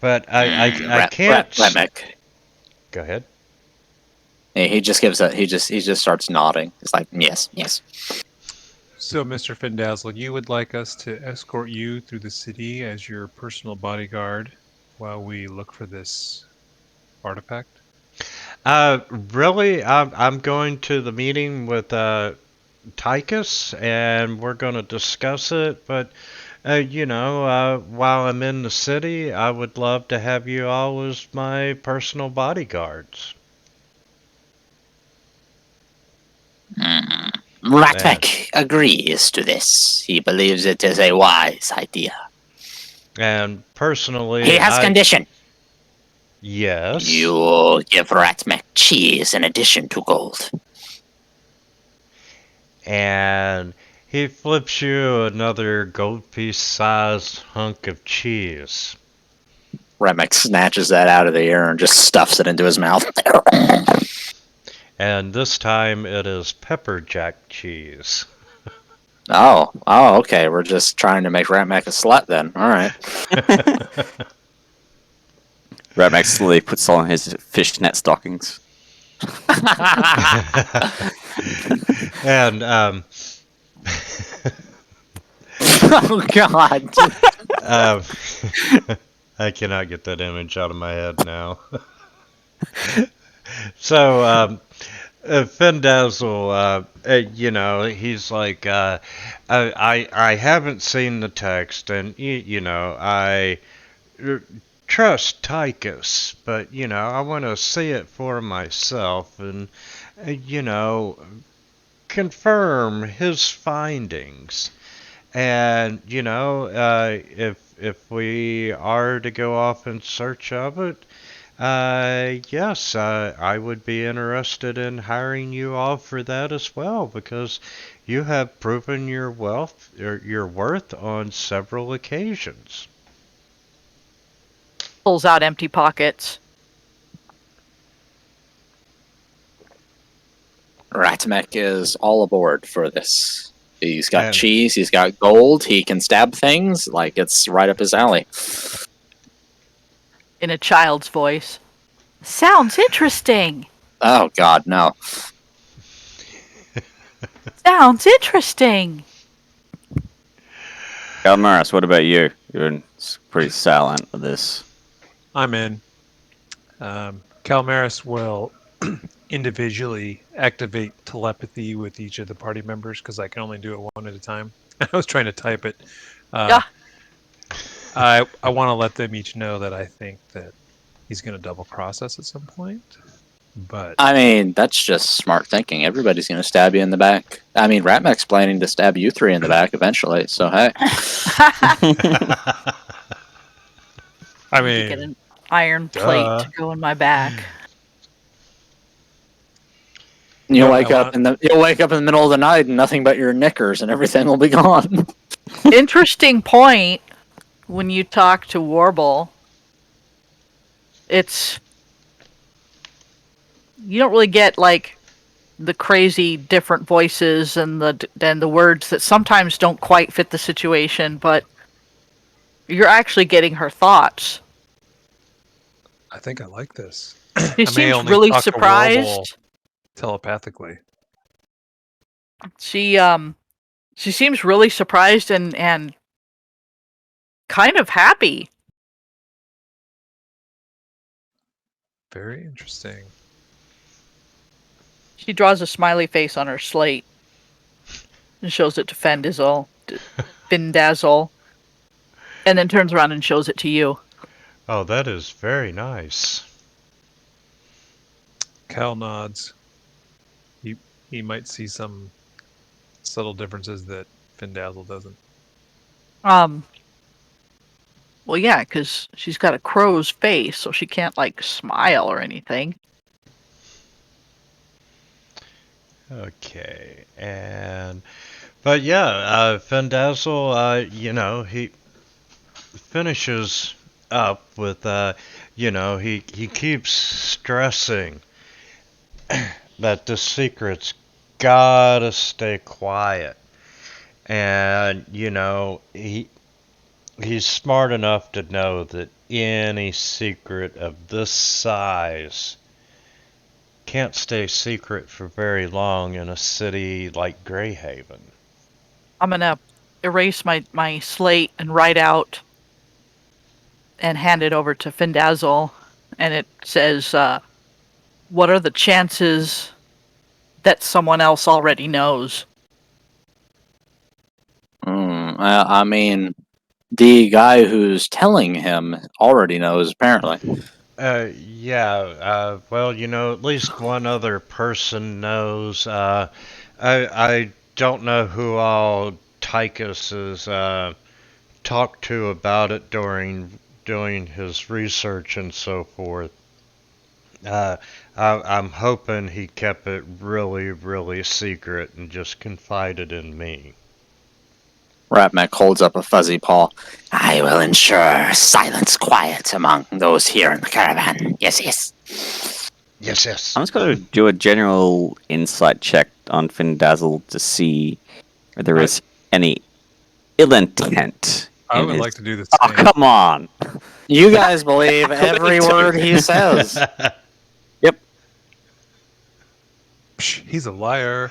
But I can't. Ratmek. Go ahead. He just starts nodding. It's like, yes. So, Mr. Findazzle, you would like us to escort you through the city as your personal bodyguard while we look for this artifact? Really, I'm going to the meeting with Tychus, and we're going to discuss it. But while I'm in the city, I would love to have you all as my personal bodyguards. Ratmek agrees to this. He believes it is a wise idea. And personally, He has condition. Yes. You give Ratmek cheese in addition to gold. And he flips you another gold piece-sized hunk of cheese. Remick snatches that out of the air and just stuffs it into his mouth. And this time it is pepper jack cheese. Oh, okay. We're just trying to make Ratmac a slut then. All right. Ratmax slowly puts on his fishnet stockings. And Oh God. um, I cannot get that image out of my head now. So Finn Dazzle, he's like, I haven't seen the text, and I trust Tychus, but I want to see it for myself, and confirm his findings. And if we are to go off in search of it, yes, I would be interested in hiring you off for that as well, because you have proven your your worth on several occasions. Pulls out empty pockets. Ratmac is all aboard for this. He's got And- cheese, he's got gold, he can stab things, like it's right up his alley. In a child's voice. Sounds interesting. Oh God, no. Sounds interesting. Calmaris, what about you? You're pretty silent with this. I'm in. Calmaris will individually activate telepathy with each of the party members because I can only do it one at a time. I was trying to type it. Yeah. I want to let them each know that I think that he's going to double cross us at some point. But I mean, that's just smart thinking. Everybody's going to stab you in the back. I mean, Ratmac's planning to stab you three in the back eventually, so hey. I Get mean, an iron plate duh. to go in my back. You'll No, wake I up in the middle of the night and nothing but your knickers and everything will be gone. Interesting point when you talk to Warble. You don't really get like the crazy different voices and the words that sometimes don't quite fit the situation, but you're actually getting her thoughts. I think I like this. She I may seems only really talk to Warble surprised. telepathically. She seems really surprised and kind of happy. Very interesting. She draws a smiley face on her slate and shows it to Findazzle, and then turns around and shows it to you. Oh, that is very nice. Cal nods. He might see some subtle differences that Findazzle doesn't. Well, yeah, because she's got a crow's face, so she can't like smile or anything. Okay, but yeah, Findazzle, he finishes up with, he keeps stressing that the secret's gotta stay quiet. And, he's smart enough to know that any secret of this size can't stay secret for very long in a city like Greyhaven. I'm gonna erase my slate and write out and hand it over to Findazzle, and it says, "What are the chances that someone else already knows?" I mean, the guy who's telling him already knows, apparently. Well, at least one other person knows. I don't know who all Tychus has talked to about it during doing his research and so forth. I'm hoping he kept it really, really secret and just confided in me. Ratmek holds up a fuzzy paw. I will ensure silence, quiet among those here in the caravan. Yes, yes. Yes, yes. I'm just going to do a general insight check on Findazzle to see if there is any ill intent. I in would his- like to do the Oh, same. come on! You guys believe every word he says. Yep. Psh, he's a liar.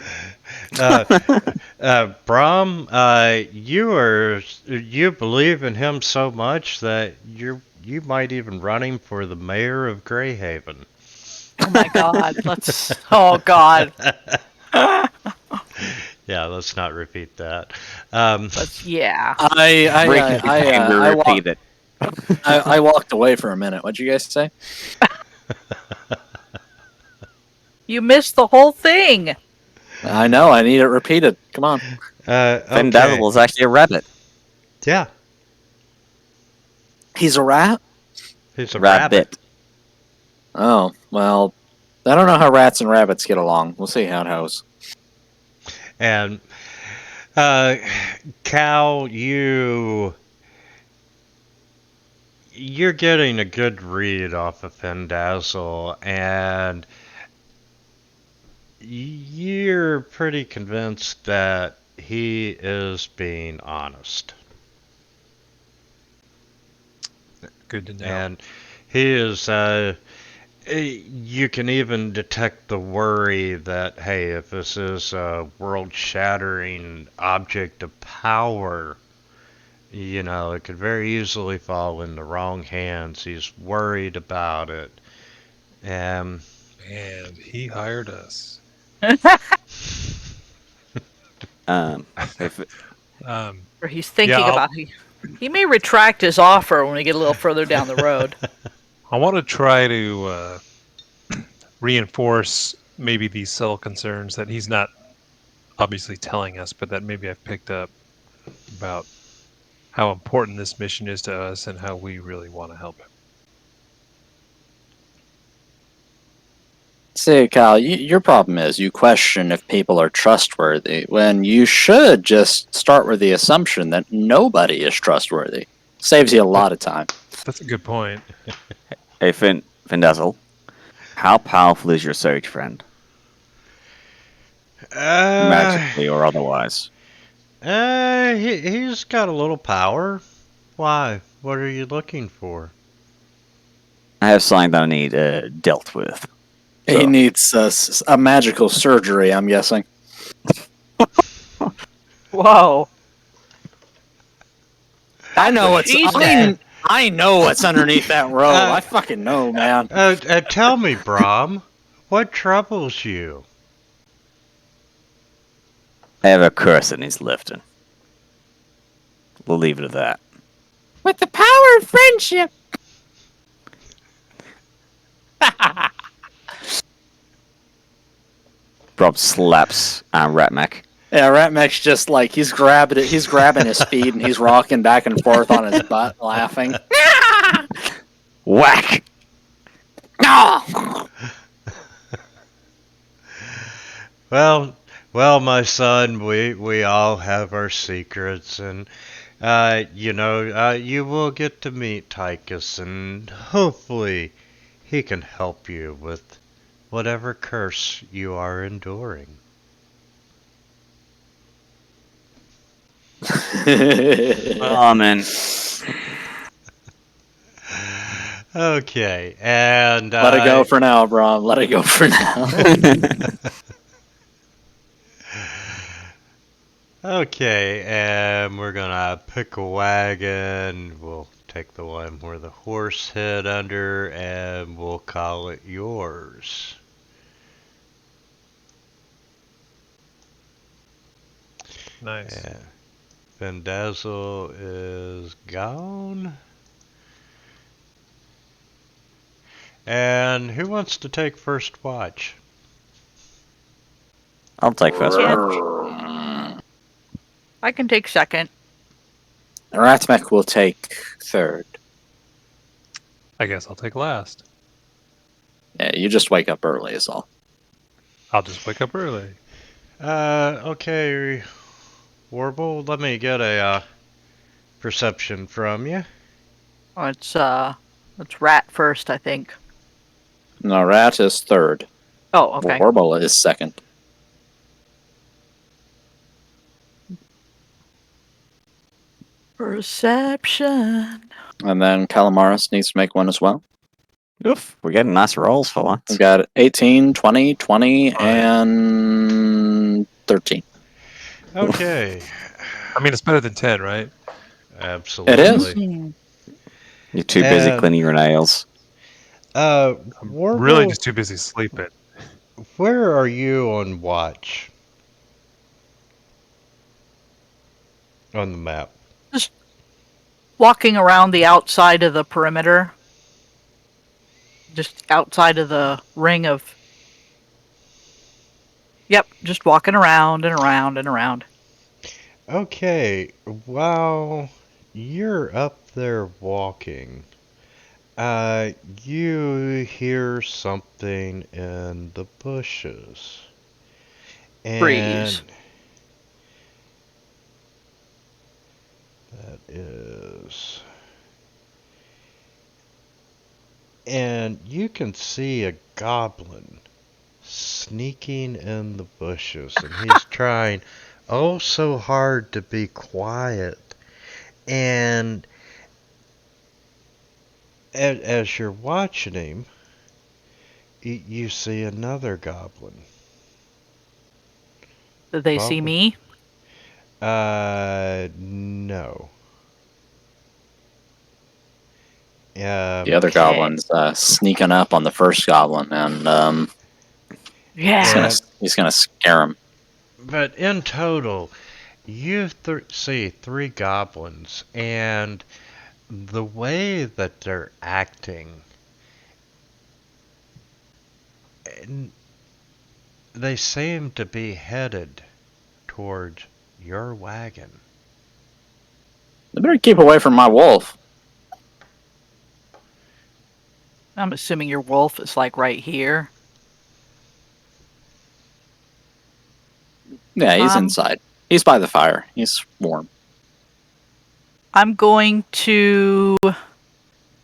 Brahm, you believe in him so much that you might even run him for the mayor of Greyhaven. Oh my God. Let's. Oh God. Yeah, let's not repeat that. Let's. Yeah. Repeat it. I walked away for a minute. What'd you guys say? You missed the whole thing. I know. I need it repeated. Come on. Okay. Findazzle is actually a rabbit. Yeah, He's a rat? he's a Rabbit. rabbit. Oh, well, I don't know how rats and rabbits get along. We'll see how it goes. And Cal, you're getting a good read off of Findazzle, and you're pretty convinced that he is being honest. Good to know. And he is, you can even detect the worry that, hey, if this is a world-shattering object of power, you know, it could very easily fall in the wrong hands. He's worried about it. And he hired us. If, Or he's thinking Yeah, about. He may retract his offer when we get a little further down the road. I want to try to reinforce maybe these subtle concerns that he's not obviously telling us, but that maybe I've picked up about how important this mission is to us and how we really want to help him. See, Kyle, your problem is you question if people are trustworthy when you should just start with the assumption that nobody is trustworthy. Saves you a lot of time. That's a good point. hey, Findazzle, how powerful is your sage friend? Magically or otherwise? He's got a little power. Why? What are you looking for? I have something that I need dealt with. He needs a magical surgery, I'm guessing. Whoa. I know what's She's dead. I know what's underneath that robe. I fucking know, man. Tell me, Brahm, what troubles you? I have a curse that needs lifting. We'll leave it at that. With the power of friendship. Rob slaps Ratmac. Yeah, Ratmek's just like he's grabbing his feet and he's rocking back and forth on his butt, laughing. Whack! No. Well, my son, we all have our secrets, and you will get to meet Tychus, and hopefully he can help you with whatever curse you are enduring. Amen. Okay, and Let it go for now, Brom. Let it go for now. Okay, and we're gonna pick a wagon. We'll take the one where the horse hid under, and we'll call it yours. Nice. Yeah. Findazzle is gone. And who wants to take first watch? I'll take first Yeah. watch. I can take second. Ratmek will take third. I guess I'll take last. Yeah, you just wake up early is all. I'll just wake up early. Okay. Warble, let me get a perception from you. Oh, it's Rat first, I think. No, Rat is third. Oh, okay. Warble is second. Perception. And then Calamaris needs to make one as well. Oof, we're getting nice rolls for once. We've got 18, 20, 20, and 13. Okay. I mean, it's better than 10, right? Absolutely. You're too busy And- cleaning your nails. I'm Warble, really just too busy sleeping. where are you on watch? On the map. Just walking around the outside of the perimeter. Just outside of the ring of... Yep, just walking around and around and around. Okay, while you're up there walking, you hear something in the bushes. And Breeze. that is. And you can see a goblin sneaking in the bushes, and he's trying oh so hard to be quiet. And as you're watching him, you see another goblin. Did they see me? No. The other Okay. goblin's sneaking up on the first goblin, and Yeah. he's gonna scare him. But in total, you see three goblins, and the way that they're acting, they seem to be headed towards your wagon. They better keep away from my wolf. I'm assuming your wolf is like right here. Yeah, he's inside. He's by the fire. He's warm. I'm going to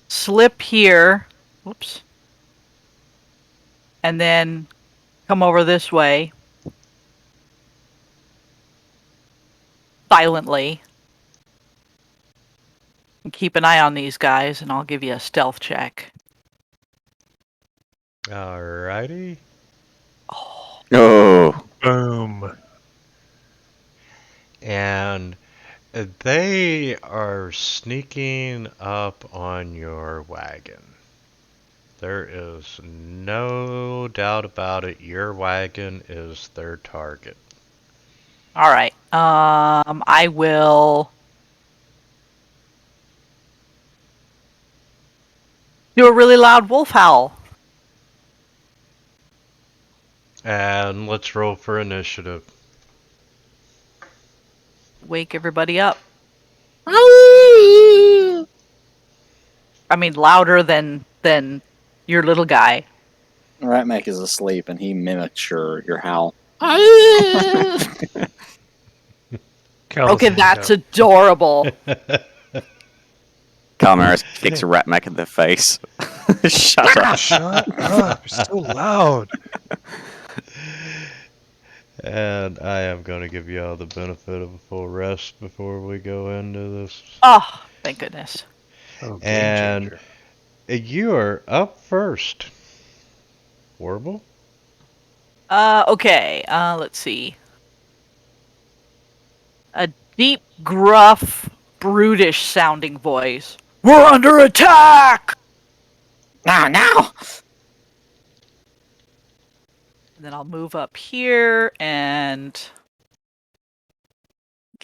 slip here. Whoops. And then come over this way. Silently. And keep an eye on these guys, and I'll give you a stealth check. Alrighty. Oh, Boom. And they are sneaking up on your wagon. There is no doubt about it. Your wagon is their target. All right. I will do a really loud wolf howl. And let's roll for initiative. Wake everybody up. I mean, louder than your little guy. Ratmac is asleep, and he mimics your howl. Cal's Okay, hand that's up. adorable. Calamaris kicks a Ratmac in the face. Shut up. Shut up. You're so loud. And I am going to give you all the benefit of a full rest before we go into this. Oh, thank goodness. Oh, game And changer. you are up first. Warble? Okay, let's see. A deep, gruff, brutish sounding voice. We're under attack! Now! And then I'll move up here and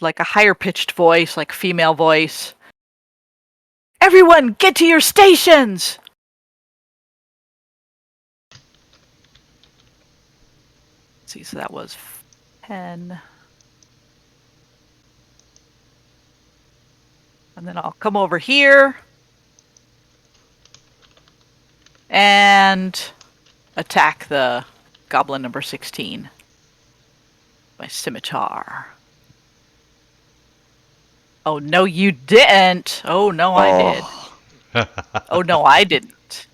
like a higher pitched voice, like female voice. Everyone, get to your stations! Let's see, so that was 10. And then I'll come over here and attack the goblin number 16. My scimitar. Oh, no, you didn't. Oh, no, I did. Oh, no, I didn't.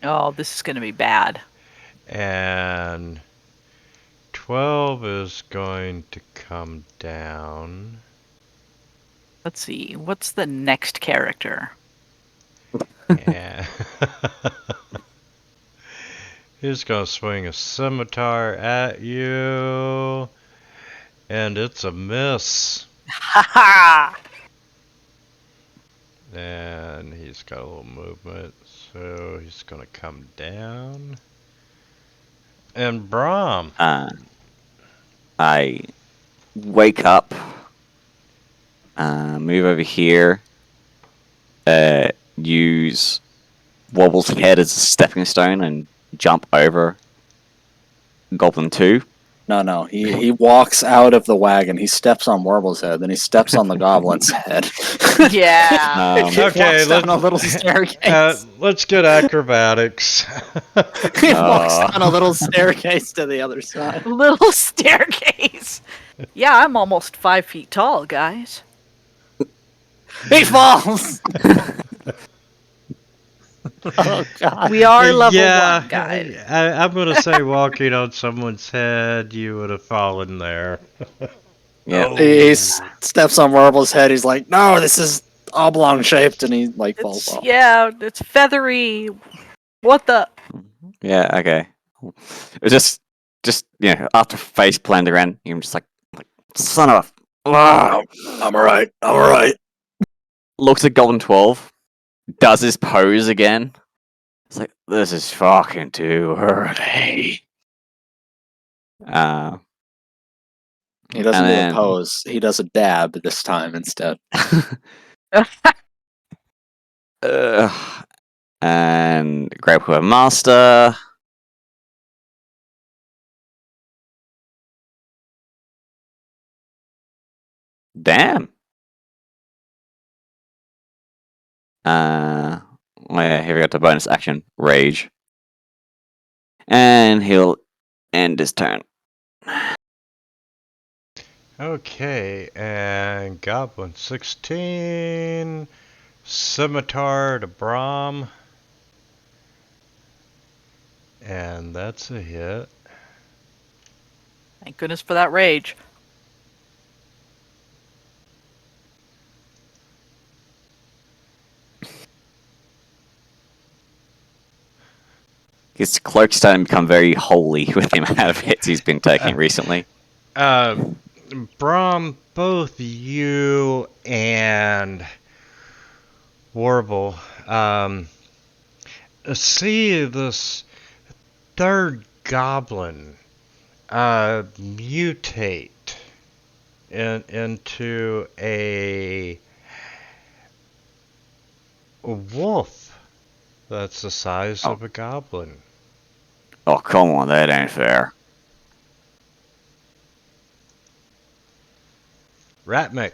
Oh, this is going to be bad. And 12 is going to come down. Let's see. What's the next character? And he's going to swing a scimitar at you. And it's a miss. Ha ha! And he's got a little movement, so he's going to come down. And Brahm. I wake up, move over here, use Wobble's head as a stepping stone and jump over Goblin 2. No. He walks out of the wagon. He steps on Warble's head, then he steps on the goblin's head. Yeah. He Okay, walks down a little staircase. Let's get acrobatics. He walks down a little staircase to the other side. Little staircase. Yeah, I'm almost 5 feet tall, guys. He falls. Oh God. We are level 1, guys. I'm going to say walking on someone's head, you would have fallen there. Yeah. He steps on Warble's head. He's like, "No, this is oblong shaped," and he like falls off. Yeah, it's feathery. What the? Yeah, okay. It was just after face planted around, I'm just like son of a. I'm alright. Looks at Golden 12, does his pose again. It's like, this is fucking too early. He doesn't And do then- a pose. He does a dab this time instead. And grab whoever master. Damn. Yeah, here we got the bonus action, rage. And he'll end his turn. Okay, and Goblin 16, Scimitar to Brahm. And that's a hit. Thank goodness for that rage. His cloak's starting to become very holy with the amount of hits he's been taking recently. Brahm, both you and Warble see this third goblin mutate into a wolf that's the size of a goblin. Oh, come on, that ain't fair. Ratmec.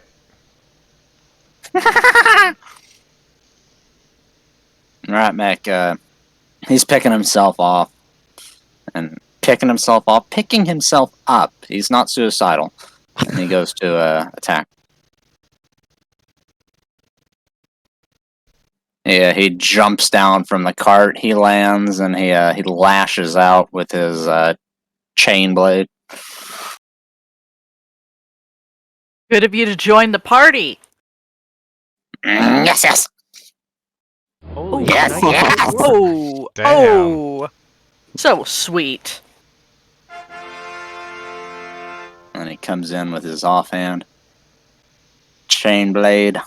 Ratmec, he's picking himself off. And picking himself up. He's not suicidal. And he goes to attack. Yeah, he jumps down from the cart. He lands and he lashes out with his chain blade. Good of you to join the party. Yes. Oh, Yes, yes. Oh, Damn. oh. So sweet. And he comes in with his offhand. Chain blade.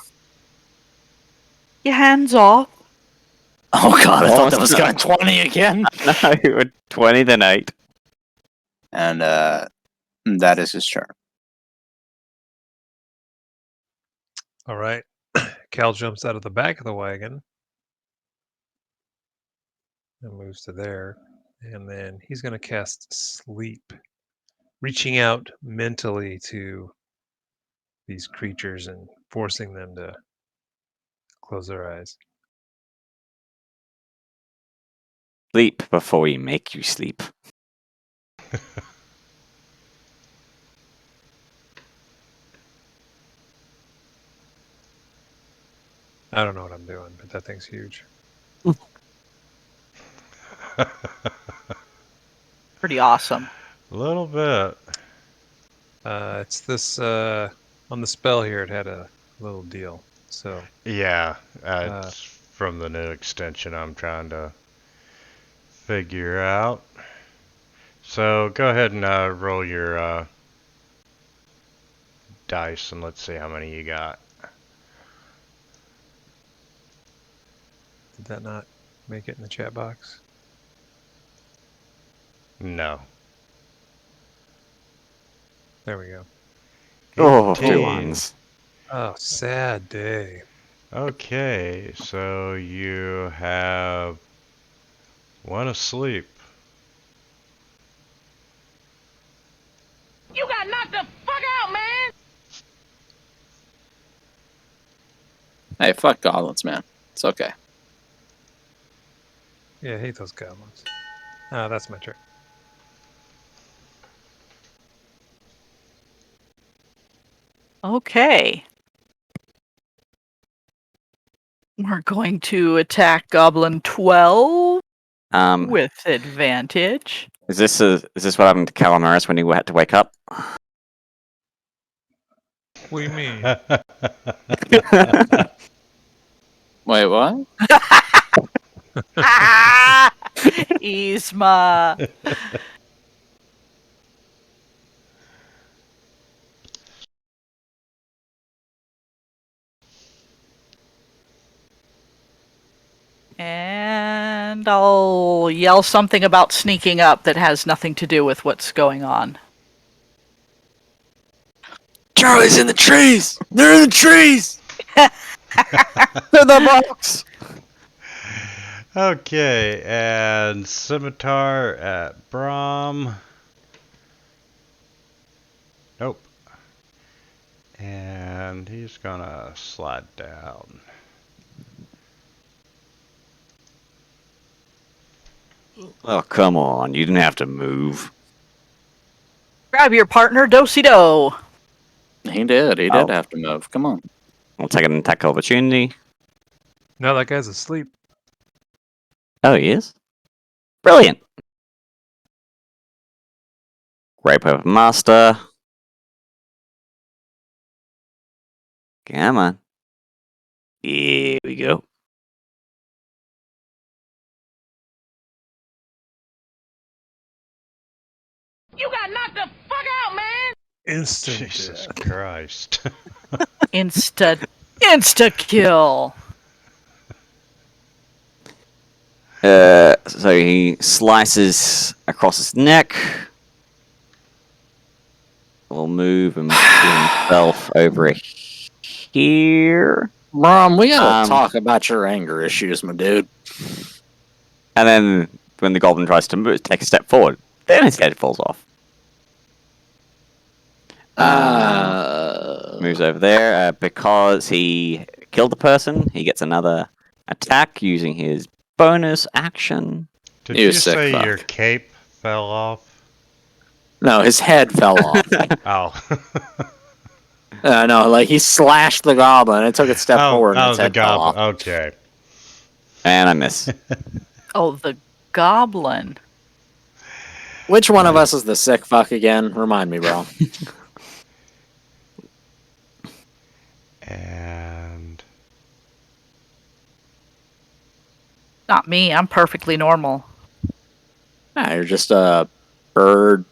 Your hands off. Oh God, I thought that was Almost going 20 again. No, 20 then 8. And that is his turn. All right. Cal jumps out of the back of the wagon and moves to there. And then he's going to cast Sleep, reaching out mentally to these creatures and forcing them to close their eyes. Sleep before we make you sleep. I don't know what I'm doing, but that thing's huge. Pretty awesome. A little bit. It's this on the spell here. It had a little deal. So Yeah, it's from the new extension I'm trying to figure out. So go ahead and roll your dice and let's see how many you got. did that not make it in the chat box? No. There we go. Oh, 18. two ones. Oh, sad day. Okay, so you have one asleep. You got knocked the fuck out, man! Hey, fuck goblins, man. It's okay. Yeah, I hate those goblins. Ah, that's my turn. Okay. We're going to attack Goblin 12 with advantage. Is this what happened to Calamaris when he had to wake up? What do you mean? Wait, what? Ah! Yzma. And I'll yell something about sneaking up that has nothing to do with what's going on. Charlie's in the trees! They're in the trees! They're the box. Okay, and scimitar at Brahm. Nope. And he's gonna slide down. Oh, come on. You didn't have to move. Grab your partner, do-si-do. He did. He did have to move. Come on. We'll take an attack opportunity. No, that guy's asleep. Oh, he is? Brilliant. Rape of Master. Come on. Here we go. You got knocked the fuck out, man! Instant Jesus death. Christ. Insta-kill. So he slices across his neck. Will move and put himself over here. Brom, we gotta talk about your anger issues, my dude. And then when the goblin tries to move, take a step forward, then his head falls off. Moves over there. Because he killed the person, he gets another attack using his bonus action. Did You you sick say fuck. your cape fell off? No, his head fell off. Oh. No, like he slashed the goblin. It took a step forward and his the head fell off. goblin. Okay. And I miss. Oh, the goblin. Which one of us is the sick fuck again? Remind me, bro. And Not me. I'm perfectly normal. Nah, you're just a bird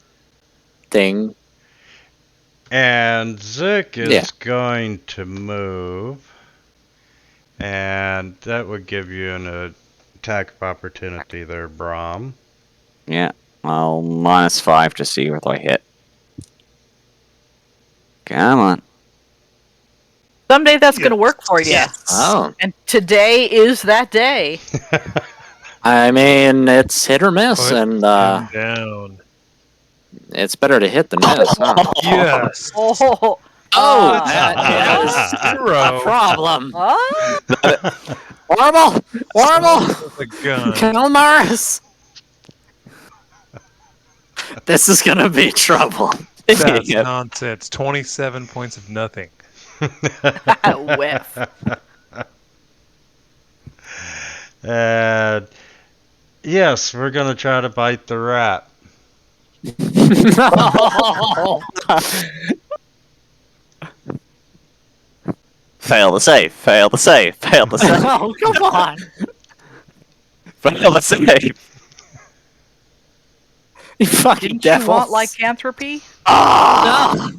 thing. And Zik is Yeah. going to move. And that would give you an attack of opportunity there, Brahm. Yeah. I'll -5 to see if I hit. Come on. Someday that's going to work for you. Oh. And today is that day. I mean, it's hit or miss, Put and him down. it's better to hit than miss. Huh? Yes. Oh, That is Zero. a problem. What? Horrible! Horrible! With a gun. Calmaris! This is gonna be trouble. That's Yep. nonsense. 27 points of nothing. Whiff. And yes, we're gonna try to bite the rat. No. Fail the save. Fail the save. Fail the save. Oh, come on. Fail the save. You fucking Didn't devils. you want lycanthropy? No.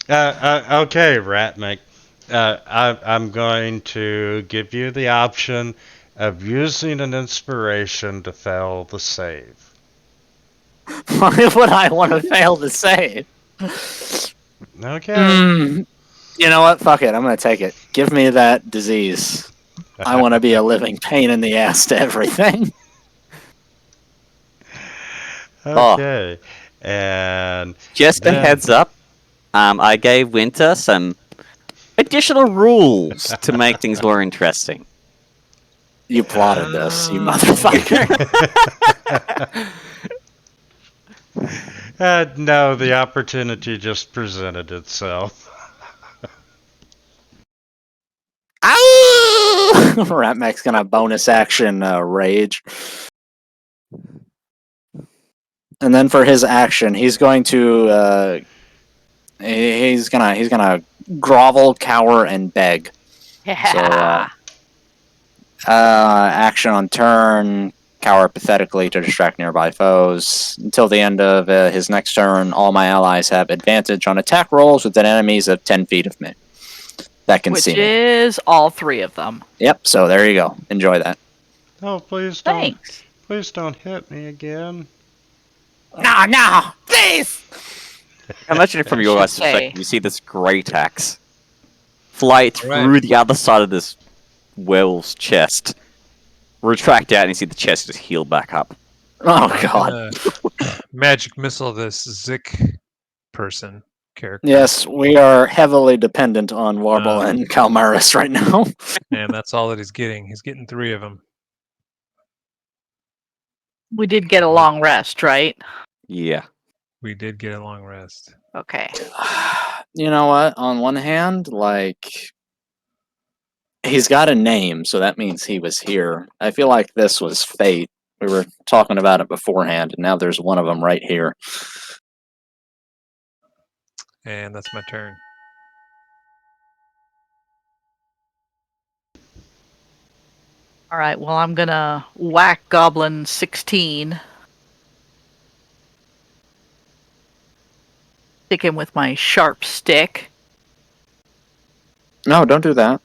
Okay, Ratmick. I'm going to give you the option of using an inspiration to fail the save. Why would I want to fail to save? Okay. You know what? Fuck it. I'm going to take it. Give me that disease. I want to be a living pain in the ass to everything. Okay. And Just a then- heads up. I gave Winter some additional rules to make things more interesting. You plotted this, you motherfucker. No, the opportunity just presented itself. Ow! Ratmack's gonna bonus action rage. And then for his action, he's going to he's gonna grovel, cower, and beg. Yeah. Action on turn, cower pathetically to distract nearby foes. Until the end of his next turn, all my allies have advantage on attack rolls within enemies of 10 feet of me. That can Which see me. is all 3 of them. Yep, so there you go. Enjoy that. Oh, please don't. Thanks. Please don't hit me again. No, please! Imagine it from your guys' say. perspective. You see this great axe fly through Right. the other side of this werewolf's chest, retract out, and you see the chest just heal back up. Oh, God. Magic missile this Zik person character. Yes, we are heavily dependent on Warble and Calmaris right now. And that's all that he's getting. He's getting 3 of them. We did get a long rest, right? Yeah. We did get a long rest. Okay. You know what? On one hand, like, he's got a name, so that means he was here. I feel like this was fate. We were talking about it beforehand, and now there's one of them right here. And that's my turn. All right. Well, I'm gonna whack Goblin 16. Stick him with my sharp stick. No, don't do that.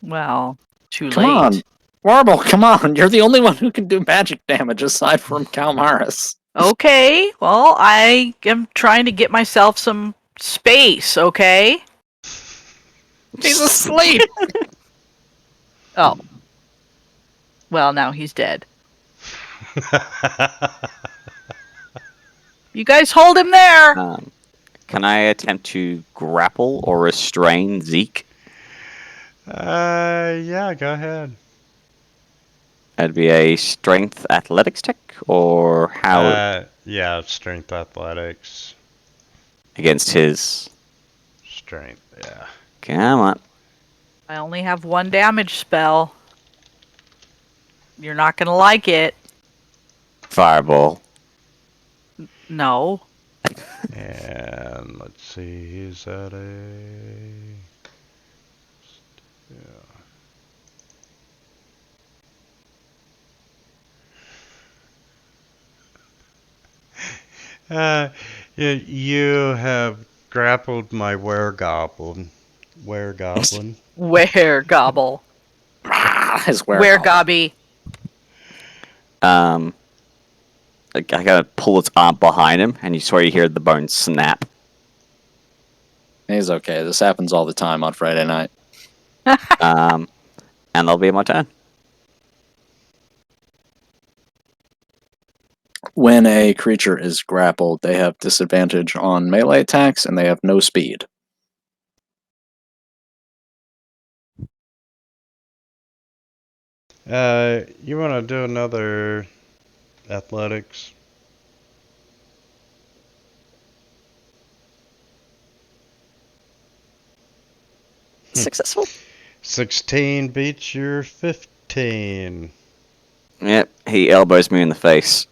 Well, too Come late. on. Warble, come on. You're the only one who can do magic damage aside from Calmaris. Okay. Well, I am trying to get myself some space. Okay. He's asleep. Oh. Well, now he's dead. You guys hold him there. Can I attempt to grapple or restrain Zeke? Yeah, go ahead. That'd be a strength athletics check, or how Yeah, strength athletics. against his. Strength, yeah. Come on. I only have 1 damage spell. You're not gonna like it. Fireball. No. And let's see, he's at a. You have grappled my weregoblin. Weregoblin. Where gobble? His Where gobby? I gotta pull its arm behind him, and you swear you hear the bone snap. He's okay. This happens all the time on Friday night. And that'll be my turn. When a creature is grappled, they have disadvantage on melee attacks, and they have no speed. You want to do another athletics? Successful. 16 beats your 15. 19. Yep, he elbows me in the face.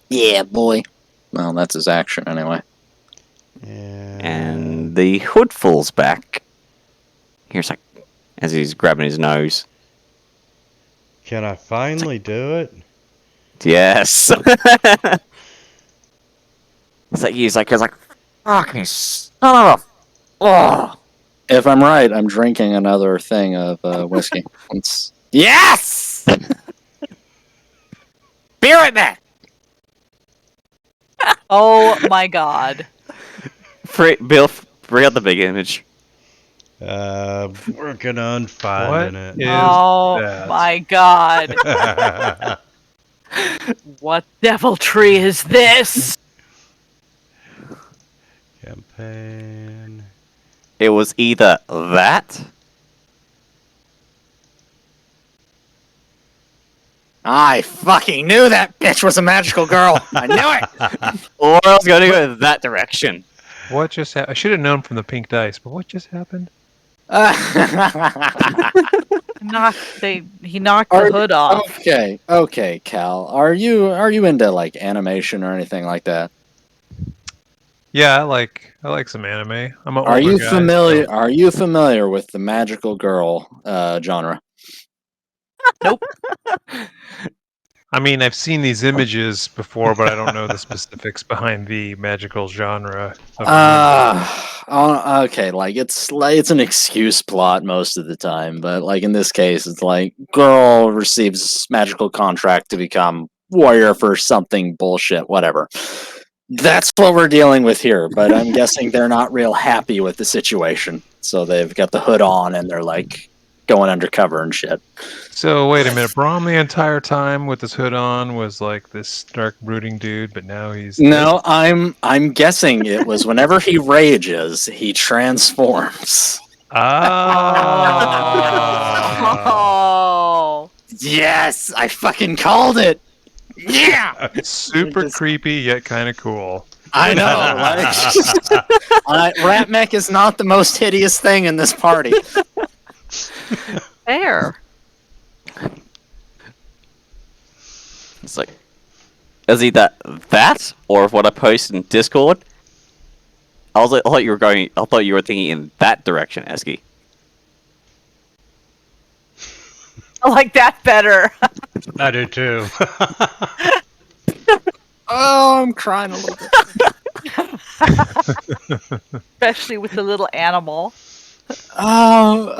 Yeah, boy. Well, that's his action anyway. And the hood falls back. Here's like, as he's grabbing his nose. Can I finally do it? Yes. he's like, fucking son of a. Oh. If I'm right, I'm drinking another thing of whiskey. Yes! Be right back. Oh my god. Bill, bring out the big image. Working on What finding is Oh that? my god. it. What deviltry is this? Campaign. It was either that, I fucking knew that bitch was a magical girl. I knew it. or I was going to go that direction. What just happened? I should have known from the pink dice, but what just happened? He knocked the hood off. Okay, Cal. Are you into like animation or anything like that? Yeah, I like some anime. I'm an Are older you guy, familiar? so- Are you familiar with the magical girl genre? I mean, I've seen these images before, but I don't know the specifics behind the magical genre. Okay, like it's an excuse plot most of the time, but like in this case, it's like girl receives magical contract to become warrior for something bullshit, whatever. That's what we're dealing with here, but I'm guessing they're not real happy with the situation, so they've got the hood on and they're like going undercover and shit. So wait a minute, Brahm the entire time with his hood on was like this dark brooding dude, but now he's No, I'm guessing it was whenever he rages, he transforms. Ah, Oh. Yes, I fucking called it. Yeah. super Just- creepy yet kind of cool. I know, like Rat Mech is not the most hideous thing in this party. Fair. It's like, is he that or what I posted in Discord? I thought you were thinking in that direction, Esky. I like that better. I do too. Oh, I'm crying a little bit. Especially with the little animal. Oh,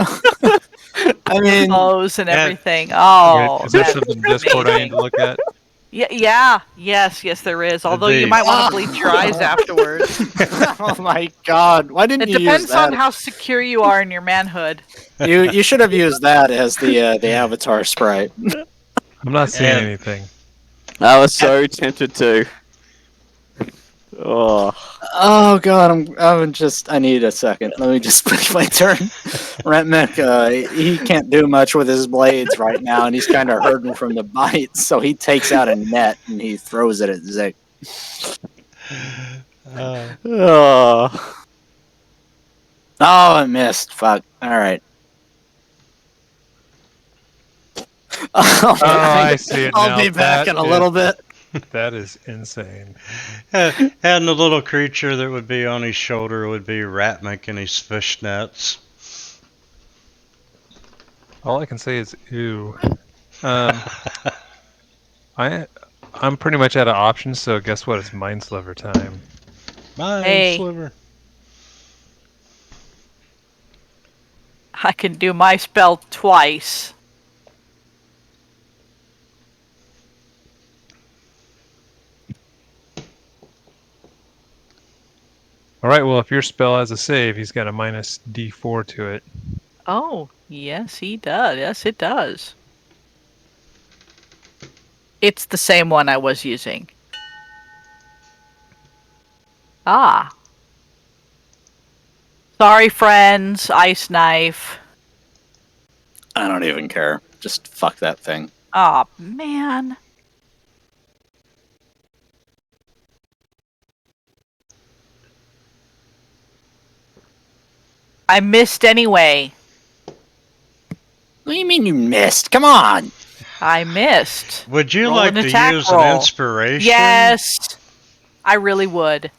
I mean, Clothes and Yeah. everything. Oh. Wait, is there that's something in Discord I need to look at? Yeah. Yes, there is. Although you Indeed. might want to bleach your eyes afterwards. oh my God, why didn't It you use depends that? on how secure you are in your manhood. You should have used that as the avatar sprite. I'm not seeing And- anything. I was so tempted to. Oh, Oh God, I need a second. Let me just finish my turn. Rentmech, he can't do much with his blades right now, and he's kind of hurting from the bite. So he takes out a net and he throws it at Zick. oh. Oh, I missed. Fuck. All right. Oh, I see it I'll now. be back That in a is- little bit. That is insane. And the little creature that would be on his shoulder would be Ratmick in his fishnets. All I can say is ew. I'm pretty much out of options, so guess what? It's Mind Sliver time. My Hey. sliver. I can do my spell twice. All right. Well, if your spell has a save, he's got a minus D4 to it. Oh, yes, he does. Yes, it does. It's the same one I was using. Ah. Sorry, friends. Ice knife. I don't even care. Just fuck that thing. Aw, man. I missed anyway. mean you missed? Come on. I missed. Would you Roll like an to attack use roll. an inspiration? Yes, I really would.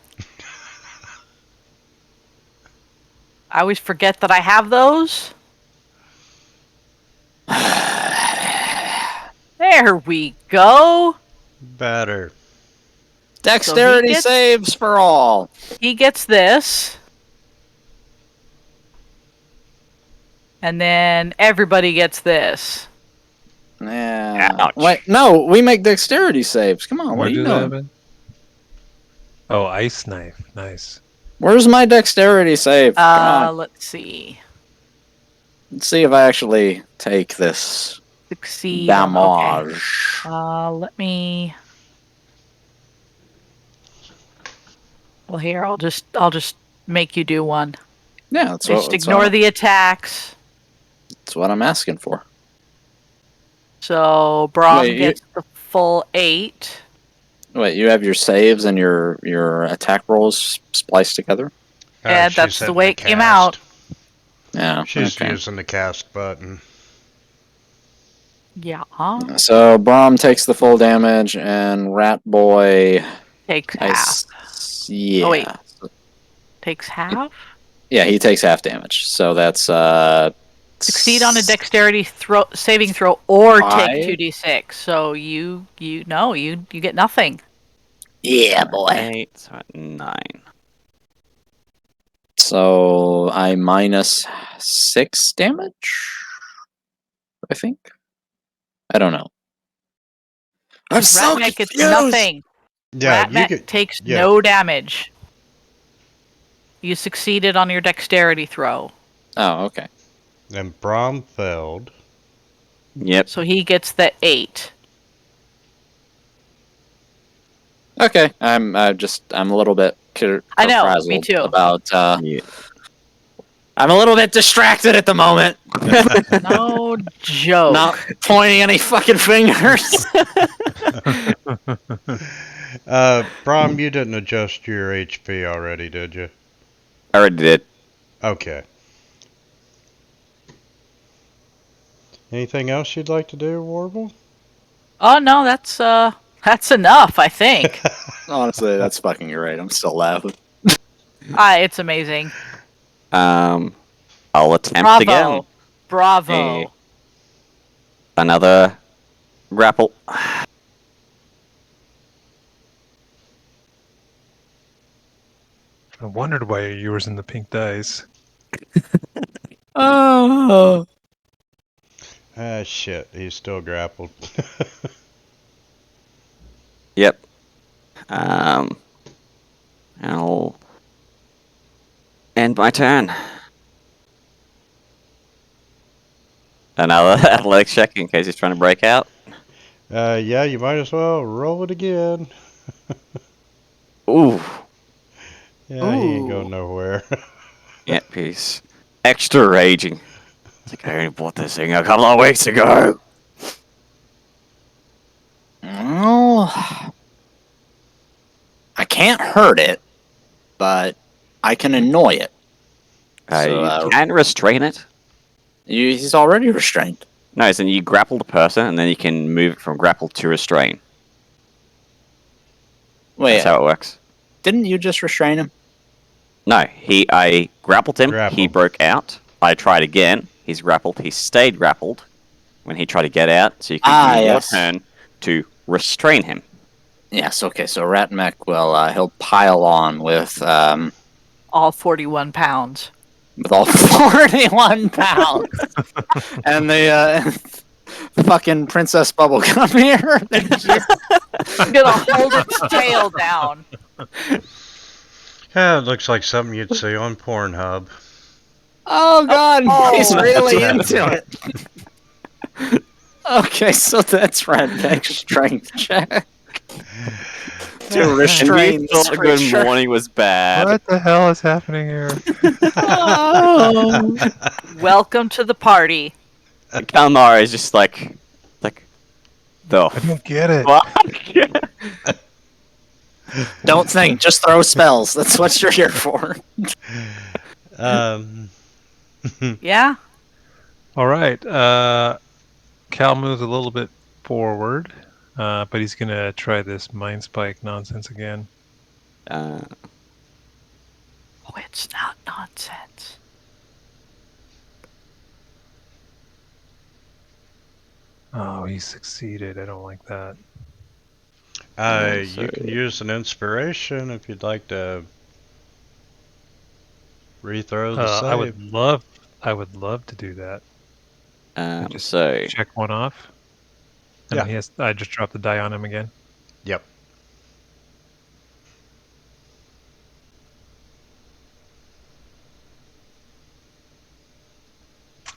I always forget that I have those. There we go. Better. Dexterity gets- saves for all. He gets this. And then everybody gets this. Yeah. Ouch. Wait, no, we make dexterity saves. Come on, what Where are you does that doing? happen? Oh, ice knife. Nice. Where's my dexterity save? Come on. Let's see. Let's see if I actually take this Succeed. Okay. damage. Let me. Well, here I'll just make you do one. Yeah, that's Just what, ignore the attacks. that's what I'm asking for. So Braum Wait, you- gets the full 8. Wait, you have your saves and your attack rolls spliced together? Yeah, she's that's the hitting way it came out. Yeah. She's okay. using the cast button. Yeah. So Braum takes the full damage, and Rat Boy. Takes half. Yeah. Oh, wait. Takes half. Yeah, he takes half damage. So that's Succeed on a dexterity saving throw, or Five? take 2d6. So you get nothing. Yeah, boy. 8, so 9. So I minus 6 damage, I think. I don't know. I'm so Ratneck gets confused. nothing. Yeah, you Ratneck could. takes yeah. no damage. You succeeded on your dexterity throw. Oh, okay. And Brom failed. Yep. So he gets the 8. Okay, I'm a little bit I know, frazzled me too. about. Yeah. I'm a little bit distracted at the moment. No joke. Not pointing any fucking fingers. Brom, you didn't adjust your HP already, did you? I already did. Okay. Anything else you'd like to do, Warble? Oh no, that's enough, I think. Honestly, that's fucking great. I'm still laughing. It's amazing. I'll attempt Bravo. again. Bravo. Eh. Another grapple. I wondered why you was in the pink dice. Oh. Ah, shit. He's still grappled. Yep. I'll end my turn. Another athletics check in case he's trying to break out. Yeah, you might as well roll it again. Ooh. Yeah, he ain't Ooh. going nowhere. Yeah, peace. Extra raging. It's like I only bought this thing a couple of weeks ago. Well, I can't hurt it, but I can annoy it. You can restrain it. He's already restrained. No, so you grapple the person, and then you can move it from grapple to restrain. Wait, That's how it works. didn't you just restrain him? No, I grappled him. He Grappled. broke out. I tried again. He's grappled. He stayed grappled when he tried to get out. So you can use yes. your turn to restrain him. Yes. Okay. So Ratmech will he'll pile on with All 41 pounds. all 41 pounds, and the fucking Princess Bubblegum here. I'm gonna hold its tail down. Yeah, it looks like something you'd see on Pornhub. Oh God, Oh. he's really into it. Okay, so that's Ratmech's strength check. To restrain You this thought Good creature. Morning was bad. What the hell is happening here? Oh. Welcome to the party. Kalmar is just like the I don't get it. fuck? Don't think, just throw spells. That's what you're here for. Um, Yeah? All right. Cal moves a little bit forward, but he's gonna try this mind spike nonsense again. Oh, it's not nonsense. Oh, he succeeded. I don't like that. You So- can use an inspiration if you'd like to rethrow the save. I would love to do that. Just so check one off. And Yeah. then I just dropped the die on him again. Yep.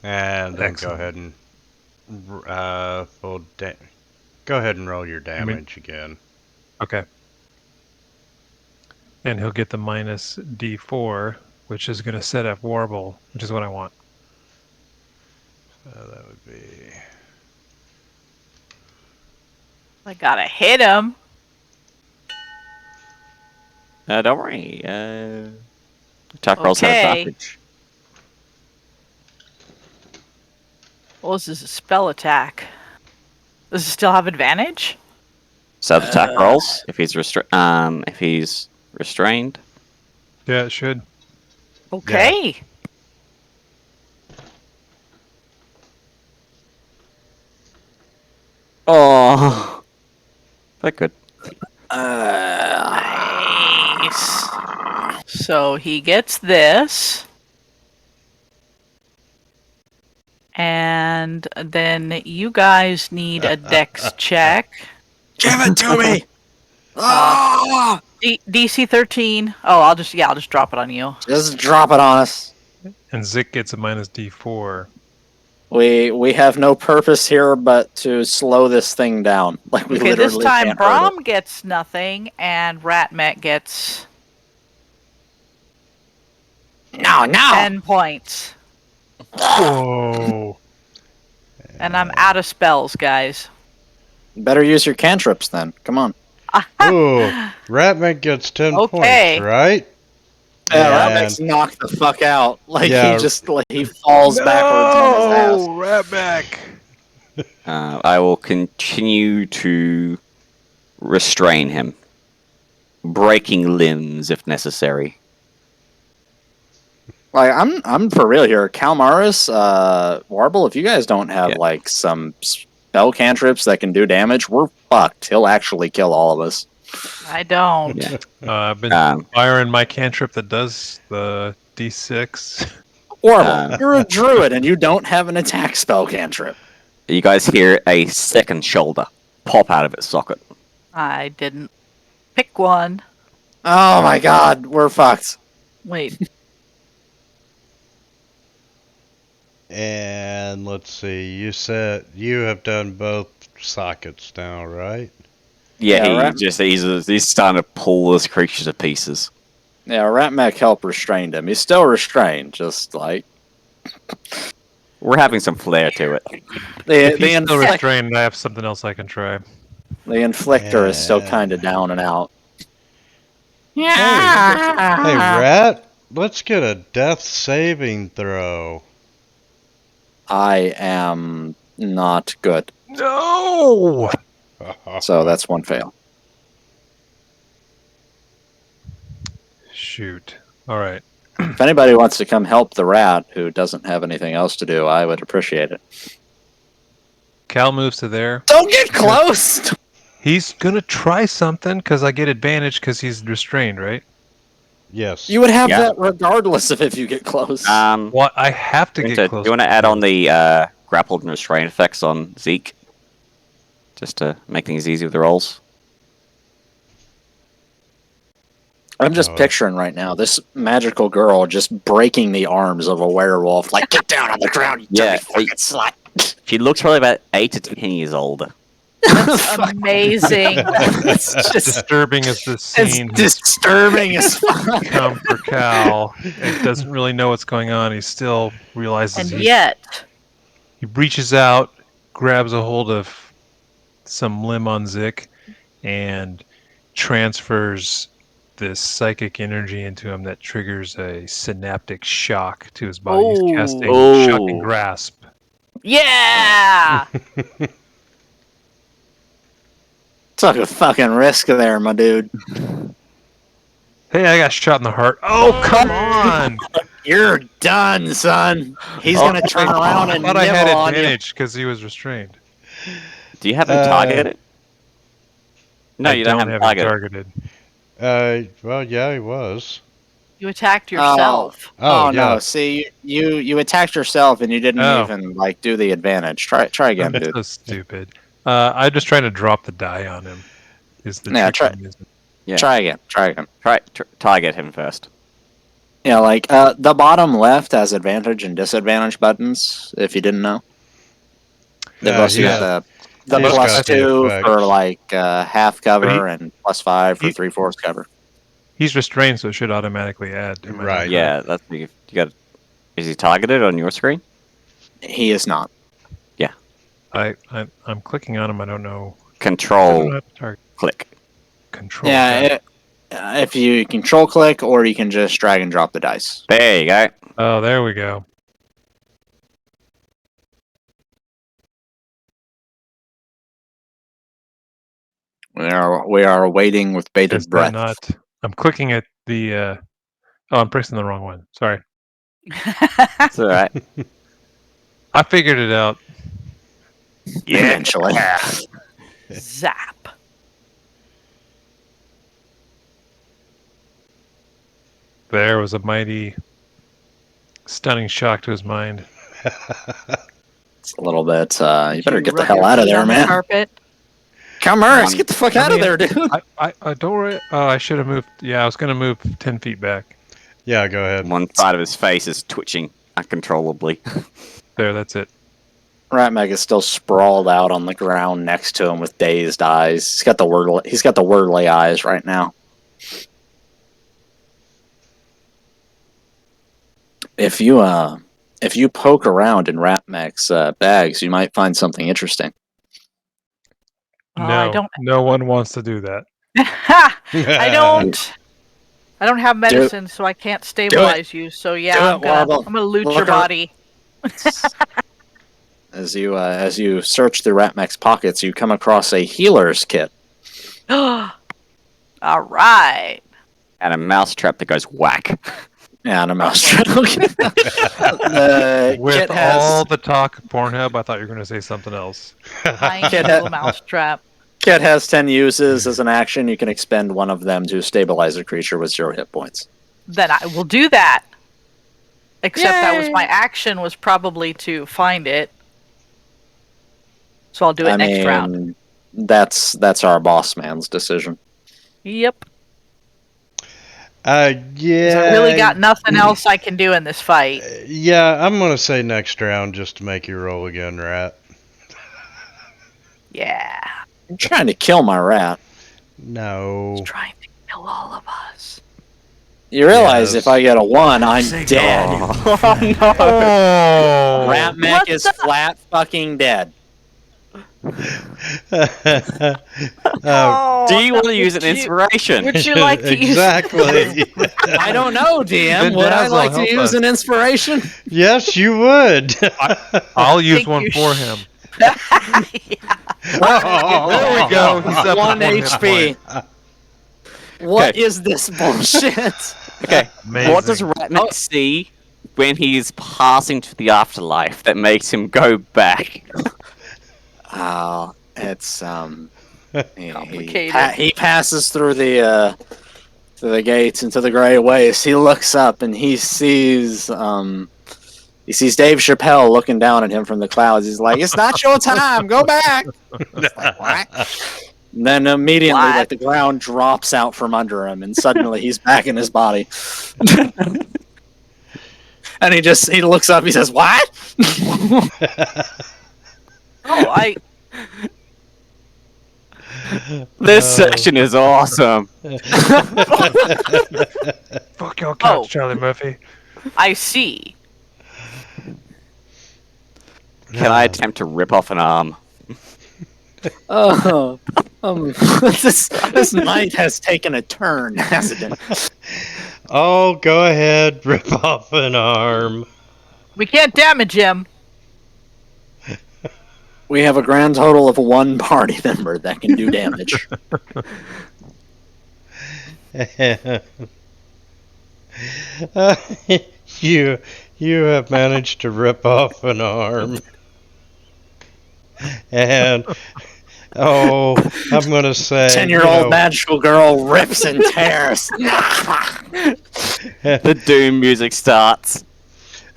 And then Excellent. go ahead and go ahead and roll your damage again. Okay. And he'll get the minus D4, which is going to set up Warble, which is what I want. So that would be I gotta hit him. don't worry. Attack rolls have Okay. advantage. Well, this is a spell attack. Does it still have advantage? So the attack rolls if he's restrained. Yeah, it should. Okay. Oh, that good. Nice. So he gets this. And then you guys need a dex check. Give it to me! Ah! DC 13. Oh, I'll just drop it on you. Just drop it on us. And Zik gets a minus D4. We have no purpose here but to slow this thing down. Like we Okay, literally this time can't hurt it. Brom gets nothing, and Ratmet gets No. 10 points. Whoa! And I'm out of spells, guys. Better use your cantrips then. Come on. Ooh, Ratman gets 10 Okay. points, right? Yeah, that And- makes knocked the fuck out. Like Yeah. he falls backwards on his ass. Ratback! I will continue to restrain him, breaking limbs if necessary. Like I'm for real here. Calmaris, Warble, if you guys don't have Yeah. like some spell cantrips that can do damage, we're fucked. He'll actually kill all of us. I don't. Yeah. I've been firing my cantrip that does the D6. Warble, you're a druid and you don't have an attack spell cantrip. You guys hear a second shoulder pop out of its socket. I didn't pick one. Oh my god, we're fucked. Wait. And let's see, you said you have done both sockets now, right? Yeah, he's starting to pull this creature to pieces. Yeah, Ratmech help restrained him. He's still restrained, just like We're having some flair to it. If he's still restrained, I have something else I can try. the inflictor is still Yeah. kind of down and out. Hey, Rat, let's get a death saving throw. I am not good, No! so that's one fail. Shoot. All right. If anybody wants to come help the rat who doesn't have anything else to do, I would appreciate it. Cal moves to there. Don't get close! He's gonna try something because I get advantage because he's restrained, right? Yes. You would have Yeah. that regardless of if you get close. Well, I have to do get close. you want to add on the grappled and restrained effects on Zeke? Just to make things easy with the rolls? I'm just picturing right now this magical girl just breaking the arms of a werewolf. Like, get down on the ground, you dirty fucking slut! She looks probably about 8 to 10 years old. Amazing. It's just Disturbing as this scene it's disturbing as fuck. come for Cal. He doesn't really know what's going on. He still realizes And yet, he reaches out, grabs a hold of some limb on Zik, and transfers this psychic energy into him that triggers a synaptic shock to his body. He's casting Oh. Shock and Grasp. Yeah! Took a fucking risk there, my dude. Hey, I got shot in the heart. Oh, come on! You're done, son. He's Oh, gonna turn around I and thought I had nibble on you. advantage because he was restrained. Do you have him targeted? No, I you don't have him him targeted. targeted. Well, yeah, he was. You attacked yourself. Oh, yeah. No! See, you attacked yourself and you didn't Oh. even like do the advantage. Try again, That's dude. so stupid. I'm just trying to drop the die on him. Is the Yeah, trick try- I'm using. Yeah. Try again. Try again. Target him first. Yeah, like the bottom left has advantage and disadvantage buttons. If you didn't know, they've also yeah. got the He's plus got the 2 effects. for like half cover and plus 5 for he- 3/4 cover. He's restrained, so it should automatically add. Am I not Right. correct? Yeah, that's you got. Is he targeted on your screen? He is not. I'm clicking on him. I don't know. I don't Control know how to target. click. Control. Yeah, if you control click or you can just drag and drop the dice. There you go. Oh, there we go. We are waiting with bated Is that breath. not? I'm clicking at the. Oh, I'm pressing the wrong one. Sorry. It's all right. I figured it out. Eventually. Zap. There was a mighty, stunning shock to his mind. It's a little bit. You better get the rub hell your out of feet there, on the man. carpet? Come on, let's get the fuck out of there, dude. I don't worry. Oh, I should have moved. Yeah, I was going to move 10 feet back. Yeah, go ahead. One side of his face is twitching uncontrollably. There, that's it. Ratmeg is still sprawled out on the ground next to him with dazed eyes. He's got the wordly eyes right now. If you poke around in Ratmeg's bags, you might find something interesting. Oh, No, I don't. no one wants to do that. I don't have medicine, so I can't stabilize you. So yeah, I'm gonna loot your body. As you search through Ratmeg's pockets, you come across a healer's kit. All right. And a mouse trap that goes whack. Yeah, and a mousetrap. With kit has all the talk of Pornhub, I thought you were going to say something else. Tiny Kid little mousetrap. kit has 10 uses. As an action, you can expend one of them to stabilize a creature with 0 hit points. Then I will do that. Except that was Yay. my action was probably to find it. So I'll do it next round. That's our boss man's decision. Yep. Yeah. 'Cause I really got nothing else I can do in this fight. Yeah, I'm gonna say next round just to make you roll again, Rat. Yeah. I'm trying to kill my rat. No. He's trying to kill all of us. You realize Yes. if I get a 1, I'm dead. Oh! Ratmeg What is the- flat fucking dead. Oh, Do you want to would use an you- inspiration? Would you like to use? exactly. I don't know, DM. Would I Bedazzle, like to help use us. an inspiration? Yes, you would. I'll use Think one you for sh- him. Yeah. There we go. He's up 1 to 1 HP. point. What Okay. is this bullshit? Okay. Amazing. What does Ratnik see when he's passing to the afterlife that makes him go back? Oh, it's Complicated. he passes through the gates into the gray waste. He looks up and he sees Dave Chappelle looking down at him from the clouds. He's like, "It's not your time. Go back." It's like, what? And then immediately, What? like the ground drops out from under him, and suddenly he's back in his body. And he looks up. He says, "What?" Oh, This section is awesome. Fuck your couch, Oh. Charlie Murphy. I see. Can I attempt to rip off an arm? Oh, this night has taken a turn, hasn't it? Oh, go ahead, rip off an arm. We can't damage him. We have a grand total of 1 party member that can do damage. you have managed to rip off an arm. And I'm gonna say 10-year-old magical girl rips and tears. The doom music starts.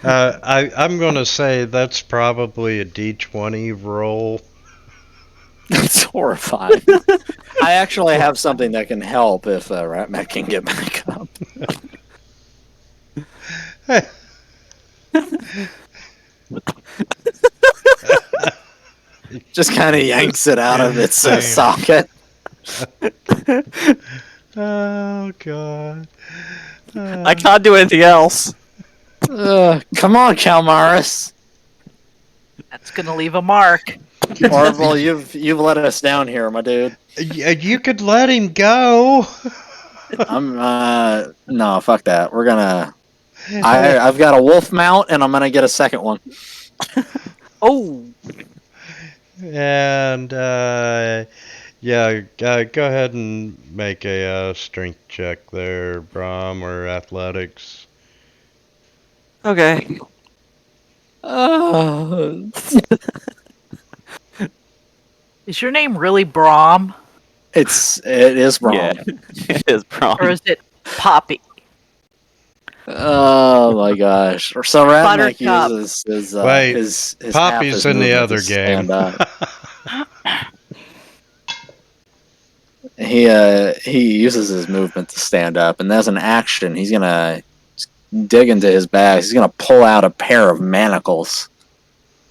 I'm gonna say that's probably a D20 roll. That's horrifying. I actually have something that can help if Ratmac can get back up. Just kind of yanks it out of its socket. Oh god. I can't do anything else. Come on, Calmaris. That's gonna leave a mark. Orville, you've let us down here, my dude. You could let him go. I'm no, fuck that. We're gonna. I've got a wolf mount, and I'm gonna get a second one. Oh, And yeah, go ahead and make a strength check there, Brom, or athletics. Okay. is your name really Brahm, It is wrong. Yeah, it is or wrong. is it Poppy? Oh my gosh! So Ratmac Buttercup. uses his Wait, his half Poppy's his in the movement other to game. stand up. He uses his movement to stand up, and as an action, he's gonna dig into his bag. He's gonna pull out a pair of manacles.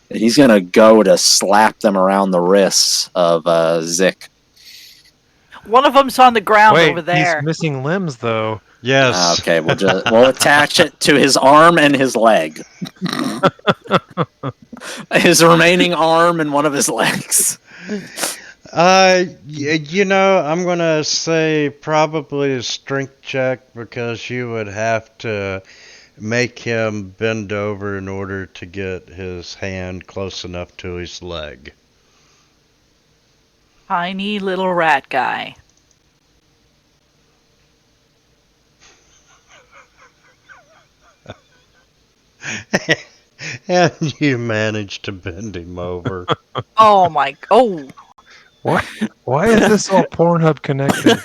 And he's gonna go to slap them around the wrists of Zik. One of them's on the ground Wait, over there. he's missing limbs though. Yes. Okay, we'll attach it to his arm and his leg. His remaining arm and one of his legs. You know, I'm gonna say probably a strength check because you would have to make him bend over in order to get his hand close enough to his leg. Tiny little rat guy. And you manage to bend him over. Oh my! Oh, What? Why is this all Pornhub connected?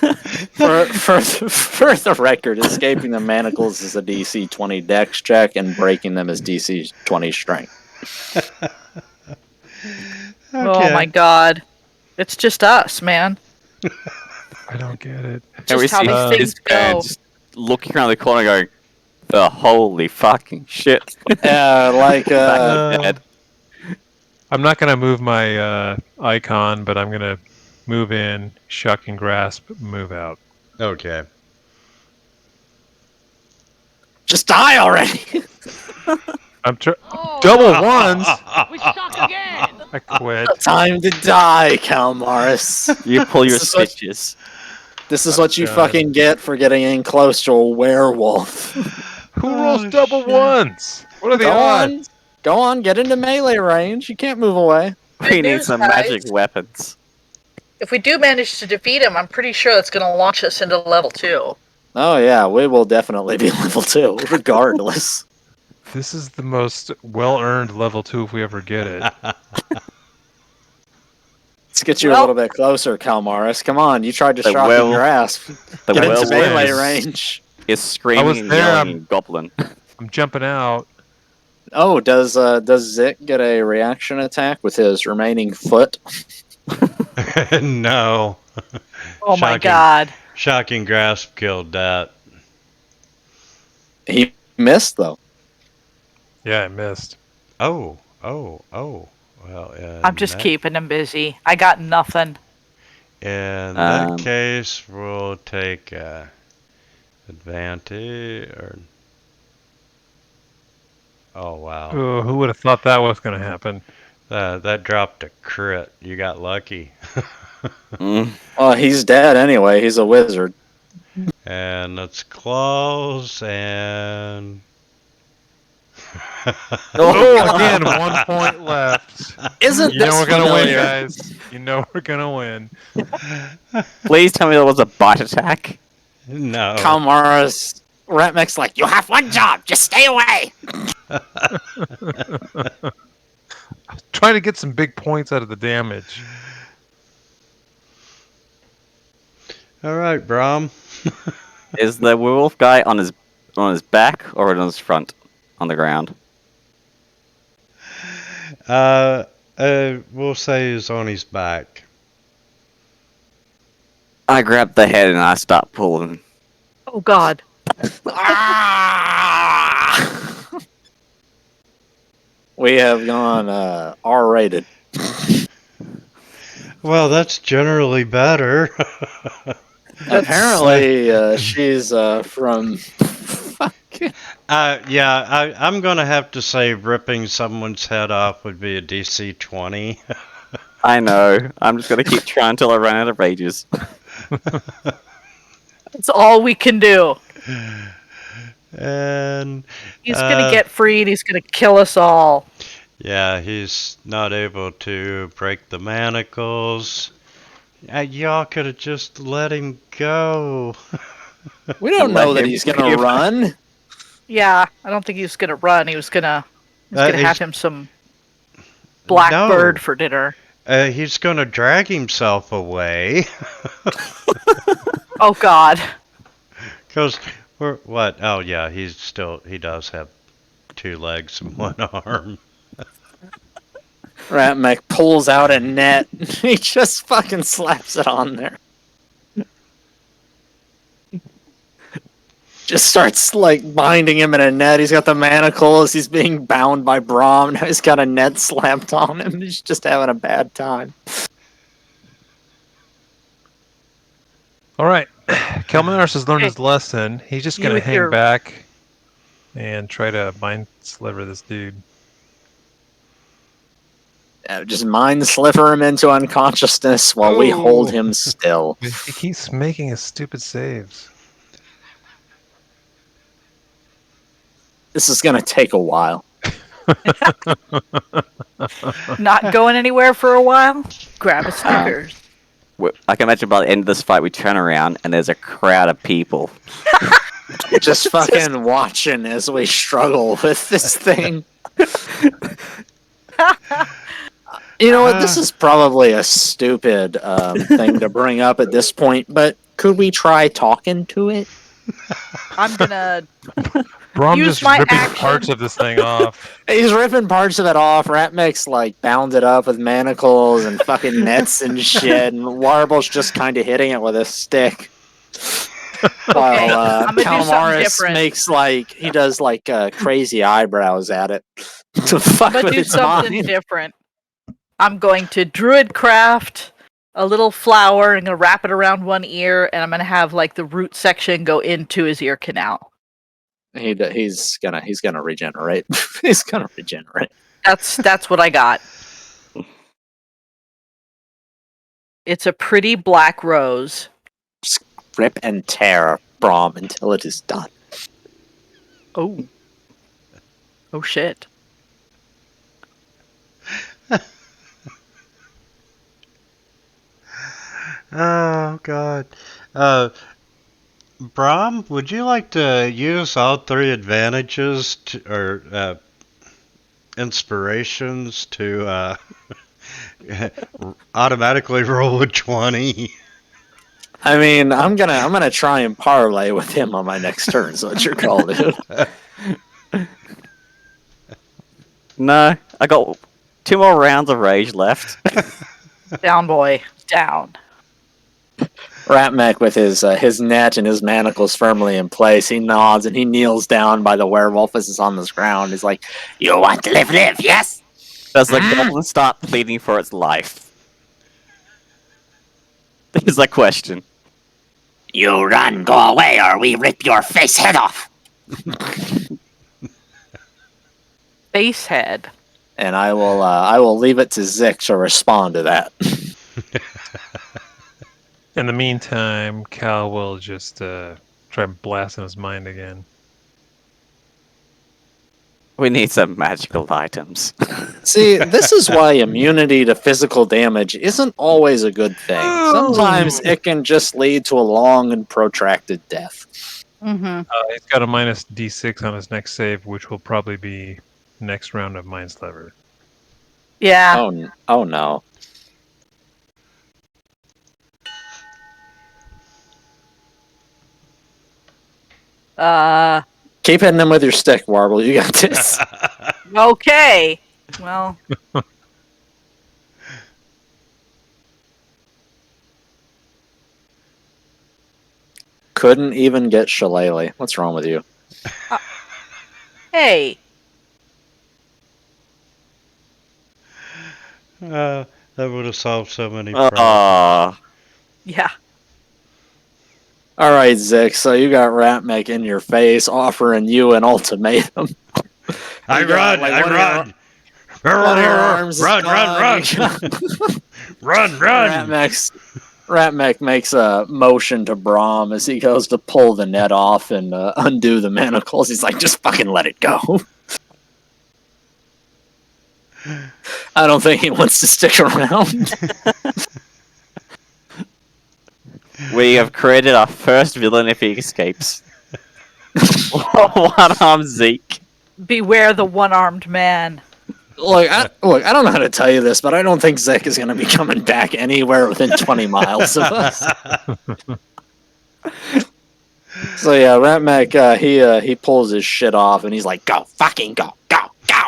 For the record, escaping the manacles is a DC 20 dex check, and breaking them is DC 20 strength. oh my God! It's just us, man. I don't get it. And we Just how see these this things man go. just looking around the corner going, the holy fucking shit. Yeah, like Back to dead. I'm not gonna move my icon, but I'm gonna move in, shuck and grasp, move out. Okay. just die already. I'm Oh, double ones. we suck again. I quit. Time to die, Calmaris. You pull your This is what- stitches. This is what you God. fucking get for getting in close to a werewolf. Who rolls double shit. ones? What are the Go odds? on, go on, get into melee range. You can't move away. We Good need news, some guys. magic weapons. If we do manage to defeat him, I'm pretty sure it's going to launch us into level 2. Oh yeah, we will definitely be level 2, regardless. This is the most well-earned level 2 if we ever get it. Let's get you a Well- little bit closer, Calmaris. Come on, you tried to The shotgun well- your ass. The Get into werewolf melee is- range. is screaming was and there, yelling I'm- in Goblin. I'm jumping out. Oh, does Zik get a reaction attack with his remaining foot? No. Oh my Shocking. God. Shocking grasp killed that. He missed though. Yeah, I missed. Oh. Well, I'm just keeping him busy. I got nothing. In that Um, case, we'll take advantage. Oh wow, Oh, who would have thought that was going to happen? that dropped a crit. You got lucky. Mm. Well, he's dead anyway. He's a wizard. And let's close and Oh, again, 1 point left. Isn't You know this we're gonna win, familiar? guys. You know we're gonna win. Please tell me there was a bite attack. No. Kalmara's Ratmek's like, You have one job. Just stay away. Trying to get some big points out of the damage. All right, Brom. Is the werewolf guy on his back or on his front on the ground? We'll say he's on his back. I grab the head and I start pulling. Oh God. we have gone R-rated. Well, that's generally better. Apparently, she's from. I'm gonna have to say ripping someone's head off would be a DC 20. I know. I'm just gonna keep trying until I run out of rages. That's all we can do. And He's gonna get free and he's gonna kill us all. yeah, he's not able to break the manacles. Y'all could have just let him go. We don't Let know that him he's gonna leave. run. Yeah, I don't think he was gonna run. He was gonna have he's- him some blackbird No. for dinner. He's gonna drag himself away. Oh God. Cause what? Oh yeah, he does have 2 legs and 1 arm. Ratmek pulls out a net. He just fucking slaps it on there. Just starts like binding him in a net. He's got the manacles. He's being bound by Brahm. Now he's got a net slapped on him. He's just having a bad time. All right, Kalmaris has learned his lesson. He's just You gonna with hang your- back and try to mind sliver this dude. Just mind sliver him into unconsciousness while we hold him still. He keeps making his stupid saves. This is gonna take a while. Not going anywhere for a while? Grab a Snickers. I can imagine by the end of this fight, we turn around and there's a crowd of people. Just fucking watching as we struggle with this thing. You know what? This is probably a stupid thing to bring up at this point, but could we try talking to it? I'm gonna Brom Use just my ripping action. parts of this thing off. He's ripping parts of it off. Ratmek's like bound it up with manacles and fucking nets and shit, and Warble's just kind of hitting it with a stick. While I'm gonna do something Calmaris different. makes like he does like crazy eyebrows at it to fuck I'm gonna with do its something mind. different. I'm going to druid craft a little flower and gonna wrap it around one ear, and I'm gonna have like the root section go into his ear canal. He's gonna regenerate. He's gonna regenerate. That's what I got. It's a pretty black rose. Rip and tear Brahm until it is done. Oh. Oh shit. Oh god. Brom, would you like to use all 3 advantages or inspirations to automatically roll a 20? I mean, I'm gonna try and parlay with him on my next turn. So what you're called, dude? No, I got 2 more rounds of rage left. Down, boy. Down. Ratmek with his net and his manacles firmly in place. He nods and he kneels down by the werewolf as it's on the ground. He's like, You want to live, yes? Does the goblin start pleading for its life? Is the question. You run, go away, or we rip your face head off. Face head. and I will leave it to Zik to respond to that. In the meantime, Cal will just try and blast in his mind again. We need some magical items. See, this is why immunity to physical damage isn't always a good thing. Sometimes it can just lead to a long and protracted death. Mm-hmm. He's got a minus D6 on his next save, which will probably be next round of Mind's Lever. Yeah. Oh no. Keep hitting them with your stick, Warble. You got this. Okay. Well, Couldn't even get Shillelagh. What's wrong with you? hey. That would have solved so many problems. Ah, Yeah. All right, Zick. So you got Ratmec in your face, offering you an ultimatum. I You got, run! like, I one of run! One of your arms is Run! gone. Run! Run! Ratmec makes a motion to Brahm as he goes to pull the net off and undo the manacles. He's like, just fucking let it go. I don't think he wants to stick around. we have created our first villain if he escapes. One-armed Zeke. Beware the one-armed man. Look, I don't know how to tell you this, but I don't think Zick is going to be coming back anywhere within 20 miles of us. So yeah, Ratmec, he pulls his shit off and he's like, Go, fucking go, go, go,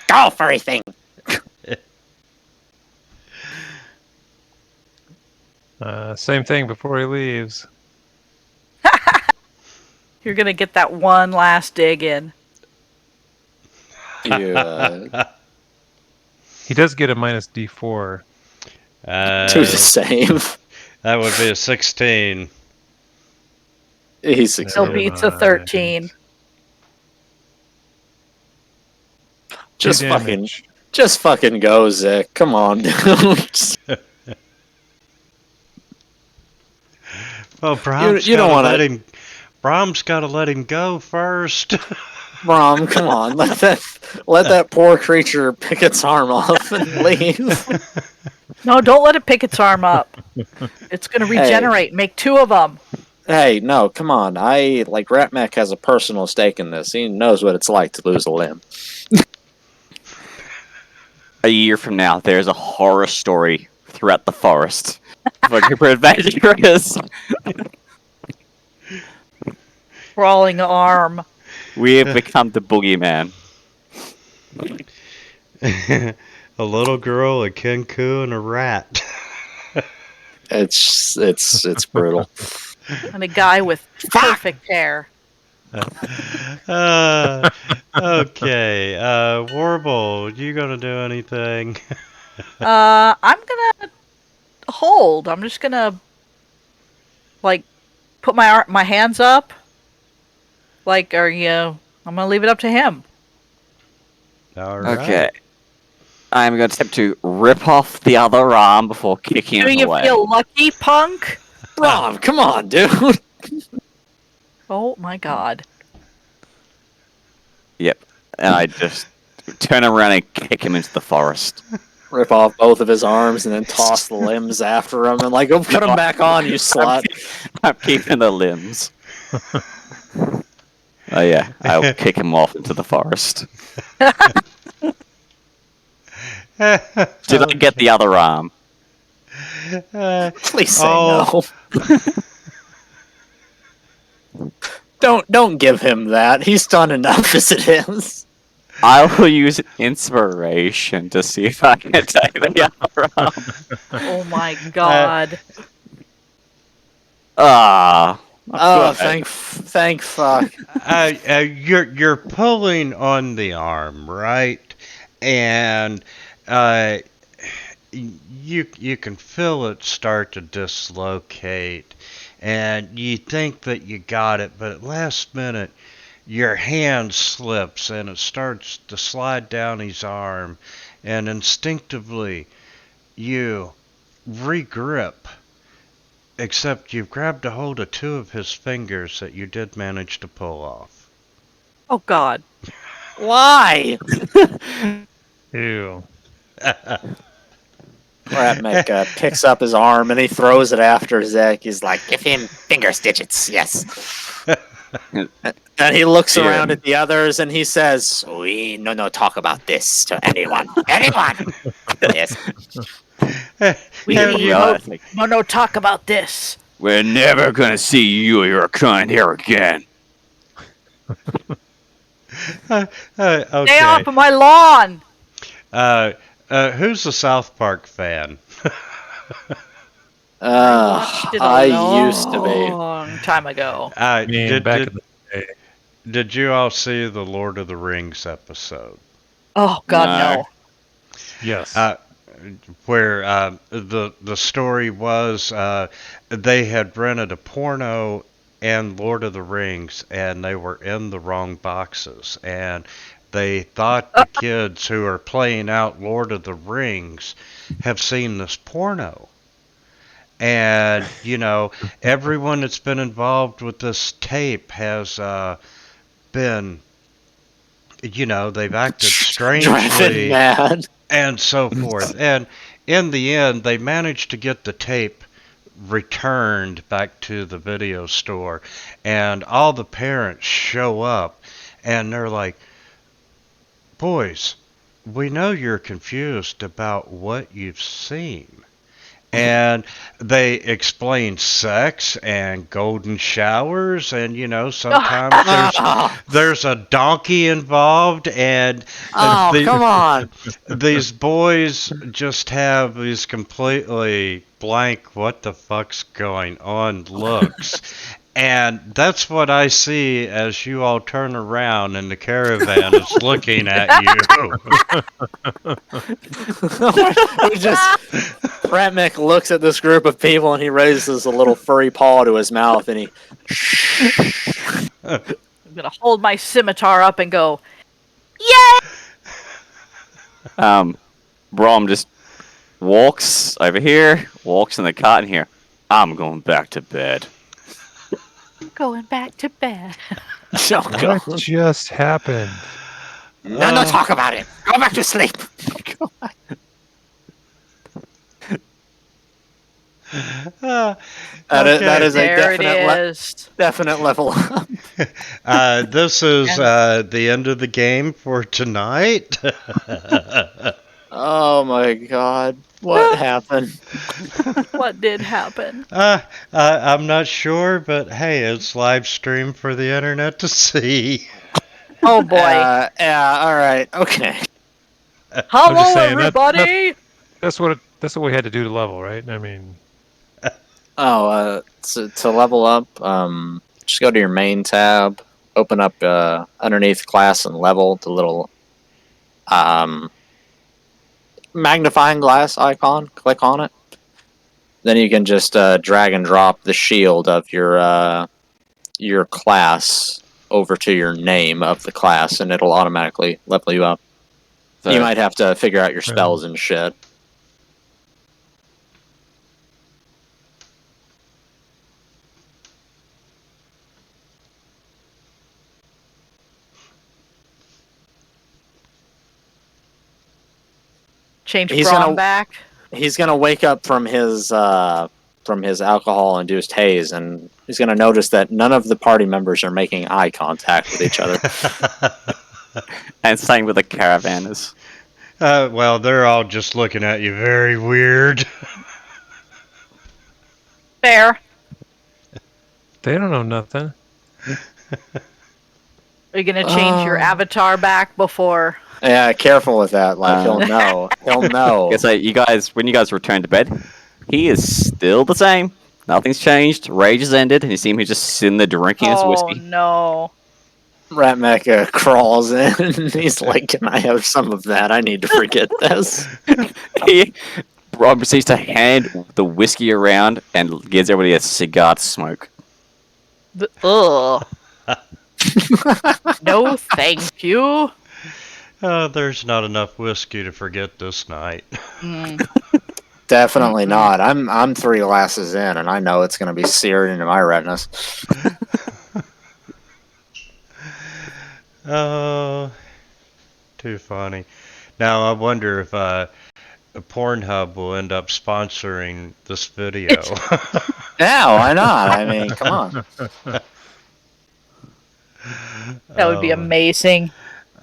go, furry thing. Same thing before he leaves. You're gonna get that one last dig in. to He does get a minus D4. the save. That would be a 16. He's Still succeeded. beats a 13. Just Two fucking, damage. just fucking go, Zick. Come on, dude. Well, Brahms you don't gotta wanna- let him. Brahms got to let him go first. Brahm, come on, let that poor creature pick its arm off and leave. No, don't let it pick its arm up. It's gonna regenerate. Make 2 of them. Hey, no, come on. Ratmec has a personal stake in this. He knows what it's like to lose a limb. A year from now, there's a horror story throughout the forest. Fucking adventurers. Crawling arm. We have become the boogeyman. A little girl, a kenku, and a rat. It's brutal. And a guy with perfect hair. Okay. Warble, you gonna do anything? I'm gonna hold. I'm just gonna put my hands up. I'm gonna leave it up to him. All right. Okay. I'm going to attempt to rip off the other arm before kicking Do it you away. feel lucky, punk? Brahm, come on, dude. Oh my god. Yep. And I just turn around and kick him into the forest. Rip off both of his arms and then toss the limbs after him and go put them back on, you slut. I'm keeping the limbs. Oh yeah, I'll kick him off into the forest. Did I get the other arm? Please say no. Don't give him that. He's done enough as it is. I will use inspiration to see if I can take the other arm. Oh my god. Ah. Oh, good. thank fuck. You're pulling on the arm, right? And you can feel it start to dislocate, and you think that you got it, but at last minute your hand slips and it starts to slide down his arm, and instinctively you regrip. Except you've grabbed a hold of 2 of his fingers that you did manage to pull off. Oh god. Why? Ew. Ratmek picks up his arm and he throws it after Zek. He's like, Give him finger stitches, yes. and he looks Yeah. around at the others and he says, We no talk about this to anyone. Anyone! Yes. We Have you- hope no talk about this. We're never gonna see you or your kind here again. okay. Stay off of my lawn. Who's a South Park fan? Watched it a I used to be. long time ago. Man, Did, back did, in the day. did you all see the Lord of the Rings episode? Oh God, No. no. Yes. Where the story was they had rented a porno and Lord of the Rings, and they were in the wrong boxes, and they thought the kids who are playing out Lord of the Rings have seen this porno. And, you know, everyone that's been involved with this tape has been, you know, they've acted driven strangely mad. and so forth. And in the end, they managed to get the tape returned back to the video store, and all the parents show up and they're like, boys, we know you're confused about what you've seen. And they explain sex and golden showers, and you know, sometimes there's a donkey involved, and Oh, come on. these boys just have these completely blank, what the fuck's going on looks. And that's what I see as you all turn around and the caravan is looking at you. Ratmek looks at this group of people and he raises a little furry paw to his mouth and he. I'm gonna hold my scimitar up and go. Brom just walks over here, walks in the cart in here. I'm going back to bed. Going back to bed. What just happened? No talk about it. Go back to sleep. That is a There it definite, is. definite level up. This is the end of the game for tonight. Oh my god. What happened? What did happen? I'm not sure, but hey, it's live stream for the internet to see. Oh boy. Yeah, alright, okay. Hello, just saying, everybody. That's what we had to do to level, right? I mean, To level up, just go to your main tab, open up underneath class and level the little magnifying glass icon, click on it. Then you can just drag and drop the shield of your class over to your name of the class, and it'll automatically level you up. So, You might have to figure out your spells and shit. Change He's Braun gonna- back. He's gonna wake up from his alcohol-induced haze, and he's gonna notice that none of the party members are making eye contact with each other. and same with the caravanners. Well, they're all just looking at you very weird. Fair. they don't know nothing. Are you gonna change your avatar back before? Yeah, careful with that. Like he'll know. He'll know. It's like when you guys return to bed, he is still the same. Nothing's changed. Rage has ended, and you see him just sitting there drinking his Oh whiskey. no. Ratmek crawls in and he's like, "Can I have some of that? I need to forget this." Rob proceeds to hand the whiskey around and gives everybody a cigar to smoke. Ugh. No, thank you. There's not enough whiskey to forget this night. Definitely not. I'm 3 glasses in, and I know it's gonna be seared into my retinas. Too funny. Now I wonder if Pornhub will end up sponsoring this video. Yeah, why not? I mean, come on. That would be amazing.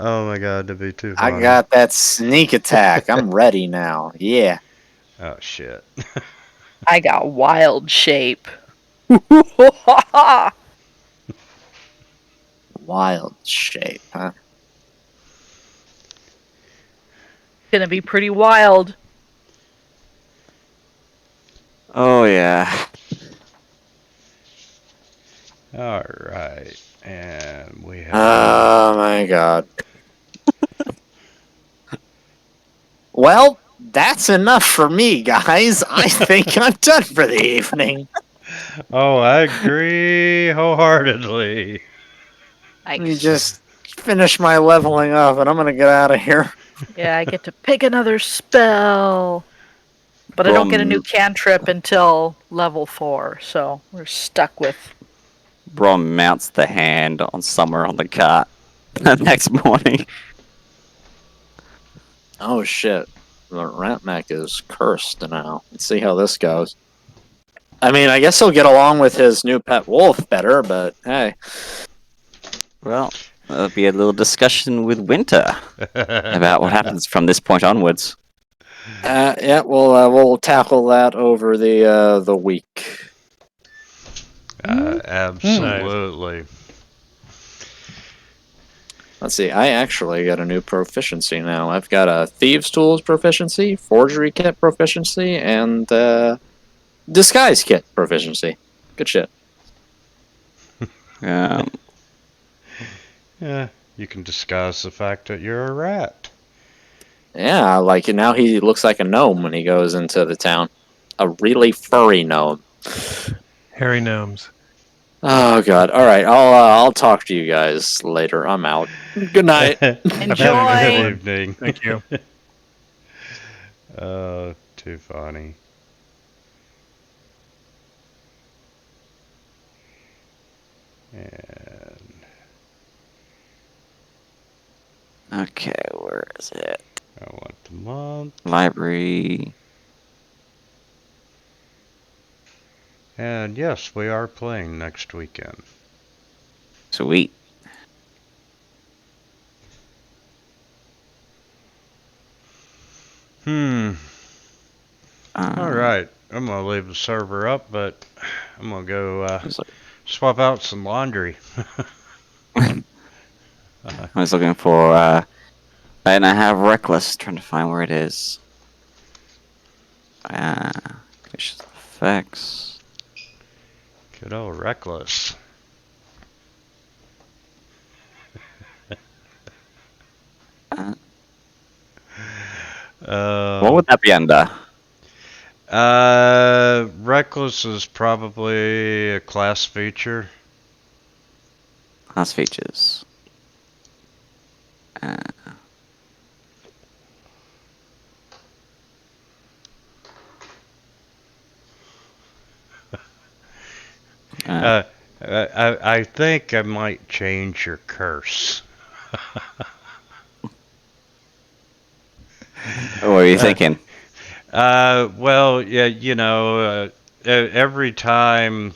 Oh my god, that'd be too I funny. got that sneak attack. I'm ready now. Yeah. Oh shit. I got wild shape. Wild shape, huh? Gonna be pretty wild. Oh yeah. Alright. And we have Oh my god. Well, that's enough for me, guys. I think I'm done for the evening. Oh, I agree wholeheartedly. Let me just finish my leveling up and I'm gonna get out of here. Yeah, I get to pick another spell. But I don't get a new cantrip until level 4, so we're stuck with... Brom mounts the hand on somewhere on the cart the next morning. Oh shit. The Ratmech is cursed now. Let's see how this goes. I mean, I guess he'll get along with his new pet wolf better, but hey. Well, there'll be a little discussion with Winter about what happens from this point onwards. Yeah, we'll tackle that over the week. Absolutely. Let's see. I actually got a new proficiency now. I've got a Thieves' Tools proficiency, Forgery Kit proficiency, and Disguise Kit proficiency. Good shit. Yeah, you can disguise the fact that you're a rat. Yeah, like now he looks like a gnome when he goes into the town. A really furry gnome. Hairy gnomes. Oh god. All right. I'll talk to you guys later. I'm out. Good night. Enjoy. Good evening. Thank you. Too funny. And Okay, where is it? I want the month. Library. And yes, we are playing next weekend. Sweet. Alright, I'm gonna leave the server up, but I'm gonna go swap out some laundry. I was looking for, and I have Reckless, trying to find where it is. Vicious effects. Good old Reckless. What would that be under? Reckless is probably a class feature. Class features. I think I might change your curse. What were you thinking? Well, yeah, you know, every time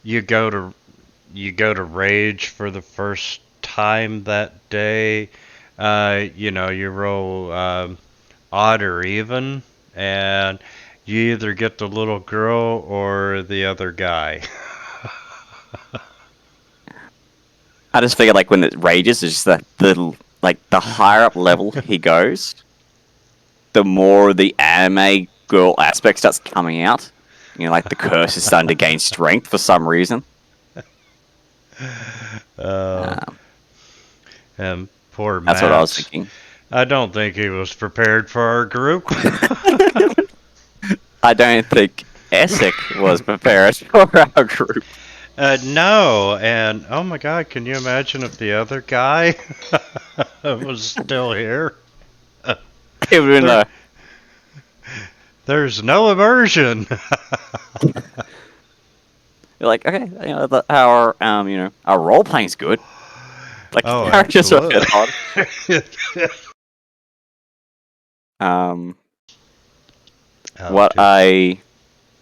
you go to rage for the first time that day, you know, you roll odd or even, and you either get the little girl or the other guy. I just figured, like, when it rages, it's just that the higher up level he goes, the more the anime girl aspect starts coming out. You know, like the curse is starting to gain strength for some reason. And poor That's what I was Matt. thinking. I don't think he was prepared for our group. I don't think Essek was prepared for our group. No, and oh my god, can you imagine if the other guy was still here? It would have been There's no immersion. You're like, okay, you know, our role playing's good. Like, Oh, the characters are a absolutely. bit odd. Oh,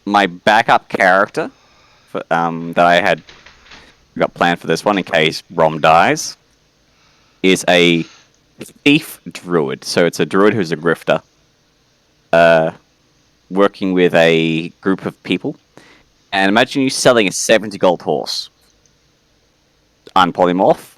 My backup character for, that I had got planned for this one in case Rom dies is a thief druid. So it's a druid who's a grifter, working with a group of people. And imagine you selling a 70 gold horse. I'm polymorph.